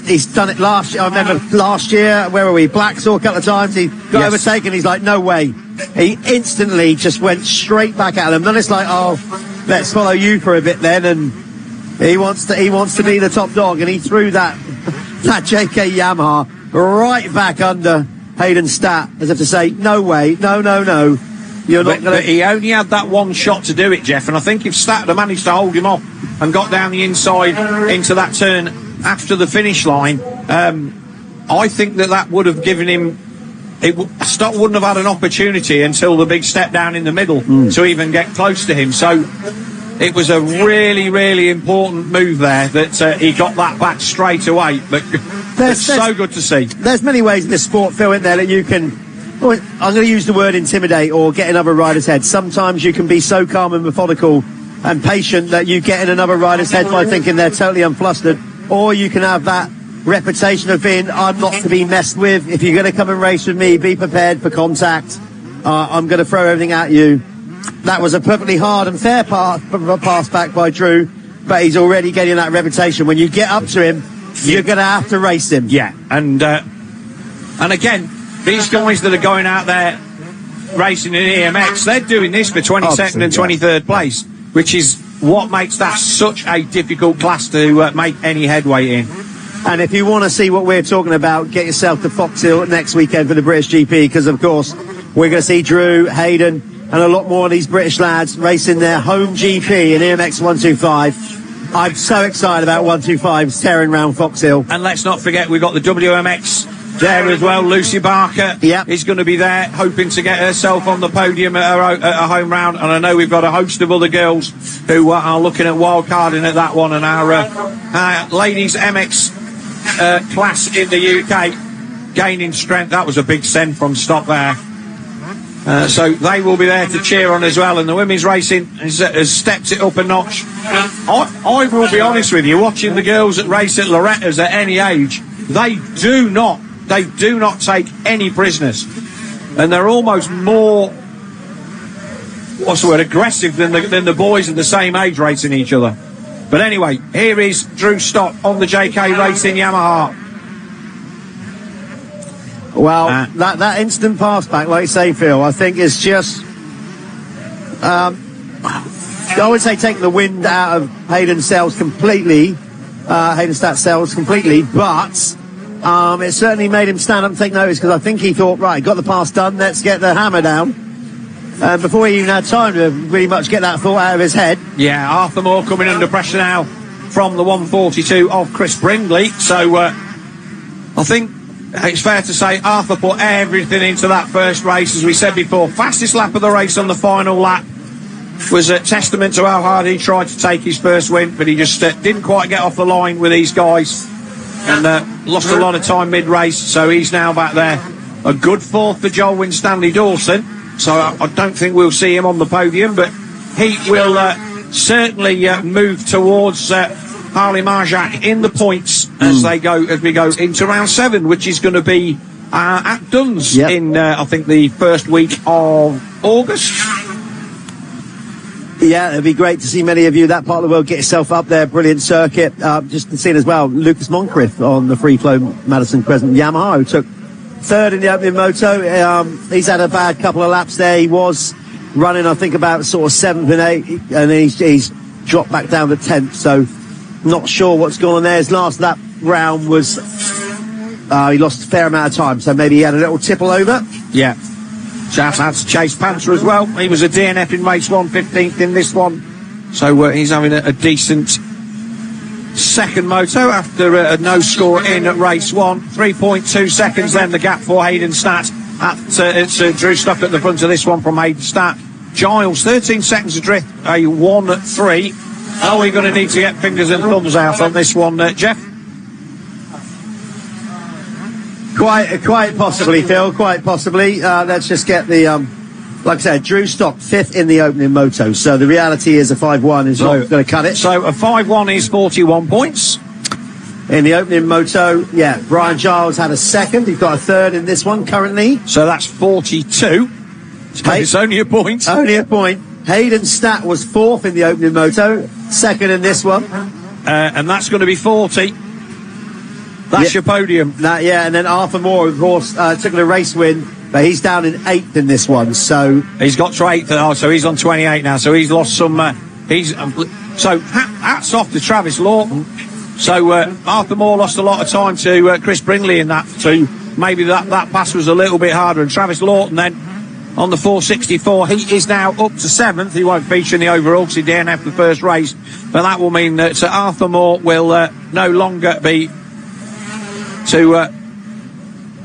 He's done it last year. I remember last year, where were we? Blacksaw a couple of times. He got overtaken. He's like, no way. He instantly just went straight back at them. Then it's like, oh, let's follow you for a bit then. And he wants to be the top dog. And he threw that JK Yamaha right back under Hayden Stapp, as if to say, no way, no. You're not going to. But he only had that one shot to do it, Jeff. And I think if Stapp had managed to hold him off and got down the inside into that turn after the finish line, I think that would have given him. Stock wouldn't have had an opportunity until the big step down in the middle to even get close to him. So it was a really, really important move there that he got that back straight away. But it's so good to see. There's many ways in this sport, Phil, isn't there, that you can. I'm going to use the word intimidate or get in another rider's head. Sometimes you can be so calm and methodical and patient that you get in another rider's head by thinking they're totally unflustered. Or you can have that reputation of being, I'm not to be messed with. If you're going to come and race with me, be prepared for contact. I'm going to throw everything at you. That was a perfectly hard and fair pass back by Drew, but he's already getting that reputation. When you get up to him, you're going to have to race him. Yeah, and again, these guys that are going out there racing in EMX, they're doing this for 22nd and 23rd place, which is what makes that such a difficult class to make any headway in. And if you want to see what we're talking about, get yourself to Fox Hill next weekend for the British GP, because of course we're going to see Drew, Hayden and a lot more of these British lads racing their home GP in EMX 125. I'm so excited about 125s tearing around Fox Hill. And let's not forget we've got the WMX there as well. Lucy Barker is going to be there, hoping to get herself on the podium at a home round. And I know we've got a host of other girls who are looking at wildcarding at that one. And our ladies MX class in the UK gaining strength. That was a big send from Stock there. So they will be there to cheer on as well. And the women's racing has stepped it up a notch. I will be honest with you, watching the girls that race at Loretta's at any age, they do not take any prisoners, and they're almost more, aggressive than the boys of the same age racing each other. But anyway, here is Drew Stock on the JK Racing Yamaha. Well, that instant pass back, like you say, Phil, I think is just, I would say taking the wind out of Hayden's sails completely, Hayden Stapp's sails completely, but it certainly made him stand up and take notice, because I think he thought, right, got the pass done, let's get the hammer down. Before he even had time to really much get that thought out of his head. Yeah, Arthur Moore coming under pressure now from the 142 of Chris Brindley. So I think it's fair to say Arthur put everything into that first race, as we said before. Fastest lap of the race on the final lap was a testament to how hard he tried to take his first win, but he just didn't quite get off the line with these guys and lost a lot of time mid-race, so he's now back there. A good fourth for Joel Winstanley Dawson, so I don't think we'll see him on the podium, but he will certainly move towards Harley Marjak in the points as we go into round 7, which is going to be at Duns in I think the first week of August. Yeah, it'd be great to see many of you that part of the world get yourself up there. Brilliant circuit. Just seen as well, Lucas Moncrief on the free flow Madison Crescent Yamaha, who took third in the opening moto. He's had a bad couple of laps there. He was running, I think, about sort of 7th and 8th, and he's dropped back down to 10th. So not sure what's going on there. His last lap round was he lost a fair amount of time, so maybe he had a little tipple over. Yeah. Shout out to Chase Panther as well. He was a DNF in race 1, 15th in this one. So he's having a decent second moto after a no score in at race 1. 3.2 seconds then the gap for Hayden Statt. It's Drew Stock at the front of this one from Hayden Statt. Giles, 13 seconds adrift, a 1-3. Are we going to need to get fingers and thumbs out on this one, Jeff? Quite possibly, Phil. Quite possibly. Let's just get the, like I said, Drew Stock 5th in the opening moto. So the reality is a 5-1 is not going to cut it. So a 5-1 is 41 points. In the opening moto, Brian Giles had a 2nd. He's got a 3rd in this one currently. So that's 42. So it's only a point. Only a point. Hayden Statt was 4th in the opening moto. 2nd in this one. And that's going to be 40. That's your podium. And then Arthur Moore, of course, took the race win, but he's down in 8th in this one. So he's got to 8th. So he's on 28 now. So he's lost some. So hats off to Travis Lawton. So Arthur Moore lost a lot of time to Chris Brindley in that. So maybe that pass was a little bit harder. And Travis Lawton then on the 464, he is now up to 7th. He won't feature in the overall because he DNF'd the first race. But that will mean that Arthur Moore will no longer be to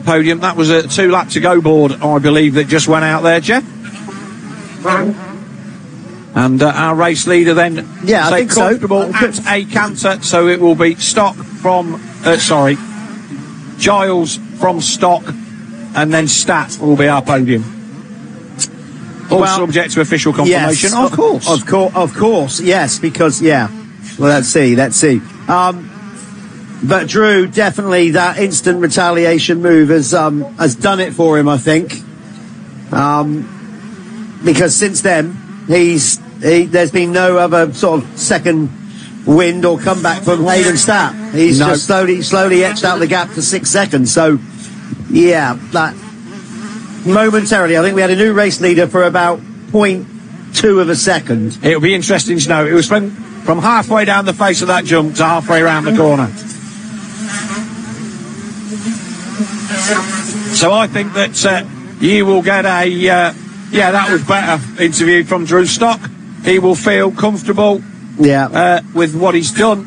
podium. That was a 2-lap to go board, I believe, that just went out there, Jeff. And our race leader then, I think comfortable at a canter, so it will be Stock from, Giles from Stock, and then Statt will be our podium. All subject to official confirmation, yes, of course, yes, because well, let's see. But Drew, definitely that instant retaliation move has done it for him, I think. Because since then, there's been no other sort of second wind or comeback from Hayden Statt. He's just slowly etched out the gap to 6 seconds. So, that momentarily, I think we had a new race leader for about 0.2 of a second. It'll be interesting to know. It was from halfway down the face of that jump to halfway around the corner. So I think that you will get that was better interviewed from Drew Stock. He will feel comfortable with what he's done.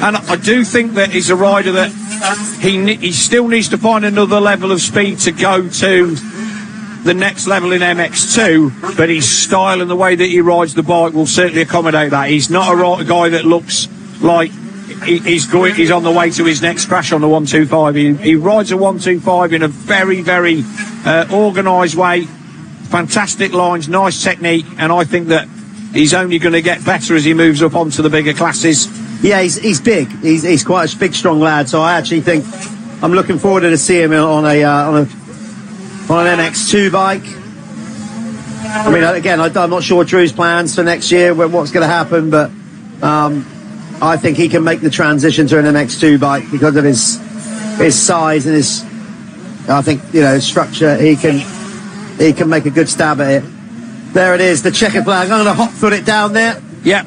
And I do think that he's a rider that he still needs to find another level of speed to go to the next level in MX2, but his style and the way that he rides the bike will certainly accommodate that. He's not a guy that looks like he's on the way to his next crash on the 125. He rides a 125 in a very, very organised way. Fantastic lines, nice technique, and I think that he's only going to get better as he moves up onto the bigger classes. Yeah, he's big. He's quite a big, strong lad. So I actually think I'm looking forward to see him on an MX2 bike. I mean, again, I'm not sure Drew's plans for next year, what's going to happen, but I think he can make the transition to an MX2 bike because of his size and his structure. He can make a good stab at it. There it is, the checkered flag. I'm going to hot foot it down there. Yeah.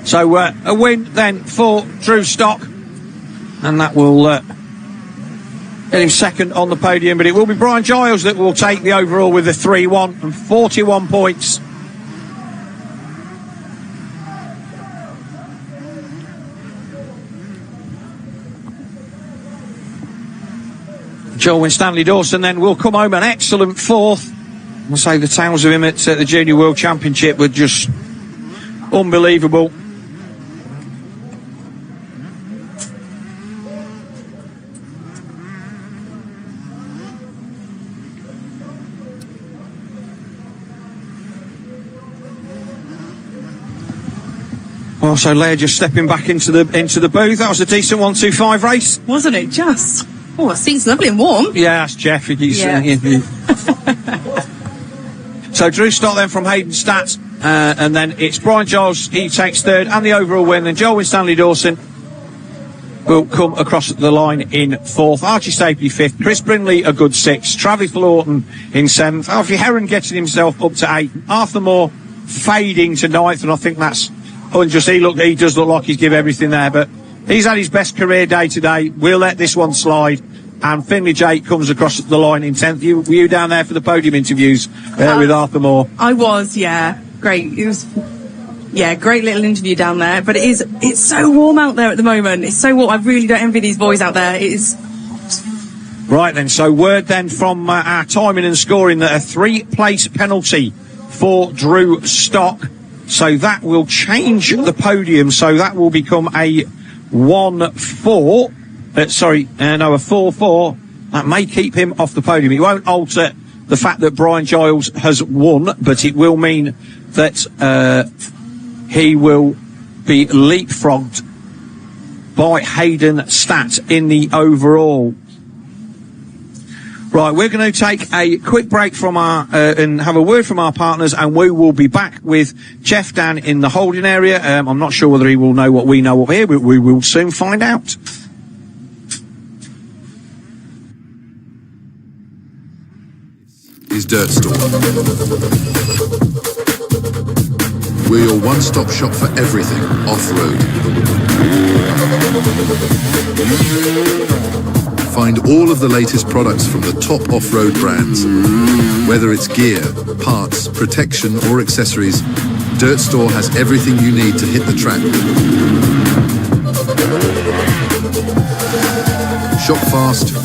So a win then for Drew Stock, and that will get him second on the podium. But it will be Brian Giles that will take the overall with a 3-1 and 41 points. Joel Winstanley Dawson then will come home an excellent 4th. I'll say the tales of him at the Junior World Championship were just unbelievable. Oh, so Leah just stepping back into the booth. That was a decent 1-2-5 race, wasn't it? Just the seat's lovely and warm. Yeah, that's Jeff. He's, So Drew Stott then from Hayden Stats, and then it's Brian Giles. He takes third and the overall win. Then Joel Stanley Dawson will come across the line in fourth. Archie Stapley fifth. Chris Brindley a good sixth. Travis Lawton in seventh. Alfie Heron getting himself up to eighth. Arthur Moore fading to ninth, and I think that's unjust. He does look like he's give everything there, but he's had his best career day today. We'll let this one slide. And Finley Jake comes across the line in 10th. Were you down there for the podium interviews with Arthur Moore? I was, yeah. Great. It was, great little interview down there. But it's so warm out there at the moment. It's so warm. I really don't envy these boys out there. It is. Right then, so word then from our timing and scoring that a 3-place penalty for Drew Stock. So that will change the podium. So that will become a 1-4. A 4-4. That may keep him off the podium. It won't alter the fact that Brian Giles has won, but it will mean that he will be leapfrogged by Hayden Stat in the overall. Right, we're going to take a quick break from and have a word from our partners, and we will be back with Jeff down in the holding area. I'm not sure whether he will know what we know up here, but we will soon find out. Is Dirt Store. We're your one-stop shop for everything off-road. Find all of the latest products from the top off-road brands. Whether it's gear, parts, protection or accessories, Dirt Store has everything you need to hit the track. Shop fast,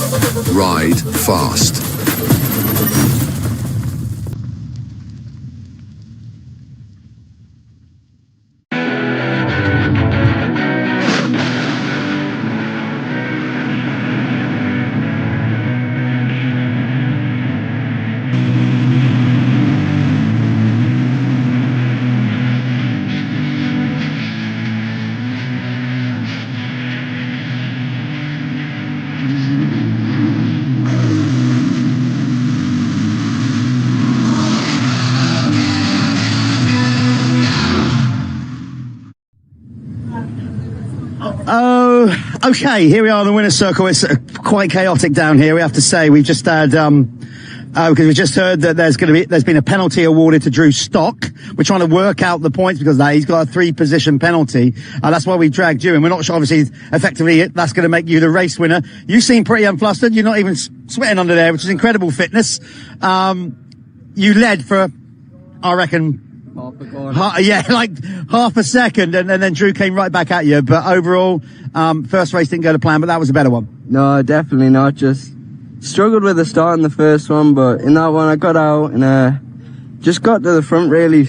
ride fast. Okay, here we are in the winner's circle. It's quite chaotic down here, we have to say. We've just had, because we just heard that there's been a penalty awarded to Drew Stock. We're trying to work out the points because of that. He's got a 3-position penalty. That's why we dragged you in. We're not sure, obviously, effectively, that's going to make you the race winner. You seem pretty unflustered. You're not even sweating under there, which is incredible fitness. You led for, I reckon, like half a second, and then Drew came right back at you. But overall, first race didn't go to plan, but that was a better one. No, definitely not. Just struggled with the start in the first one, but in that one I got out and just got to the front really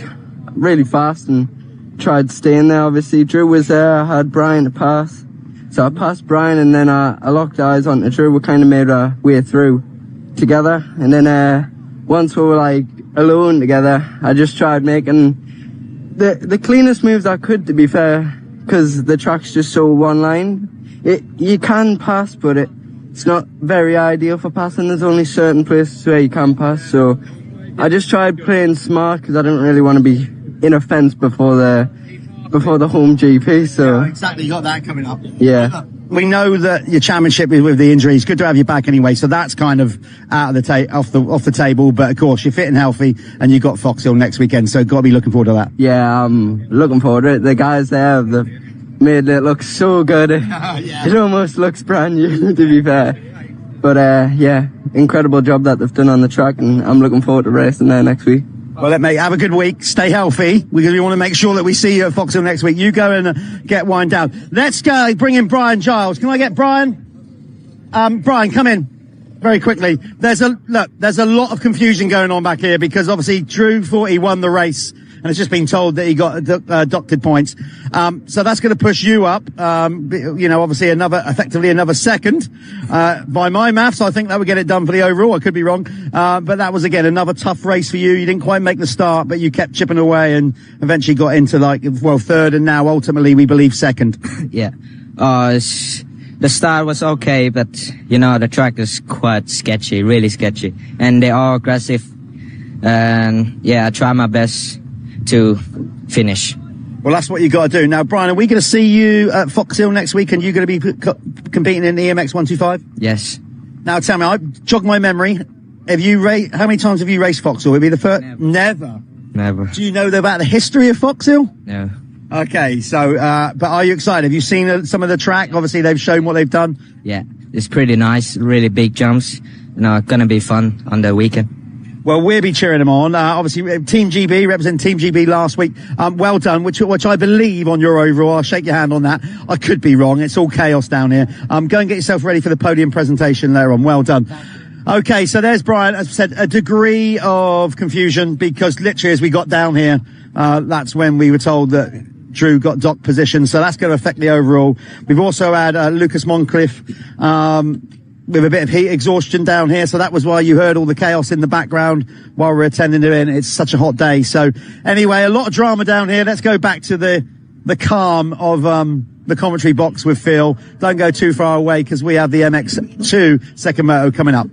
fast and tried staying there. Obviously, Drew was there. I had Brian to pass, so I passed Brian, and then I locked eyes onto Drew. We kind of made our way through together, and then once we were like alone together, I just tried making the cleanest moves I could, to be fair, because the track's just so one line. You can pass, but it's not very ideal for passing. There's only certain places where you can pass, so I just tried playing smart because I didn't really want to be in a fence before the home GP. So yeah, exactly, you got that coming up. Yeah. We know that your championship is with the injuries. Good to have you back anyway. So that's kind of out of the off the table. But of course, you're fit and healthy, and you've got Fox Hill next weekend. So got to be looking forward to that. Yeah, I'm looking forward to it. The guys there have made it look so good. It almost looks brand new, to be fair. But yeah, incredible job that they've done on the track, and I'm looking forward to racing there next week. Well, mate, have a good week. Stay healthy. We want to make sure that we see you at Fox Hill next week. You go and get wind down. Let's go. Bring in Brian Giles. Can I get Brian? Brian, come in. very quickly, there's a lot of confusion going on back here because obviously Drew thought he won the race and it's just been told that he got doctored points. So that's going to push you up. Obviously effectively another second. By my maths, I think that would get it done for the overall. I could be wrong. But that was again another tough race for you. You didn't quite make the start, but you kept chipping away and eventually got into third and now ultimately we believe second. Yeah. The start was okay, but the track is quite sketchy, really sketchy, and they are aggressive. And yeah, I try my best to finish. Well, that's what you got to do. Now, Brian, are we going to see you at Fox Hill next week and you're going to be competing in the EMX 125? Yes. Now, tell me, I jog my memory. How many times have you raced Fox Hill? Would it be the first? Never. Never. Do you know about the history of Fox Hill? No. Okay, so, but are you excited? Have you seen some of the track? Obviously, they've shown what they've done. Yeah, it's pretty nice, really big jumps. Gonna be fun on the weekend. Well, we'll be cheering them on. Obviously, Team GB, representing Team GB last week. Well done, which I believe on your overall. I'll shake your hand on that. I could be wrong. It's all chaos down here. Go and get yourself ready for the podium presentation later on. Well done. Okay, so there's Brian. As I said, a degree of confusion because literally as we got down here, that's when we were told that Drew got dock position. So that's going to affect the overall. We've also had Lucas Moncrief, with a bit of heat exhaustion down here. So that was why you heard all the chaos in the background while we were attending it in. It's such a hot day. So anyway, a lot of drama down here. Let's go back to the calm of, the commentary box with Phil. Don't go too far away because we have the MX2 second moto coming up.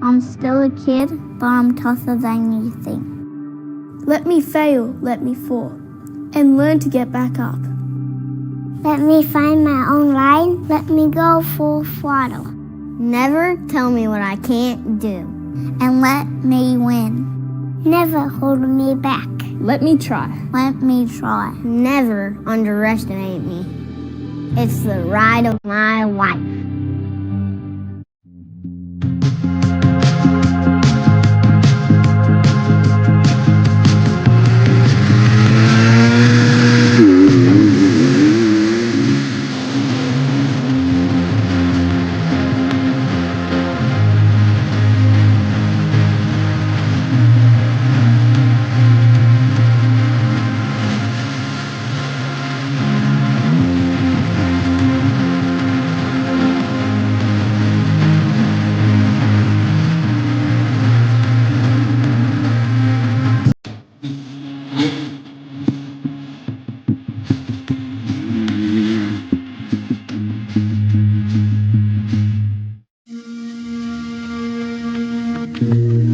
I'm still a kid, but I'm tougher than you think. Let me fail, let me fall, and learn to get back up. Let me find my own line, let me go full throttle. Never tell me what I can't do, and let me win. Never hold me back. Let me try. Let me try. Never underestimate me. It's the ride of my life.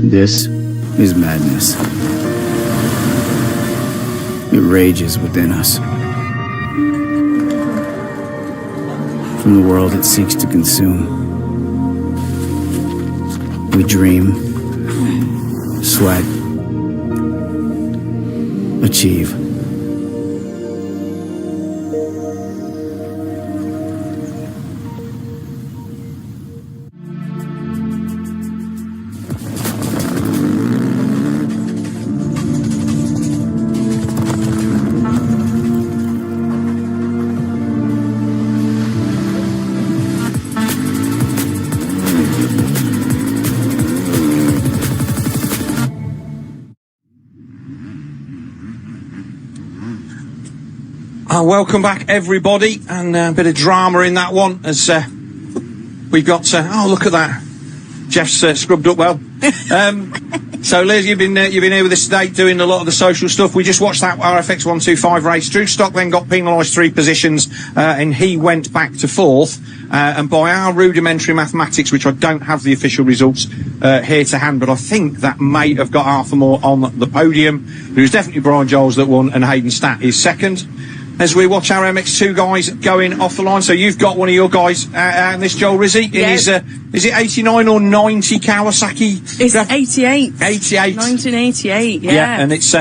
This is madness. It rages within us. From the world it seeks to consume. We dream, sweat, achieve. Welcome back, everybody, and a bit of drama in that one as we've got. Oh, look at that! Jeff's scrubbed up well. So, Liz, you've been here with us today doing a lot of the social stuff. We just watched that RFX 125 race. Drew Stock then got penalised 3 positions, and he went back to 4th. And by our rudimentary mathematics, which I don't have the official results here to hand, but I think that may have got Arthur Moore on the podium. It was definitely Brian Giles that won, and Hayden Statt is second. As we watch our MX2 guys going off the line. So you've got one of your guys in this, Joel Rizzi, in his, is it 89 or 90 Kawasaki? It's 88. 88. 1988, yeah. Yeah, and it's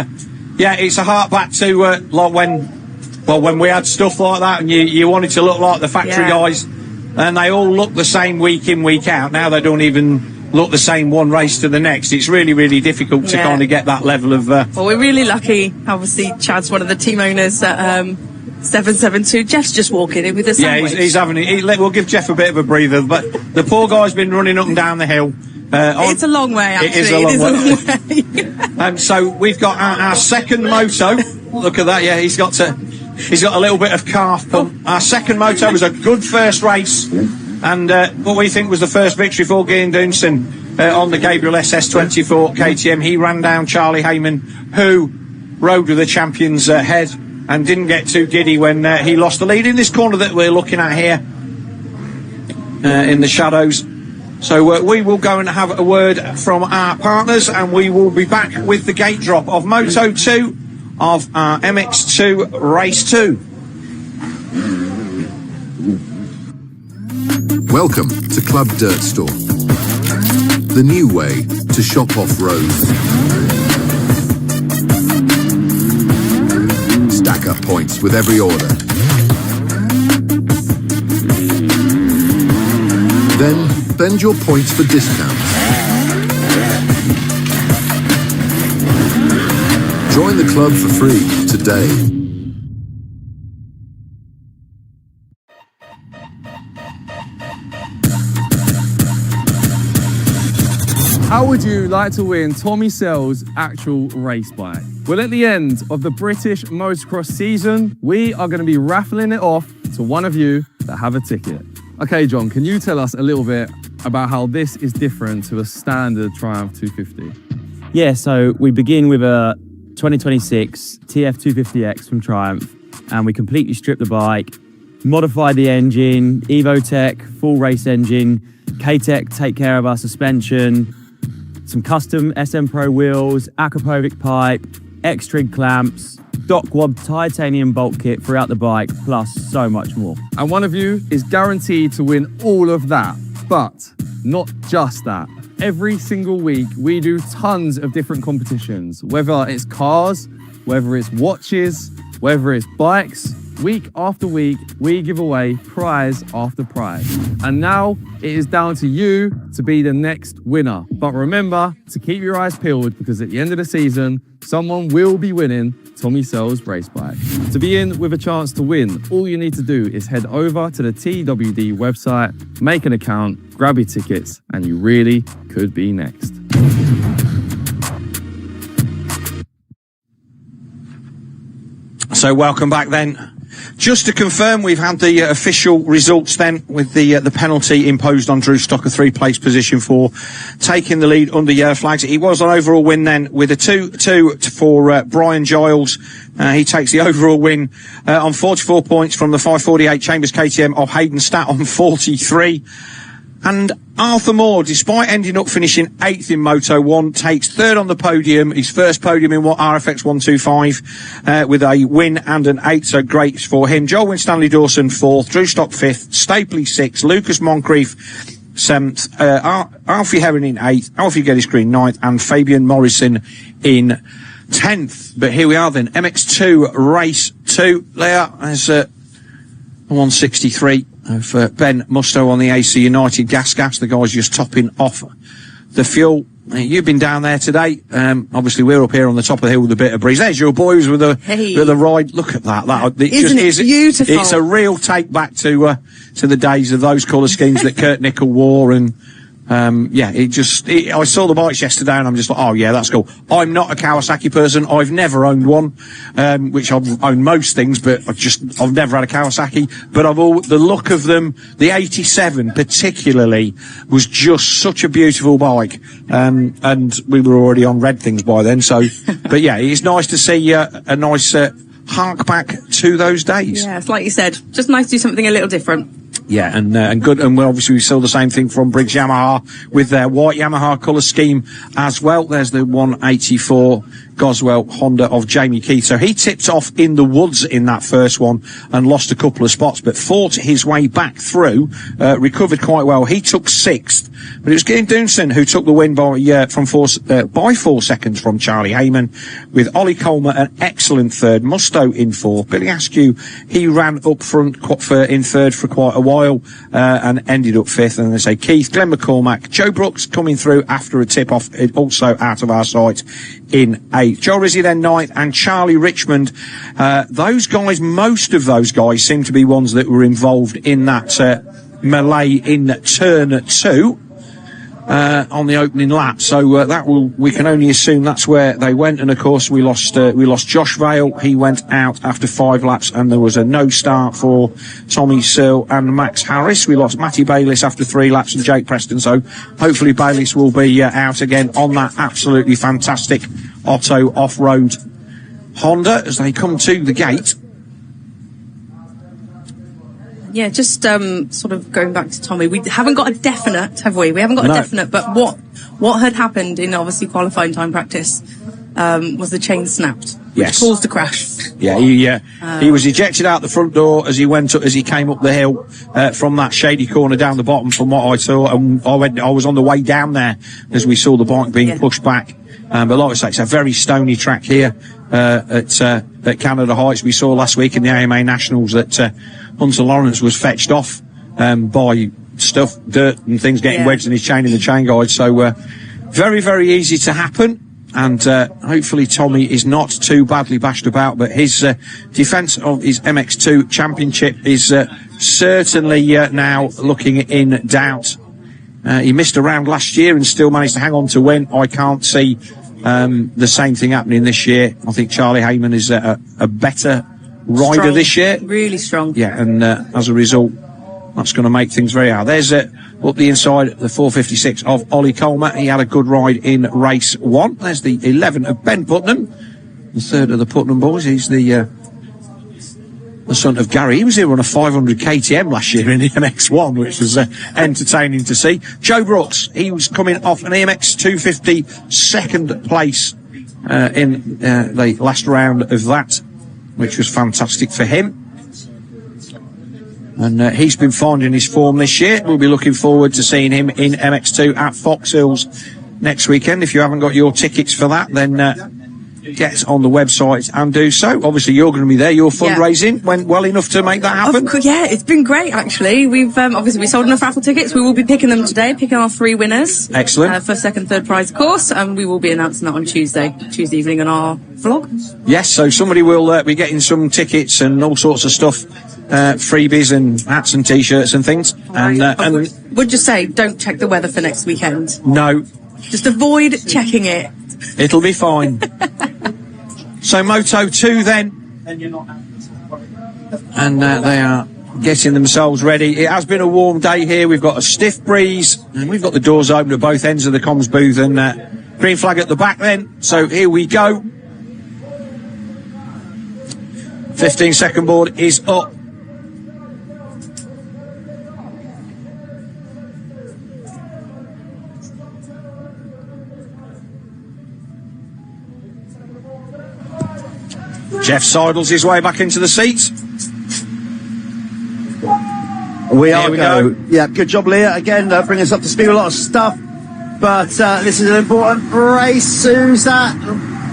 a heart back to, like when we had stuff like that and you wanted to look like the factory guys, and they all look the same week in, week out. Now they don't even look the same one race to the next. It's really, really difficult to kind of get that level of... Well, we're really lucky. Obviously, Chad's one of the team owners at 772. Jeff's just walking in with a sandwich. Yeah, he's having it. We'll give Jeff a bit of a breather, but the poor guy's been running up and down the hill. It's a long way, actually. It is a long way. So we've got our second moto. Look at that, yeah, he's got a little bit of calf pump. Our second moto was a good first race, and what we think was the first victory for Gian Dunson on the Gabriel SS24 KTM. He ran down Charlie Heyman, who rode with the champion's head and didn't get too giddy when he lost the lead in this corner that we're looking at here in the shadows. So we will go and have a word from our partners, and we will be back with the gate drop of Moto 2 of our MX2 Race 2. Welcome to Club Dirt Store, the new way to shop off-road. Stack up points with every order. Then bend your points for discounts. Join the club for free today. How would you like to win Tommy Sell's actual race bike? Well, at the end of the British Motocross season, we are going to be raffling it off to one of you that have a ticket. Okay, John, can you tell us a little bit about how this is different to a standard Triumph 250? Yeah, so we begin with a 2026 TF250X from Triumph, and we completely strip the bike, modify the engine, EvoTech, full race engine, K-Tech take care of our suspension, some custom SM Pro wheels, Akrapovic pipe, X-Trig clamps, Dockwob titanium bolt kit throughout the bike, plus so much more. And one of you is guaranteed to win all of that, but not just that. Every single week, we do tons of different competitions, whether it's cars, whether it's watches, whether it's bikes. Week after week, we give away prize after prize. And now it is down to you to be the next winner. But remember to keep your eyes peeled, because at the end of the season, someone will be winning Tommy Sell's race bike. To be in with a chance to win, all you need to do is head over to the TWD website, make an account, grab your tickets, and you really could be next. So welcome back then. Just to confirm, we've had the official results then, with the penalty imposed on Drew Stock, a 3-place position for taking the lead under yellow flags. He was an overall win then, with a 2-2 for Brian Giles. He takes the overall win on 44 points from the 548 Chambers KTM of Hayden Statt on 43. And Arthur Moore, despite ending up finishing 8th in Moto 1, takes 3rd on the podium, his first podium in RFX 125, with a win and an 8, so great for him. Joel Winstanley Dawson 4th, Drew Stock 5th, Stapley 6th, Lucas Moncrief 7th, Alfie Heron in 8th, Alfie Geddes Green 9th, and Fabian Morrison in 10th. But here we are then, MX2 Race 2. Leah has 163 of Ben Musto on the AC United gas. The guy's just topping off the fuel. You've been down there today. Obviously we're up here on the top of the hill with a bit of breeze. There's your boys with the ride. Look at that. Isn't it beautiful? It's a real take back to the days of those colour schemes that Kurt Nichol wore, and I saw the bikes yesterday and I'm just like, oh yeah, that's cool. I'm not a Kawasaki person. I've never owned one, which I've owned most things, but I've never had a Kawasaki. But the look of them, the 87 particularly, was just such a beautiful bike. And we were already on red things by then. So, but yeah, it's nice to see a nice hark back to those days. Yeah, it's like you said, just nice to do something a little different. Yeah, and good, and we saw the same thing from Briggs Yamaha with their white Yamaha colour scheme as well. There's the 184 Goswell Honda of Jamie Keith. So he tipped off in the woods in that first one and lost a couple of spots, but fought his way back through, recovered quite well. He took 6th, but it was Gene Dunson who took the win by 4 seconds from Charlie Heyman, with Ollie Colmer an excellent 3rd, Musto in 4th. Billy Askew, he ran up front in 3rd for quite a while, and ended up 5th. And they say Keith, Glenn McCormack, Joe Brooks coming through after a tip off, also out of our sight in 8th. Joe Rizzi then 9th, and Charlie Richmond. Those guys, most of those guys seem to be ones that were involved in that melee in turn 2 on the opening lap. So we can only assume that's where they went. And of course we lost Josh Vale. He went out after 5 laps, and there was a no start for Tommy Searle and Max Harris. We lost Matty Bayliss after 3 laps and Jake Preston. So hopefully Bayliss will be out again on that absolutely fantastic Otto off-road Honda as they come to the gate. Yeah, just sort of going back to Tommy, we haven't got a definite, have we? We haven't got a definite, but what had happened in obviously qualifying time practice was the chain snapped, which caused the crash. Yeah, he was ejected out the front door as he came up the hill from that shady corner down the bottom, from what I saw, and I was on the way down there as we saw the bike being pushed back. But like I say, it's a very stony track here at Canada Heights. We saw last week in the AMA Nationals that Hunter Lawrence was fetched off by stuff, dirt and things getting wedged in his chain in the chain guide. So very, very easy to happen. And hopefully Tommy is not too badly bashed about, but his defence of his MX2 championship is certainly now looking in doubt. He missed a round last year and still managed to hang on to win. I can't see the same thing happening this year. I think Charlie Heyman is a better rider this year. Really strong. Yeah, and as a result, that's going to make things very hard. There's up the inside, the 456 of Ollie Colmer. He had a good ride in race 1. There's the 11 of Ben Putnam, the 3rd of the Putnam boys. He's the son of Gary. He was here on a 500 KTM last year in the MX1, which was entertaining to see. Joe Brooks, he was coming off an EMX 250 second place in the last round of that, which was fantastic for him. And he's been finding his form this year. We'll be looking forward to seeing him in MX2 at Fox Hills next weekend. If you haven't got your tickets for that, then get on the website and do so. Obviously, you're going to be there. Your fundraising went well enough to make that happen. Yeah, it's been great, actually. We've obviously we sold enough raffle tickets. We will be picking them today, picking our 3 winners. Excellent. First, second, third prize, of course, and we will be announcing that on Tuesday evening on our vlog. Yes, so somebody will be getting some tickets and all sorts of stuff, freebies and hats and t-shirts and things. And would just say, don't check the weather for next weekend. No. Just avoid checking it. It'll be fine. So Moto 2 then, and they are getting themselves ready. It has been a warm day here. We've got a stiff breeze, and we've got the doors open at both ends of the comms booth, and green flag at the back then. So here we go. 15-second board is up. Jeff sidles his way back into the seats. We go. Yeah, good job, Leah. Again, bringing us up to speed with a lot of stuff. But this is an important race. Who's that?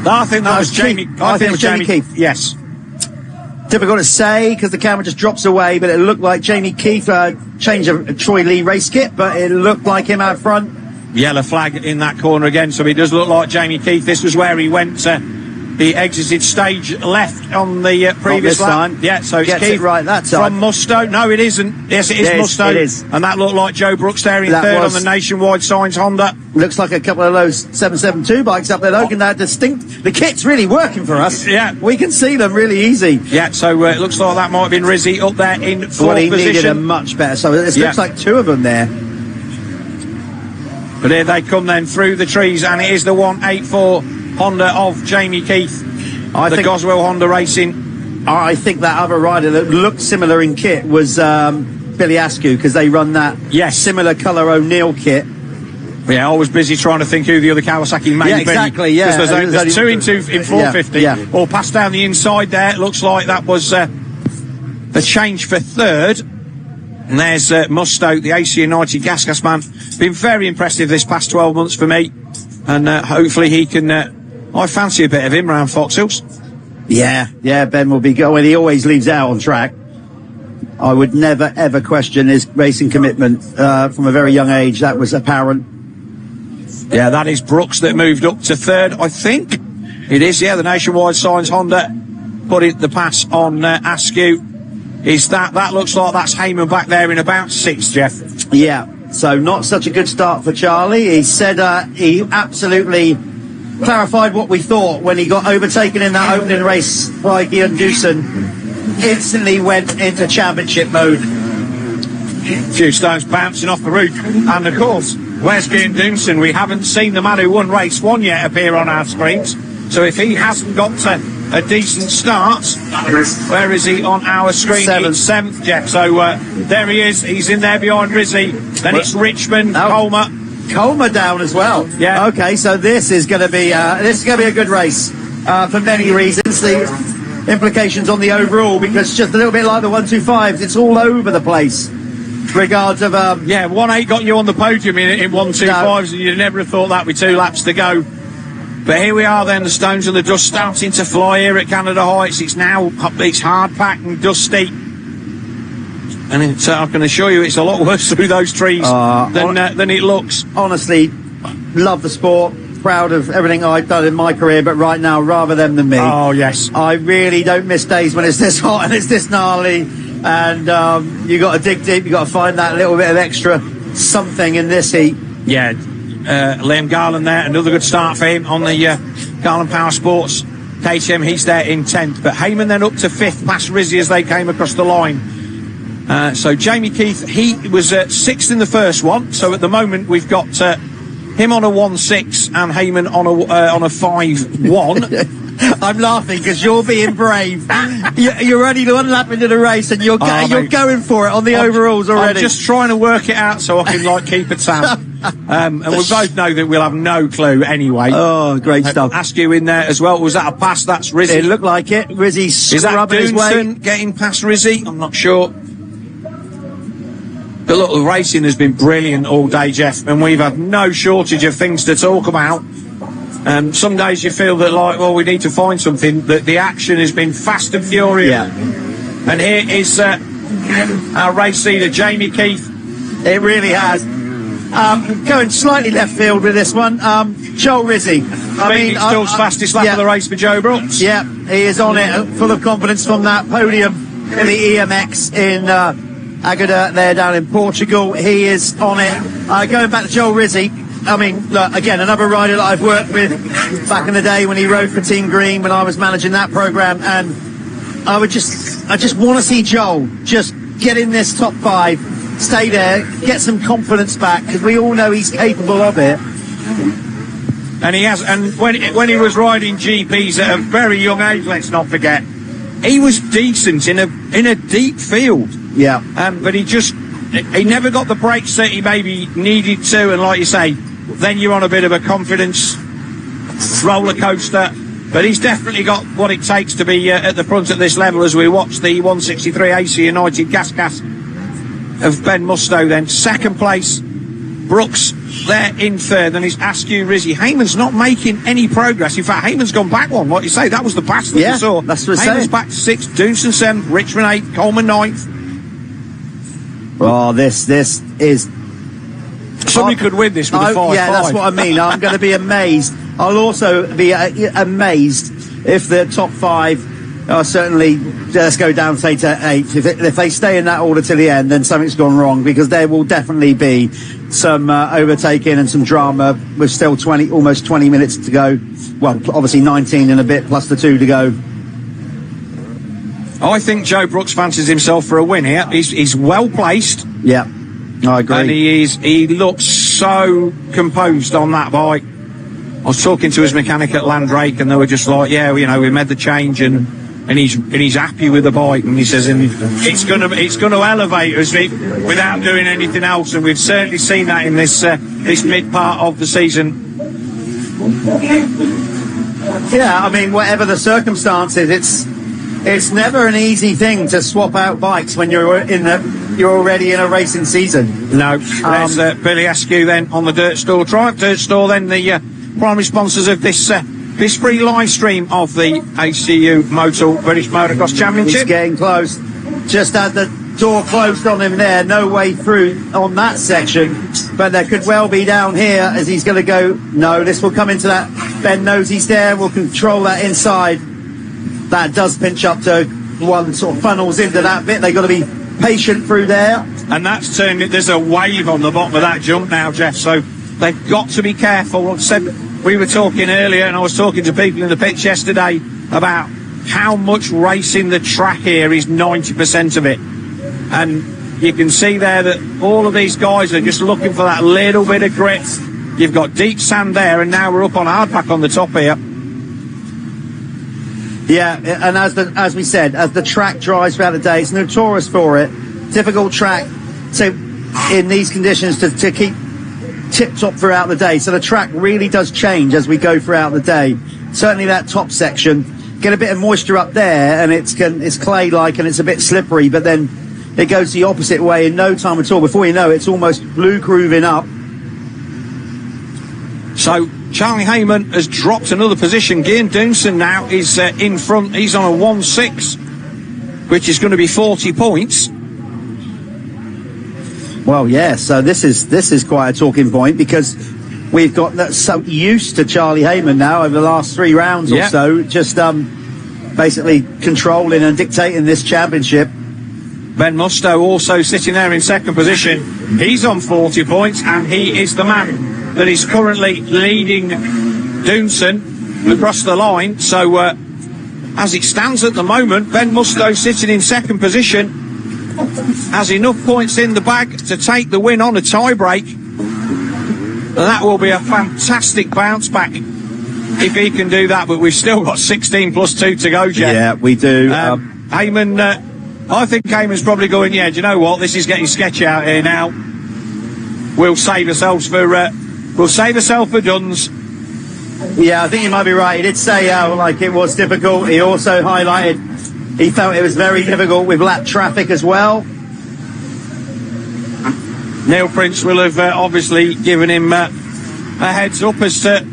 I think that was Jamie. I think it was Jamie Keith. Yes. Difficult to say because the camera just drops away, but it looked like Jamie Keith. Change of Troy Lee race kit, but it looked like him out front. Yellow flag in that corner again, so it does look like Jamie Keith. This was where he went He exited stage left on the previous lap. Time. Yeah, so it's Gets Keith it right that time. from Musto. No, it isn't. Yes, it is Musto. It is. And that looked like Joe Brooks there in third on the Nationwide Signs Honda. Looks like a couple of those 772 bikes up there, though. Can that distinct? The kit's really working for us. Yeah. We can see them really easy. Yeah, so it looks like that might have been Rizzi up there in fourth Well, he position. needed a much better. So it looks like two of them there. But here they come then through the trees, and it is the 184 Honda of Jamie Keith. The Goswell Honda Racing. I think that other rider that looked similar in kit was Billy Askew, because they run that similar colour O'Neill kit. Yeah, I was busy trying to think who the other Kawasaki may be. Exactly, yeah. Because there's two in 450. Yeah. Or pass down the inside there. It looks like that was the change for third. And there's Musto, the AC United Gas man. Been very impressive this past 12 months for me. And hopefully he can... I fancy a bit of him round Fox Hills. Yeah, Ben will be going. He always leaves out on track. I would never, ever question his racing commitment from a very young age. That was apparent. Yeah, that is Brooks that moved up to third, I think. It is, yeah, the Nationwide Signs Honda put the pass on Askew. Is that looks like that's Heyman back there in about sixth, Jeff. Yeah, so not such a good start for Charlie. He said he absolutely clarified what we thought when he got overtaken in that opening race by Ian Dewson. Instantly went into championship mode. A few stones bouncing off the roof. And of course, where's Ian Dewson? We haven't seen the man who won race one yet appear on our screens. So if he hasn't got a decent start, where is he on our screen? It's seventh, Jeff. So there he is. He's in there behind Rizzi. Then it's Richmond, Coleman down as well. Yeah. Okay, so this is going to be a good race for many reasons. The implications on the overall, because just a little bit like the 125s, it's all over the place. Regards of 1-8 got you on the podium in 125s, and you'd never have thought that with 2 laps to go. But here we are then, the stones and the dust starting to fly here at Canada Heights. It's hard packed and dusty. And I can assure you it's a lot worse through those trees than it looks. Honestly, love the sport. Proud of everything I've done in my career, but right now, rather them than me. Oh, yes. I really don't miss days when it's this hot and it's this gnarly. And you got to dig deep. You got to find that little bit of extra something in this heat. Yeah. Liam Garland there, another good start for him on the Garland Power Sports KTM. He's there in 10th, but Heyman then up to 5th past Rizzi as they came across the line. So Jamie Keith, he was 6th in the first one, so at the moment we've got him on a 1.6 and Heyman on a 5.1. I'm laughing because you're being brave. You're only one lap into the race and you're going for it on the overalls already. I'm just trying to work it out so I can keep a tab. And we both know that we'll have no clue anyway. Oh, great stuff. Askew in there as well. Was that a pass? That's Rizzi. It looked like it. Rizzi scrubbing his way. Is that Doonson getting past Rizzi? I'm not sure. But look, the racing has been brilliant all day, Jeff, and we've had no shortage of things to talk about. Some days you feel that we need to find something. That the action has been fast and furious. Yeah. And here is our race leader, Jamie Keith. It really has. Going slightly left field with this one, Joel Rizzi. Still fastest lap of the race for Joe Brooks. Yeah, he is on it, full of confidence from that podium in the EMX in Agueda there down in Portugal. He is on it. Going back to Joel Rizzi, look, again, another rider that I've worked with back in the day when he rode for Team Green when I was managing that program, and I just want to see Joel just get in this top 5. Stay there, get some confidence back, because we all know he's capable of it. And he has. And when he was riding GPs at a very young age, let's not forget, he was decent in a deep field. Yeah. But he never got the breaks that he maybe needed to. And like you say, then you're on a bit of a confidence roller coaster. But he's definitely got what it takes to be at the front at this level. As we watch the 163 AC United Gas of Ben Musto then. Second place, Brooks there in third, and it's Askew Rizzi. Heyman's not making any progress. In fact, Heyman's gone back one. Like you say, that was the pass that we saw. That's what Heyman's back to 6th, Doonson 7th, Richmond 8th, Coleman 9th. Oh, this is... Somebody could win this with a 5-5. Yeah, that's what I mean. I'm going to be amazed. I'll also be amazed if the top 5 are certainly, let's go down, say, to 8, if they stay in that order to the end, then something's gone wrong, because there will definitely be some overtaking and some drama with still almost 20 minutes to go. Well, obviously 19 and a bit plus the 2 to go. I think Joe Brooks fancies himself for a win here. He's well placed. Yeah, I agree. And he looks so composed on that bike. I was talking to his mechanic at Landrake, and they were just like, yeah, you know, we made the change, and he's happy with the bike, and he says, and it's going to elevate us without doing anything else, and we've certainly seen that in this mid part of the season. Yeah, I mean, whatever the circumstances, it's never an easy thing to swap out bikes when you're already in a racing season. No, there's Billy Askew then on the Dirt Store Triumph. Dirt Store then the primary sponsors of this free live stream of the ACU Motul British Motocross Championship. He's getting close. Just had the door closed on him there, no way through on that section, but there could well be down here as he's going to go. No, this will come into that. Ben knows he's there, will control that inside. That does pinch up to one, sort of funnels into that bit. They've got to be patient through there. And that's turned it. There's a wave on the bottom of that jump now, Jeff, so they've got to be careful. Like I said, we were talking earlier, and I was talking to people in the pits yesterday about how much racing the track here is 90% of it. And you can see there that all of these guys are just looking for that little bit of grit. You've got deep sand there, and now we're up on hardpack on the top here. Yeah, and as we said, as the track dries throughout the day, it's notorious for it. Difficult track in these conditions to keep tip-top throughout the day. So the track really does change as we go throughout the day. Certainly that top section, get a bit of moisture up there, and it's clay-like and it's a bit slippery, but then it goes the opposite way in no time at all. Before you know it, it's almost blue grooving up. So Charlie Heyman has dropped another position. Gian Doonson now is in front. He's on a 1-6, which is going to be 40 points. Well, yeah, so this is quite a talking point, because we've got that so used to Charlie Heyman now over the last 3 rounds or so, just basically controlling and dictating this championship. Ben Musto also sitting there in second position. He's on 40 points, and he is the man that is currently leading Doonson across the line. So as it stands at the moment, Ben Musto sitting in second position has enough points in the bag to take the win on a tie break, and that will be a fantastic bounce back if he can do that. But we've still got 16 plus 2 to go, Jeff. Yeah, we do. Heyman, I think Heyman's probably going, yeah, do you know what, this is getting sketchy out here now. We'll save ourselves for Duns. Yeah, I think you might be right. He did say like it was difficult. He also highlighted he felt it was very difficult with lap traffic as well. Neil Prince will have obviously given him a heads up as to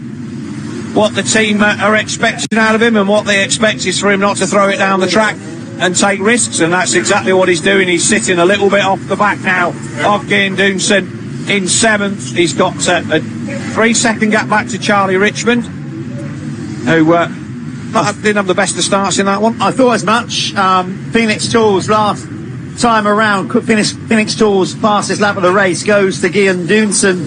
what the team are expecting out of him, and what they expect is for him not to throw it down the track and take risks, and that's exactly what he's doing. He's sitting a little bit off the back now of Gian Doonson in 7th. He's got a 3-second gap back to Charlie Richmond, who didn't have the best of starts in that one. I thought as much. Phoenix Tools last time around, Phoenix Tools fastest lap of the race goes to Gian Doonson.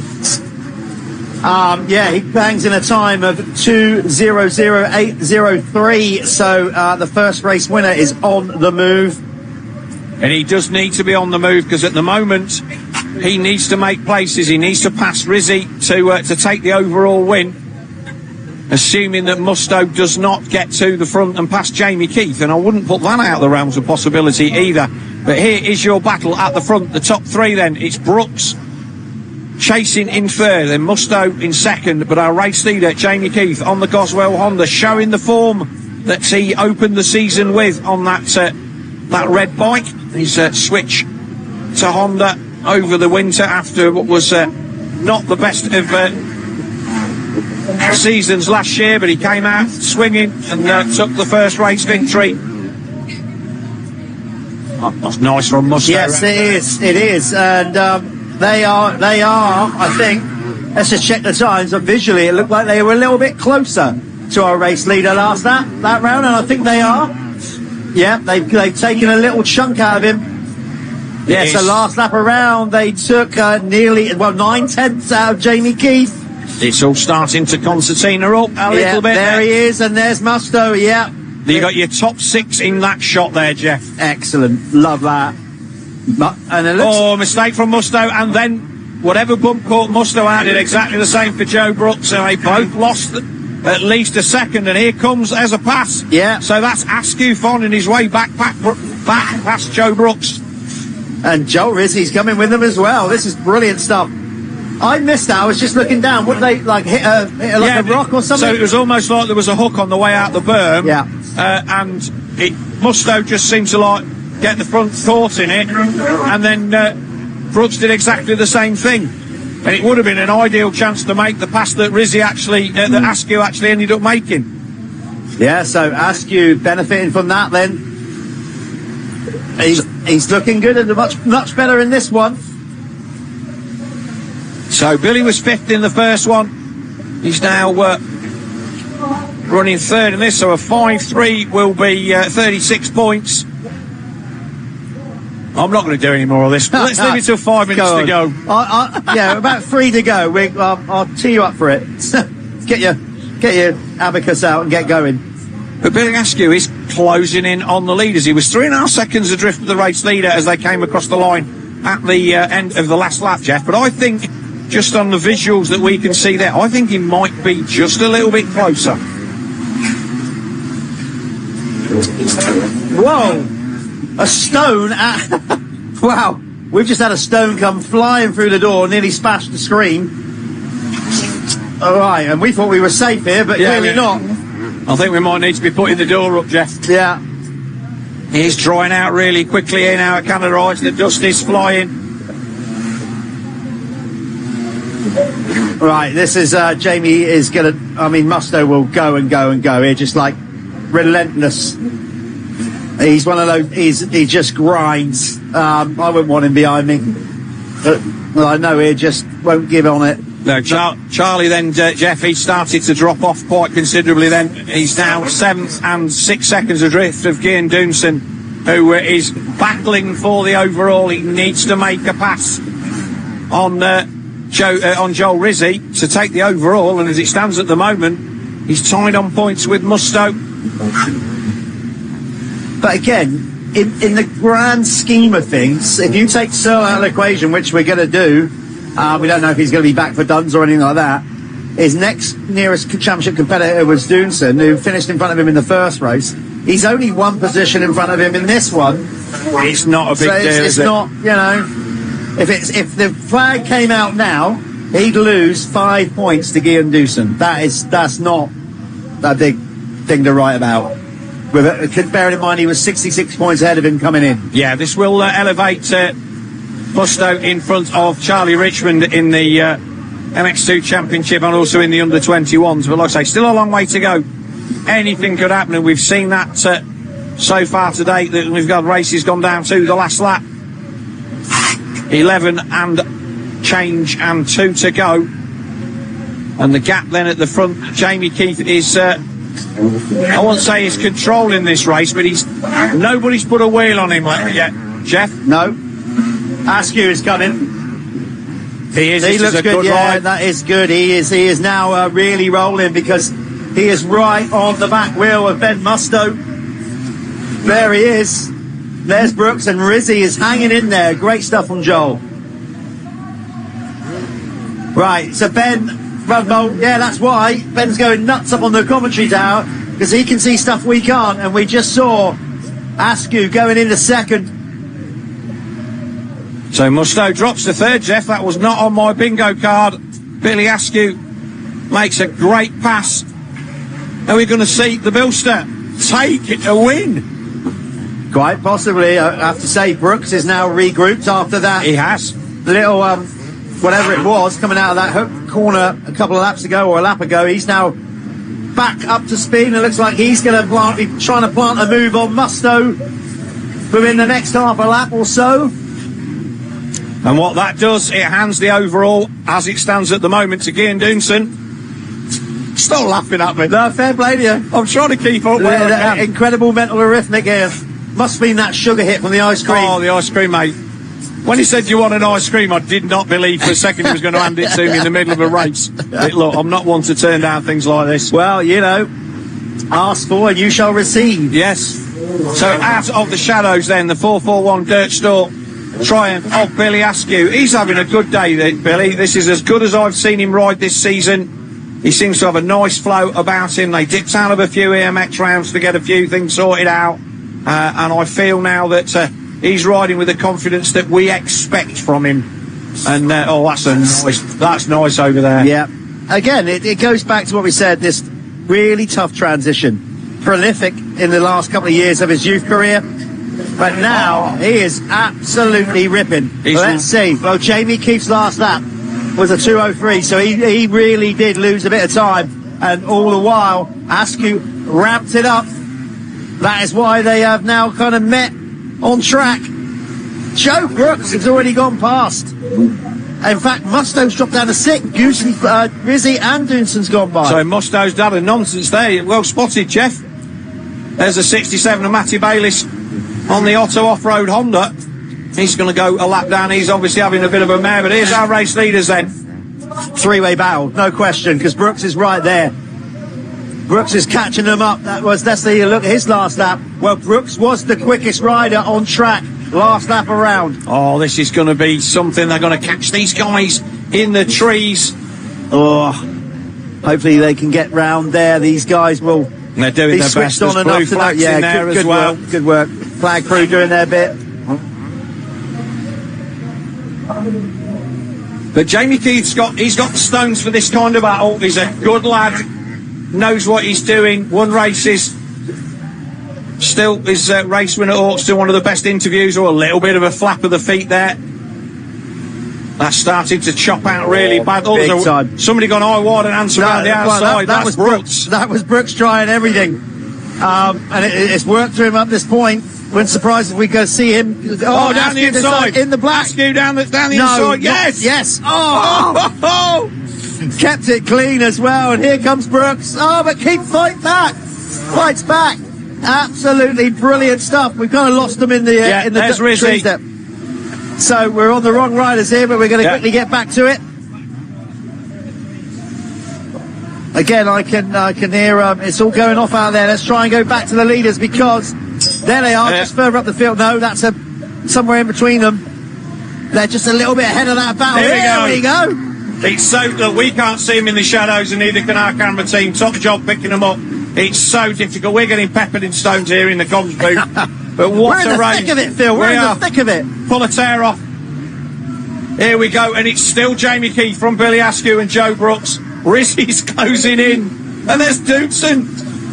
He bangs in a time of 2:00.803. So the first race winner is on the move. And he does need to be on the move, because at the moment he needs to make places. He needs to pass Rizzi to take the overall win, assuming that Musto does not get to the front and pass Jamie Keith, and I wouldn't put that out of the realms of possibility either. But here is your battle at the front. The top 3 then, it's Brooks chasing in third, then Musto in second, but our race leader Jamie Keith on the Goswell Honda, showing the form that he opened the season with on that red bike. He's switched to Honda over the winter after what was not the best of seasons last year, but he came out swinging and took the first race victory. That's nice from Musto. Yes, it is, and they are, I think, let's just check the times, but visually it looked like they were a little bit closer to our race leader last that round, and I think they are. Yeah, they've taken a little chunk out of him. Yeah, so last lap around, they took nearly 9/10 out of Jamie Keith. It's all starting to concertina up a little bit. There he is, and there's Musto. Yeah, you got your top 6 in that shot there, Jeff. Excellent, love that. And it looks mistake from Musto, and then whatever bump caught Musto out did exactly the same for Joe Brooks. So they both lost at least a second, and here comes as a pass. Yeah. So that's Askew finding his way back past Joe Brooks. And Joel Rizzi's coming with them as well. This is brilliant stuff. I missed that. I was just looking down. Would they hit a rock or something? So it was almost like there was a hook on the way out the berm. Yeah. And Musto just seemed to get the front thought in it, and then Brooks did exactly the same thing. And it would have been an ideal chance to make the pass that that Askew actually ended up making. Yeah, so Askew benefiting from that then. He's looking good and much better in this one. So Billy was 5th in the first one. He's now running 3rd in this, so a 5-3 will be 36 points. I'm not going to do any more of this. Let's leave it till 5 minutes to go. Yeah, about 3 to go. I'll tee you up for it. Get your abacus out and get going. But Billy Askew is closing in on the leaders. He was 3.5 seconds adrift of the race leader as they came across the line at the end of the last lap, Jeff. But I think, just on the visuals that we can see there, I think he might be just a little bit closer. Whoa! A stone wow, we've just had a stone come flying through the door, nearly smashed the screen. Alright, and we thought we were safe here, but clearly not. I think we might need to be putting the door up, Jeff. Yeah. He's drying out really quickly here now at Canada Heights. The dust is flying. Right, this is Jamie is gonna. I mean, Musto will go and go and go here, just like relentless. He's one of those. He just grinds. I wouldn't want him behind me, but I know he just won't give on it. No, Charlie then, Jeff, he started to drop off quite considerably then. He's now 7th and 6 seconds adrift of Gian Doonson, who is battling for the overall. He needs to make a pass on Joel Rizzi to take the overall, and as it stands at the moment, he's tied on points with Musto. But again, in the grand scheme of things, if you take Searle out of the equation, which we're going to do, we don't know if he's going to be back for Duns or anything like that. His next nearest championship competitor was Doonson, who finished in front of him in the first race. He's only 1 position in front of him in this one. It's not a big deal, it's not, you know, if the flag came out now, he'd lose 5 points to Gian Doonson. That's not a big thing to write about. Bearing in mind he was 66 points ahead of him coming in. Yeah, this will elevate Musto in front of Charlie Richmond in the MX2 Championship and also in the under-21s. But like I say, still a long way to go. Anything could happen, and we've seen that so far today. That we've got races gone down to the last lap. 11 and change and 2 to go. And the gap then at the front, Jamie Keith is... I won't say he's controlling this race, but nobody's put a wheel on him yet. Jeff? No. Askew is coming. He is. He looks good. Yeah, that is good. He is now really rolling because he is right on the back wheel of Ben Musto. There he is. There's Brooks, and Rizzi is hanging in there. Great stuff from Joel. Right, so Ben, yeah, that's why Ben's going nuts up on the commentary tower, because he can see stuff we can't, and we just saw Askew going into second. So Musto drops to 3rd, Jeff. That was not on my bingo card. Billy Askew makes a great pass. Are we going to see the Bilster take a win? Quite possibly. I have to say, Brooks is now regrouped after that. He has. Little, whatever it was, coming out of that hook corner a couple of laps ago, or a lap ago. He's now back up to speed, and it looks like he's going to be trying to plant a move on Musto within the next half a lap or so. And what that does, it hands the overall, as it stands at the moment, to Gian Doonson. Stop laughing at me. No, fair play to you. I'm trying to keep up with it. Incredible mental arithmetic here. Must have been that sugar hit from the ice cream. Oh, the ice cream, mate. When he said you want an ice cream, I did not believe for a second he was going to hand it to me in the middle of a race. Look, I'm not one to turn down things like this. Well, you know, ask for and you shall receive. Yes. So out of the shadows then, the 441 Dirt Store triumph of Billy Askew. He's having a good day, Billy. This is as good as I've seen him ride this season. He seems to have a nice flow about him. They dipped out of a few EMX rounds to get a few things sorted out. And I feel now that he's riding with the confidence that we expect from him. And, that's nice over there. Yeah. Again, it goes back to what we said, this really tough transition. Prolific in the last couple of years of his youth career. But now he is absolutely ripping. Let's see. Well, Jamie Keith's last lap was a 2:03, so he really did lose a bit of time. And all the while, Askew ramped it up. That is why they have now kind of met on track. Joe Brooks has already gone past. In fact, Mustow's dropped down to 6. Rizzy and Doonson's gone by. So Mustow's done a nonsense there. Well spotted, Jeff. There's a 67 of Matty Bayliss on the Otto off-road Honda. He's going to go a lap down. He's obviously having a bit of a mare, but here's our race leaders then. Three-way battle, no question, because Brooks is right there. Brooks is catching them up. Let's see a look at his last lap. Well, Brooks was the quickest rider on track last lap around. Oh, this is going to be something. They're going to catch these guys in the trees. Oh, hopefully they can get round there. These guys will. They're doing their best. On There's blue flags in there as well. Good work. Flag crew doing their bit. But Jamie Keith's got the stones for this kind of battle. He's a good lad, knows what he's doing, won races. Still, his race win at Hawkeston, one of the best interviews, or a little bit of a flap of the feet there. That's started to chop out really bad. Big time. Somebody gone high wide and answer around the outside. That was Brooks. That was Brooks trying everything. And it's worked for him up this point. Wouldn't surprise if we go see him. Oh, down the inside. In the black. Askew down the inside. Yes. Yes. Oh. Kept it clean as well. And here comes Brooks. Oh, but Keith fights back. Absolutely brilliant stuff. We've kind of lost them in the trees there. So we're on the wrong riders here, but we're going to quickly get back to it. Again, I can hear it's all going off out there. Let's try and go back to the leaders because there they are, just further up the field. No, that's somewhere in between them. They're just a little bit ahead of that battle. There we go. It's so look, we can't see them in the shadows, and neither can our camera team. Top job picking them up. It's so difficult. We're getting peppered in stones here in the comms booth. But what a race! We're in the thick of it, Phil. We're in the thick of it. Pull a tear off. Here we go, and it's still Jamie Keith from Billy Askew and Joe Brooks. Rizzy's closing in, and there's Doonson.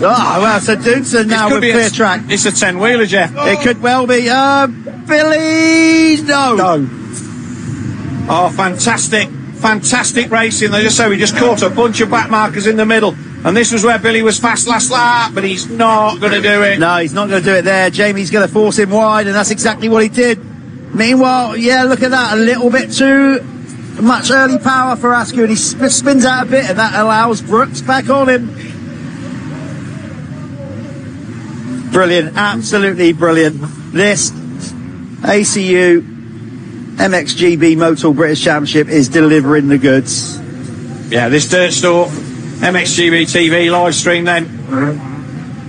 Oh, well, so Doonson now with clear track. It's a 10-wheeler, Jeff. It could well be. Billy, no. Oh, fantastic racing. They we just caught a bunch of back markers in the middle. And this was where Billy was fast last lap, but he's not going to do it. No, he's not going to do it there. Jamie's going to force him wide, and that's exactly what he did. Meanwhile, yeah, look at that. A little bit too much early power for Askew, and he spins out a bit, and that allows Brooks back on him. Brilliant. Absolutely brilliant. This ACU MXGB Motul British Championship is delivering the goods. Yeah, this Dirt Store MXGB TV live stream then.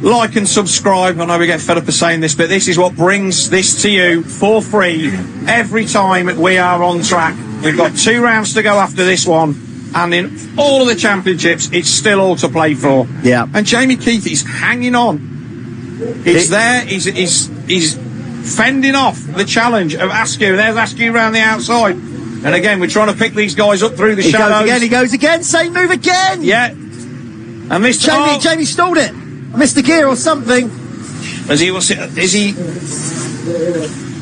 Like and subscribe. I know we get fed up of saying this, but this is what brings this to you for free every time we are on track. We've got 2 rounds to go after this one, and in all of the championships, it's still all to play for. Yeah. And Jamie Keith is hanging on. He's fending off the challenge of Askew. There's Askew around the outside. And again, we're trying to pick these guys up through the shadows. He goes again, same move again. Yeah. And this Jamie stalled it. Missed the gear or something. Is he?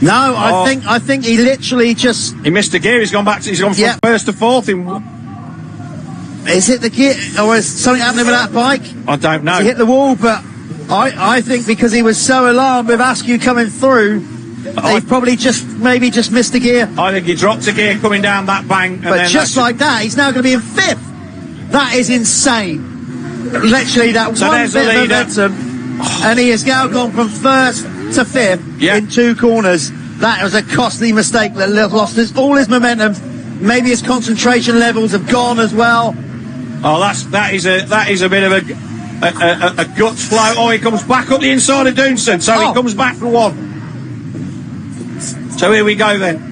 No, I think he literally just. He missed the gear. He's gone from first to fourth. Is it the gear, or is something happening with that bike? I don't know. He hit the wall, but I think because he was so alarmed with Askew coming through, he probably just missed the gear. I think he dropped a gear coming down that bank. But just like that, he's now going to be in 5th. That is insane. literally that So one there's the bit of leader. momentum, and he has now gone from first to fifth in 2 corners. That was a costly mistake that lost all his momentum. Maybe his concentration levels have gone as well. Oh, that is a bit of a guts flow. Oh, he comes back up the inside of Doonson, so he comes back for one. So here we go then.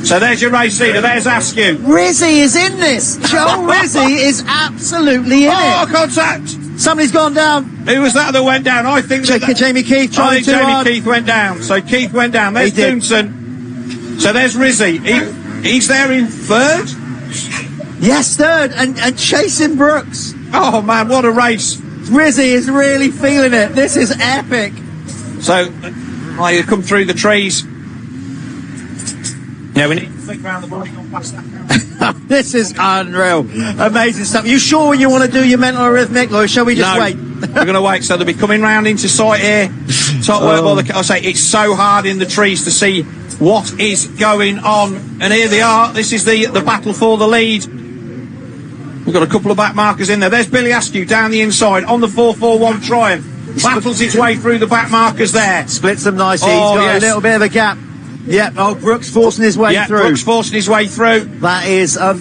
So there's your race leader. There's Askew. Rizzy is in this. Joel Rizzy is absolutely in it. Contact. Somebody's gone down. Who was that went down? I think Jamie Keith trying too Jamie hard. Keith went down. So Keith went down. There's Doonson. So there's Rizzy. He's there in third. Yes, third, and chasing Brooks. Oh man, what a race! Rizzy is really feeling it. This is epic. So, you come through the trees. Yeah, we need to flick around the body, go past that. This is unreal. Amazing stuff. You sure you want to do your mental arrhythmic, or shall we just wait? We're going to wait. So they'll be coming round into sight here. Top work by the. I say it's so hard in the trees to see what is going on, and here they are. This is the battle for the lead. We've got a couple of back markers in there. There's Billy Askew down the inside on the 441 Triumph. Battles its way through the back markers there. Splits them nicely. He's got a little bit of a gap. Yep. Oh, Brooks forcing his way through. Brooks forcing his way through. That is a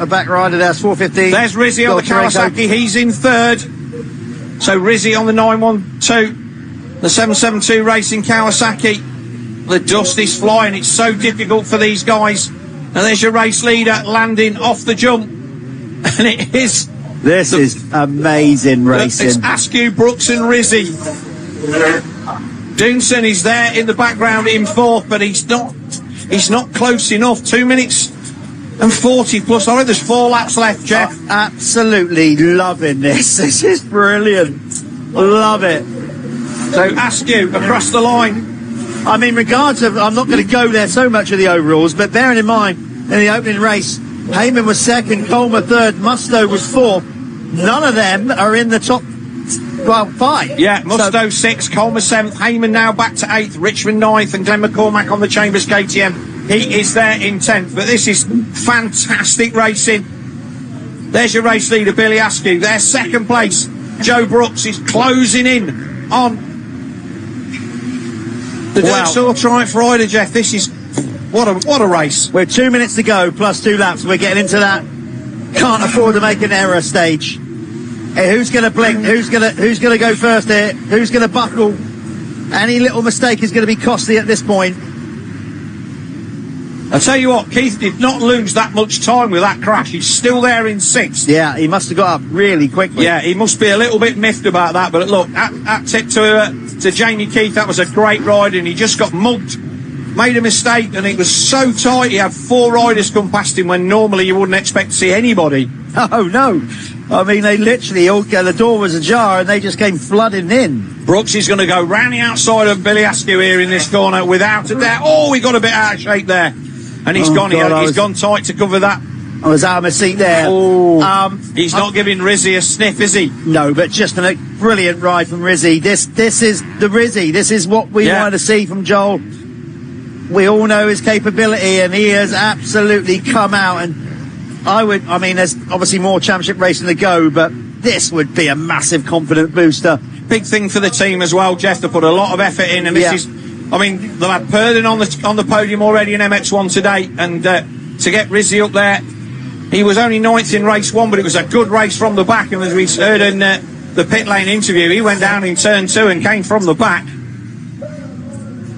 back rider. That's 415. There's Rizzy on the Kawasaki. He's in third. So Rizzy on the 912, the 772 Racing Kawasaki. The dust is flying. It's so difficult for these guys. And there's your race leader landing off the jump. And it is. This is amazing racing. It's Askew, Brooks, and Rizzy. Doonson is there in the background in fourth, but he's not close enough. 2 minutes and 40 plus. I think there's 4 laps left, Jeff. Absolutely loving this. This is brilliant. Love it. So Askew across the line. I mean, regardless of, I'm not going to go there so much of the overalls, but bearing in mind, in the opening race, Heyman was second, Coleman third, Musto was fourth. None of them are in the top 5. Yeah, Musto 6, Coleman 7th, Heyman now back to 8th, Richmond 9th, and Glenn McCormack on the Chambers KTM. He is there in 10th, but this is fantastic racing. There's your race leader, Billy Askew. There's second place. Joe Brooks is closing in on the Dirt Store Triumph rider, Jeff. This is what a race. We're 2 minutes to go plus 2 laps. We're getting into that can't afford to make an error stage. Hey, who's going to blink? Who's going to go first here? Who's going to buckle? Any little mistake is going to be costly at this point. I'll tell you what, Keith did not lose that much time with that crash. He's still there in 6th. Yeah, he must have got up really quickly. Yeah, he must be a little bit miffed about that. But look, at tip to Jamie Keith, that was a great ride, and he just got mugged. Made a mistake, and it was so tight. He had 4 riders come past him when normally you wouldn't expect to see anybody. Oh no! I mean, they literally the door was ajar, and they just came flooding in. Brooks is going to go round the outside of Billy Askew here in this corner without a doubt. Oh, he got a bit out of shape there, and he's gone. God, he's gone tight to cover that. I was out of my seat there. Oh, he's not giving Rizzy a sniff, is he? No, but just a brilliant ride from Rizzy. This is the Rizzy. This is what we wanted to see from Joel. We all know his capability, and he has absolutely come out. And I mean, there's obviously more championship racing to go, but this would be a massive confidence booster. Big thing for the team as well, Jeff, to put a lot of effort in, and this is, I mean, they've had Purden on the podium already in MX1 today, and to get Rizzy up there, he was only 9th in race 1, but it was a good race from the back, and as we heard in the pit lane interview, he went down in turn 2 and came from the back.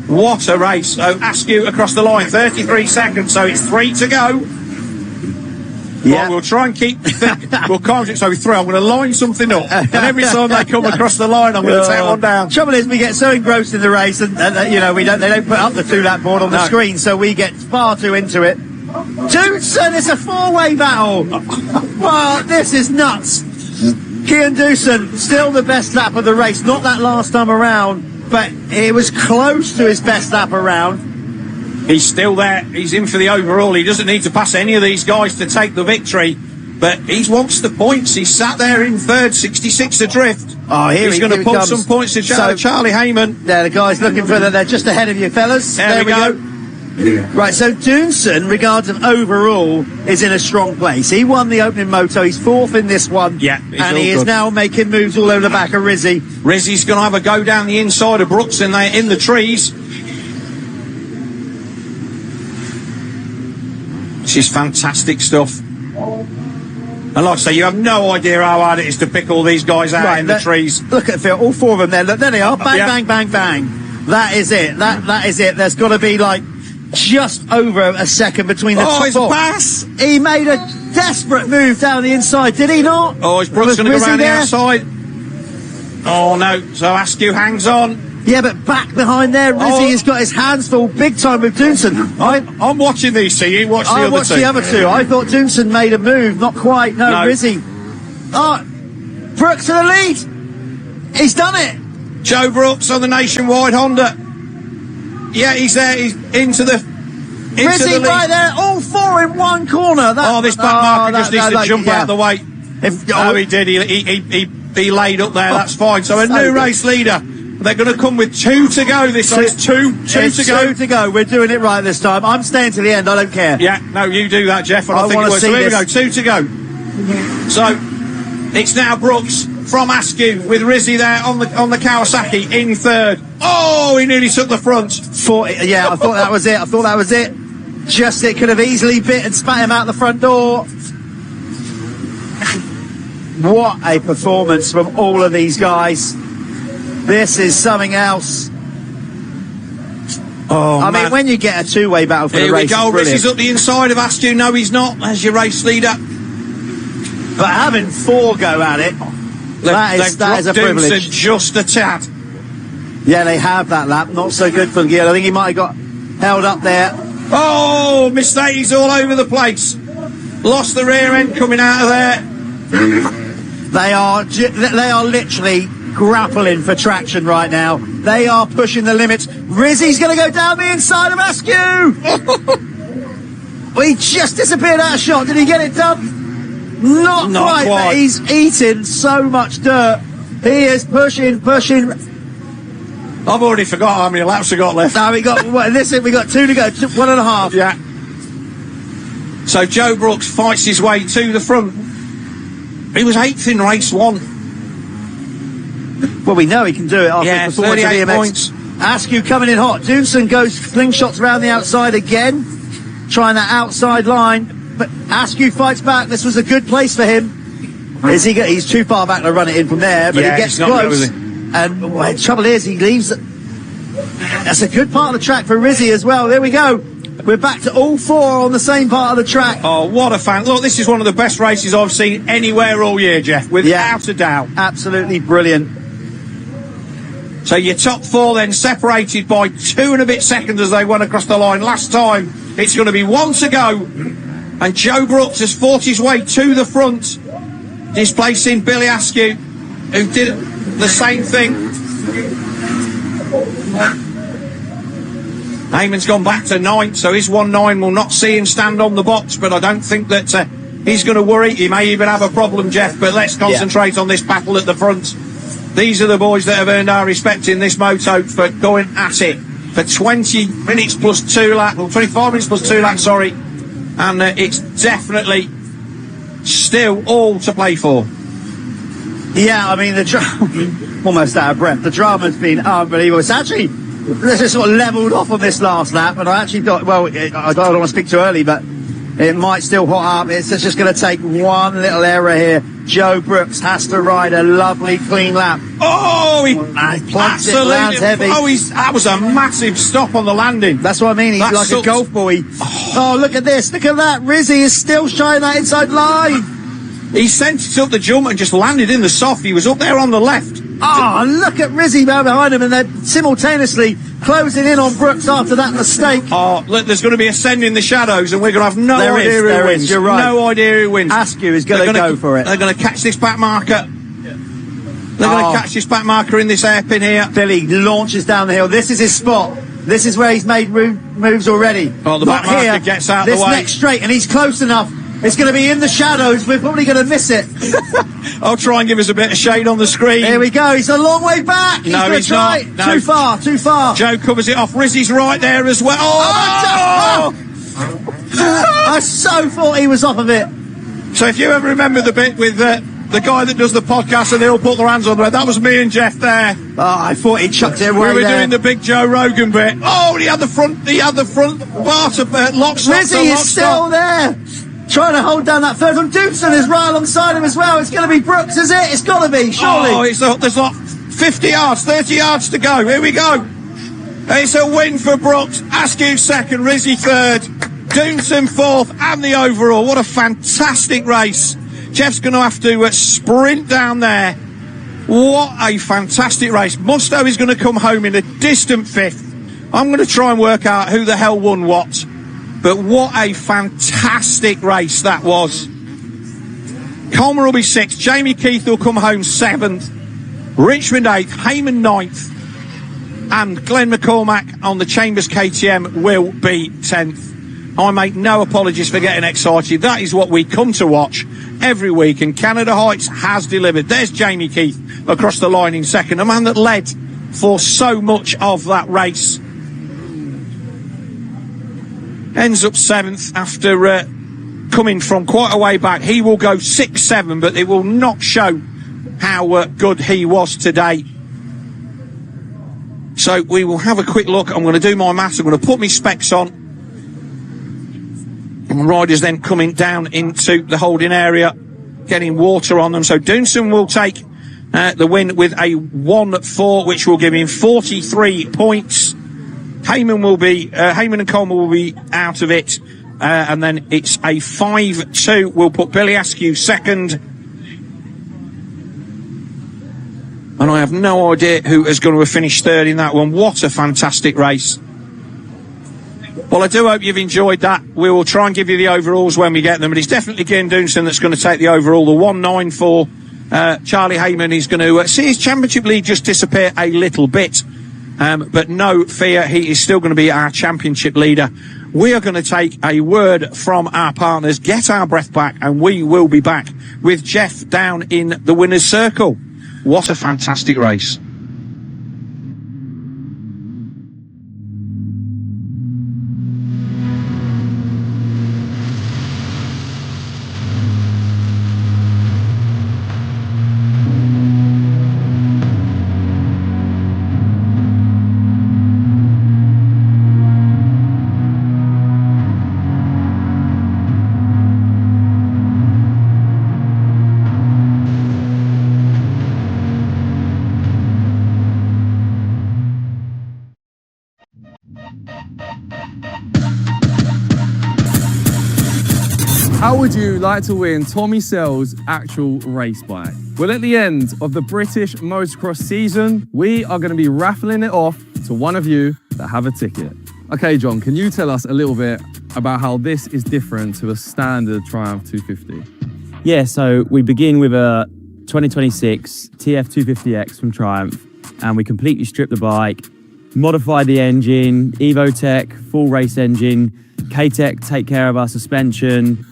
What a race. So Askew across the line, 33 seconds, so it's 3 to go. Yeah. Well, we'll try and keep, we'll count it so 3. I'm going to line something up, and every time they come across the line, I'm going to take one down. Trouble is, we get so engrossed in the race, and you know, they don't put up the 2-lap board on the screen, so we get far too into it. Doonson, it's a 4-way battle. Well, this is nuts. Kian Doonson, still the best lap of the race, not that last time around, but it was close to his best lap around. He's still there. He's in for the overall. He doesn't need to pass any of these guys to take the victory, but he wants the points. He's sat there in 3rd, 66 adrift. Oh, he's going to pull some points to Charlie Heyman. There, the guys looking for them. They're just ahead of you, fellas. There we go. Right, so Doonson, regards of overall, is in a strong place. He won the opening moto. He's fourth in this one. Yeah, and he is now making moves all over the back of Rizzy. Rizzy's going to have a go down the inside of Brooks in the trees. This is fantastic stuff. And like I say, you have no idea how hard it is to pick all these guys out in the trees. Look at Phil, all four of them there. Look, there they are. Bang, bang, bang, bang. That is it. That is it. There's got to be like just over a second between the top. It's a pass. He made a desperate move down the inside, did he not? Oh, is Brooks going to go around the outside? Oh no, so Askew hangs on. Yeah, but back behind there, Rizzy has got his hands full big time with Doonson. I'm watching these two, you watch the other two. I watched the other two. I thought Doonson made a move, not quite. No, Rizzy. Oh, Brooks to the lead. He's done it. Joe Brooks on the Nationwide Honda. Yeah, he's there. He's into the Rizzy lead. right there, all four in one corner. This back marker just needs to jump out of the way. He did. He laid up there. That's fine. So a new race leader. They're going to come with 2 to go. This is two to go. We're doing it right this time. I'm staying to the end. I don't care. Yeah, no, you do that, Jeff. And I think it was. So here we go. 2 to go. So it's now Brooks from Askew with Rizzy there on the Kawasaki in third. Oh, he nearly took the front. Yeah, I thought that was it. Just it could have easily bit and spat him out the front door. What a performance from all of these guys. This is something else. I mean, when you get a two-way battle for the race, here we go. Rizzy's up the inside of Askew. No, he's not. There's your race leader. But having 4 go at it, that is a privilege. Just a tad. Yeah, they have that lap. Not so good for Gil. I think he might have got held up there. Oh, mistakes all over the place. Lost the rear end coming out of there. They are literally grappling for traction right now. They are pushing the limits. Rizzy's going to go down the inside of Askew. Well, he just disappeared out of shot. Did he get it done? Not quite. But he's eating so much dirt. He is pushing. I've already forgot how many laps we got left. No, we got 2 to go. 1.5. Yeah. So Joe Brooks fights his way to the front. He was 8th in race 1. Well, we know he can do it after his performance at BMX. Points. Askew coming in hot. Doonson goes slingshots around the outside again, trying that outside line. But Askew fights back. This was a good place for him. He's too far back to run it in from there, but he gets close. And the trouble is, he leaves. That's a good part of the track for Rizzy as well. There we go. We're back to all 4 on the same part of the track. Oh, what a fan. Look, this is one of the best races I've seen anywhere all year, Jeff, without a doubt. Absolutely brilliant. So your top 4 then separated by 2 and a bit seconds as they went across the line last time. It's going to be 1 to go. And Joe Brooks has fought his way to the front, displacing Billy Askew, who did the same thing. Eamon's gone back to 9th, so his 1.9 will not see him stand on the box, but I don't think that he's going to worry. He may even have a problem, Jeff, but let's concentrate on this battle at the front. These are the boys that have earned our respect in this moto for going at it for 20 minutes plus 2 laps, well, 25 minutes plus 2 laps, sorry. And it's definitely still all to play for. Yeah, I mean, almost out of breath. The drama's been unbelievable. It's actually, this is sort of levelled off on this last lap, and I actually thought, well, I don't want to speak too early, but it might still hot up. It's just going to take one little error here. Joe Brooks has to ride a lovely, clean lap. Oh, he plants it, lands heavy. Oh, that was a massive stop on the landing. That's what I mean. He's like a golf boy. Oh, look at this. Look at that. Rizzy is still shying that inside line. He sent it up the jump and just landed in the soft. He was up there on the left. Oh, look at Rizzy behind him, and they're simultaneously closing in on Brooks after that mistake. Oh, look, there's going to be a send in the shadows, and we're going to have no idea who wins. You're right. No idea who wins. Askew is going to go for it. They're going to catch this back marker. They're going to catch this back marker in this hairpin here. Billy launches down the hill. This is his spot. This is where he's made moves already. Oh, the back marker gets out of the way. This next straight, and he's close enough. It's going to be in the shadows. We're probably going to miss it. I'll try and give us a bit of shade on the screen. Here we go. He's a long way back. No, he's not. No. Too far, too far. Joe covers it off. Rizzy's right there as well. Oh! I so thought he was off of it. So if you ever remember the bit with the guy that does the podcast and they all put their hands on the head, that was me and Jeff there. Oh, I thought he chucked it away. We were doing the big Joe Rogan bit. Oh, he had the front part of lock, stock, Rizzy is still there. Trying to hold down that third one. Doomson is right alongside him as well. It's going to be Brooks, is it? It's got to be, surely. Oh, there's like 50 yards, 30 yards to go. Here we go. It's a win for Brooks. Askew second, Rizzy third, Doomson fourth, and the overall. What a fantastic race. Jeff's going to have to sprint down there. What a fantastic race. Musto is going to come home in a distant fifth. I'm going to try and work out who the hell won what. But what a fantastic race that was. Coleman will be sixth. Jamie Keith will come home seventh. Richmond eighth. Heyman ninth. And Glenn McCormack on the Chambers KTM will be 10th. I make no apologies for getting excited. That is what we come to watch every week. And Canada Heights has delivered. There's Jamie Keith across the line in second. A man that led for so much of that race. Ends up seventh after coming from quite a way back. He will go 6-7, but it will not show how good he was today. So we will have a quick look. I'm going to do my maths. I'm going to put my specs on. And riders then coming down into the holding area, getting water on them. So Doomson will take the win with a 1-4, which will give him 43 points. Heyman and Coleman will be out of it, and then it's a 5-2. We'll put Billy Askew second, and I have no idea who is going to have finished third in that one. What a fantastic race! Well, I do hope you've enjoyed that. We will try and give you the overalls when we get them, but it's definitely Cian Doomson that's going to take the overall. The 1-9 for Charlie Heyman. He's going to see his championship lead just disappear a little bit. But no fear, he is still going to be our championship leader. We are going to take a word from our partners, get our breath back, and we will be back with Jeff down in the winner's circle. What a fantastic race. How would you like to win Tommy Sell's actual race bike? Well, at the end of the British Motocross season, we are going to be raffling it off to one of you that have a ticket. Okay, John, can you tell us a little bit about how this is different to a standard Triumph 250? Yeah, so we begin with a 2026 TF250X from Triumph, and we completely strip the bike, modify the engine, EvoTech, full race engine, K-Tech take care of our suspension,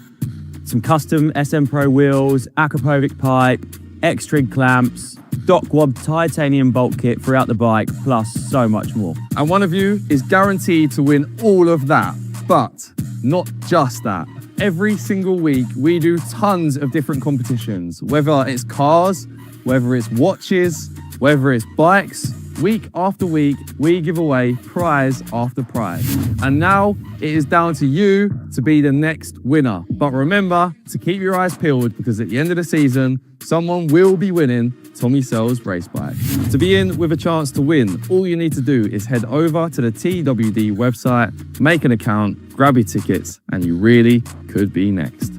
some custom SM Pro wheels, Akrapovic pipe, X-Trig clamps, Dockwob titanium bolt kit throughout the bike, plus so much more. And one of you is guaranteed to win all of that, but not just that. Every single week, we do tons of different competitions, whether it's cars, whether it's watches, whether it's bikes. Week after week, we give away prize after prize. And now it is down to you to be the next winner. But remember to keep your eyes peeled, because at the end of the season, someone will be winning Tommy Sell's race bike. To be in with a chance to win, all you need to do is head over to the TWD website, make an account, grab your tickets, and you really could be next.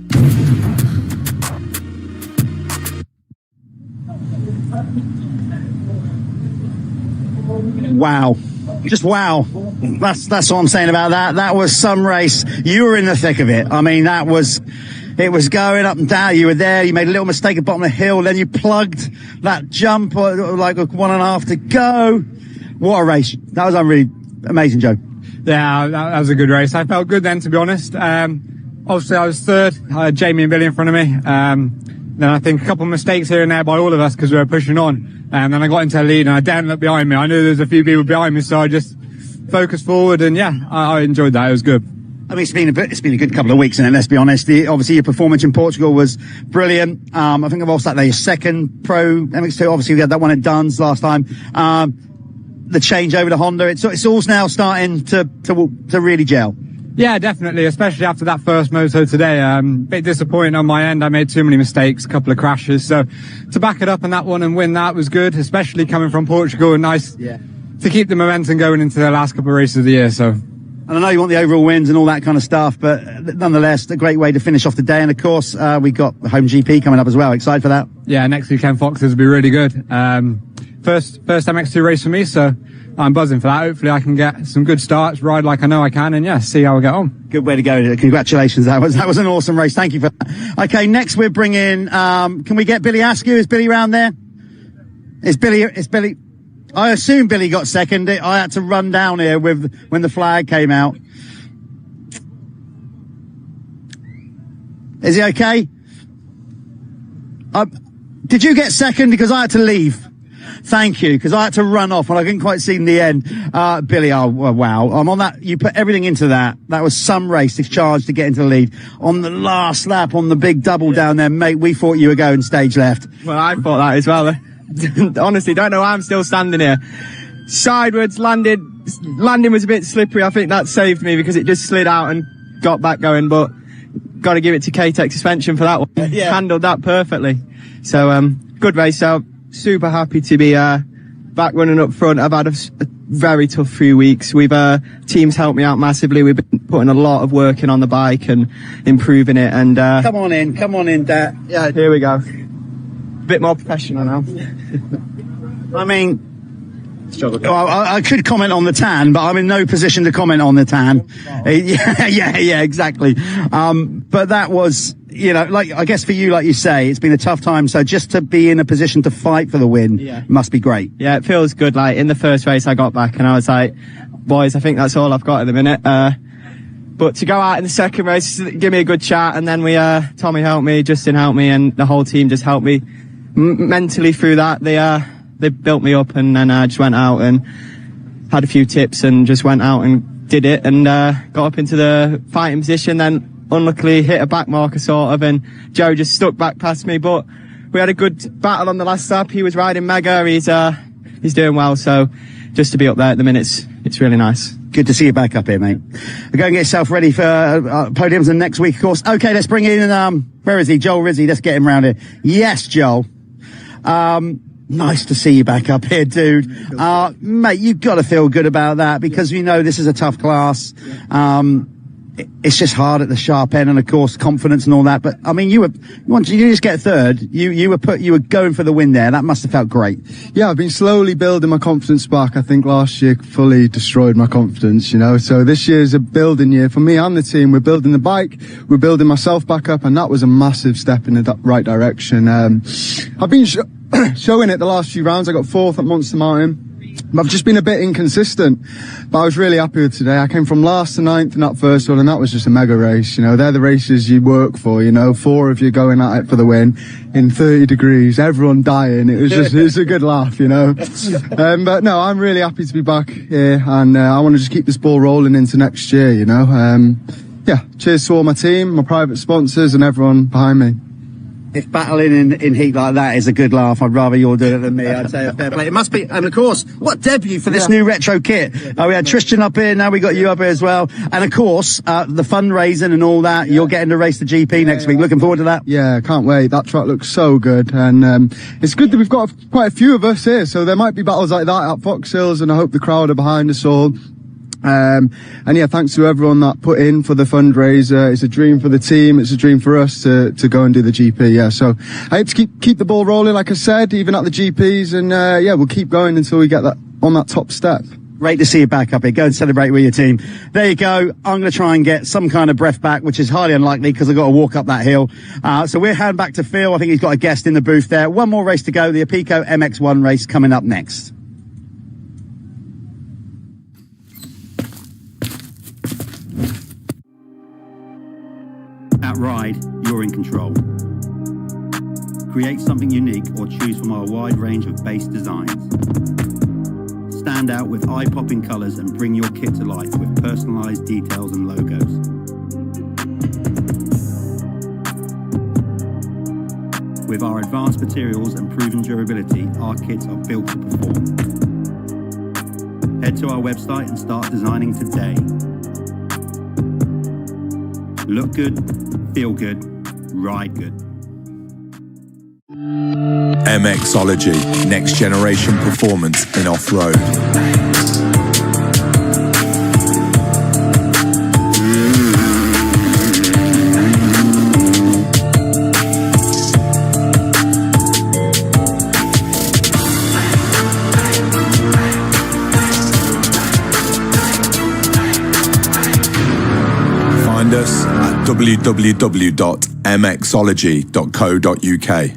Wow. Just wow. That's what I'm saying about that. That was some race. You were in the thick of it. I mean, it was going up and down. You were there. You made a little mistake at the bottom of the hill. Then you plugged that jump like 1.5 to go. What a race. That was really amazing, Joe. Yeah, that was a good race. I felt good then, to be honest. obviously I was third. I had Jamie and Billy in front of me. Then I think a couple of mistakes here and there by all of us because we were pushing on. And then I got into the lead and I daren't look behind me. I knew there was a few people behind me, so I just focused forward and I enjoyed that. It was good. I mean, it's been a good couple of weeks, and let's be honest. Obviously, your performance in Portugal was brilliant. I think I've also your second pro MX2. Obviously, we had that one at Duns last time. The change over to Honda, it's all now starting to really gel. Yeah, definitely, especially after that first moto today. A bit disappointing on my end. I made too many mistakes, a couple of crashes. So to back it up in that one and win that was good, especially coming from Portugal, and nice to keep the momentum going into the last couple of races of the year. So. And I know you want the overall wins and all that kind of stuff, but nonetheless, a great way to finish off the day. And of course, we got home GP coming up as well. Excited for that? Yeah, next weekend Foxes will be really good. First MX2 race for me, so I'm buzzing for that. Hopefully I can get some good starts, ride like I know I can, and see how we get on. Good way to go. Congratulations. That was an awesome race. Thank you for that. Okay, next we're bringing, can we get Billy Askew? Is Billy around there? Is Billy? I assume Billy got second. I had to run down here when the flag came out. Is he okay? Did you get second? Because I had to leave. Thank you, because I had to run off and I couldn't quite see in the end. Billy, wow. I'm on that. You put everything into that. That was some race to charge to get into the lead. On the last lap, on the big double down there, mate, we thought you were going stage left. Well, I thought that as well. Honestly, don't know why I'm still standing here. Sideways landing was a bit slippery. I think that saved me because it just slid out and got back going, but got to give it to K-Tech suspension for that one. Yeah. Handled that perfectly. So, good race. So, super happy to be back running up front. I've had a very tough few weeks. Teams helped me out massively. We've been putting a lot of work in on the bike and improving it. And come on in, Dad. Yeah, here we go. Bit more professional now. I mean, I could comment on the tan, but I'm in no position to comment on the tan. Yeah, exactly. But that was, like, I guess for you, like you say, it's been a tough time. So just to be in a position to fight for the win must be great. Yeah, it feels good. Like in the first race, I got back and I was like, boys, I think that's all I've got at the minute. But to go out in the second race, give me a good chat, and then Tommy helped me, Justin helped me, and the whole team just helped me mentally through that. They built me up, and then I just went out and had a few tips and just went out and did it, and got up into the fighting position. Then unluckily hit a back marker sort of, and Joe just stuck back past me. But we had a good battle on the last lap. He was riding mega. He's doing well. So just to be up there at the minute, it's really nice. Good to see you back up here, mate. Go and get yourself ready for podiums and next week, of course. Okay, let's bring in, where is he? Joel Rizzi. Let's get him round here. Yes, Joel. Nice to see you back up here, dude. Mate, you've got to feel good about that because we know this is a tough class. It's just hard at the sharp end, and of course confidence and all that. But I mean, you just get third. You were going for the win there. That must have felt great. Yeah, I've been slowly building my confidence back. I think last year fully destroyed my confidence, So this year's a building year for me and the team. We're building the bike, we're building myself back up, and that was a massive step in the right direction. I've been showing it the last few rounds. I got fourth at Monster Mountain. I've just been a bit inconsistent, but I was really happy with today. I came from last to ninth in that first one, and that was just a mega race. They're the races you work for. 4 of you going at it for the win in 30 degrees, everyone dying. It was a good laugh, But no, I'm really happy to be back here, and I want to just keep this ball rolling into next year. Yeah, cheers to all my team, my private sponsors, and everyone behind me. If battling in heat like that is a good laugh, I'd rather you're doing it than me. I'd say a fair play. It must be, and of course, what debut for this new retro kit. We had Tristan up here, now we got you up here as well. And of course, the fundraising and all that, you're getting to race the GP next week. Looking forward to that. Yeah, can't wait. That track looks so good. And it's good that we've got quite a few of us here, so there might be battles like that at Fox Hills, and I hope the crowd are behind us all. And yeah, thanks to everyone that put in for the fundraiser. It's a dream for the team. It's a dream for us to go and do the GP. Yeah, so I hope to keep the ball rolling, like I said, even at the GPs. And yeah, we'll keep going until we get that on that top step. Great to see you back up here. Go and celebrate with your team. There you go. I'm going to try and get some kind of breath back, which is highly unlikely because I've got to walk up that hill. So we're heading back to Phil. I think he's got a guest in the booth there. One more race to go. The Apico MX1 race coming up next. that ride, you're in control. Create something unique or choose from our wide range of base designs. Stand out with eye-popping colours and bring your kit to life with personalised details and logos. With our advanced materials and proven durability, our kits are built to perform. Head to our website and start designing today. Look good, feel good, ride good. MXology, next generation performance in off-road. Find us at www.mxology.co.uk.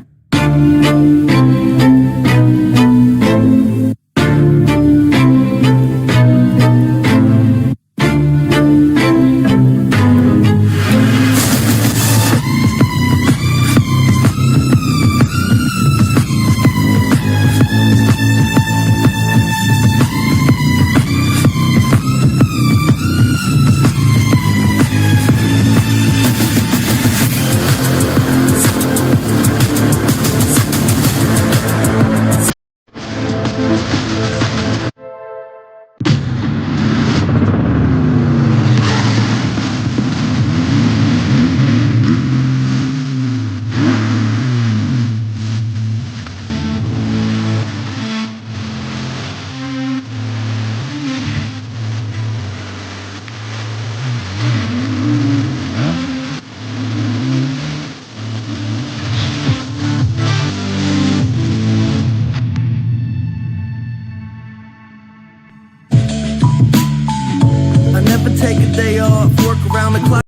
I never take a day off, work around the clock.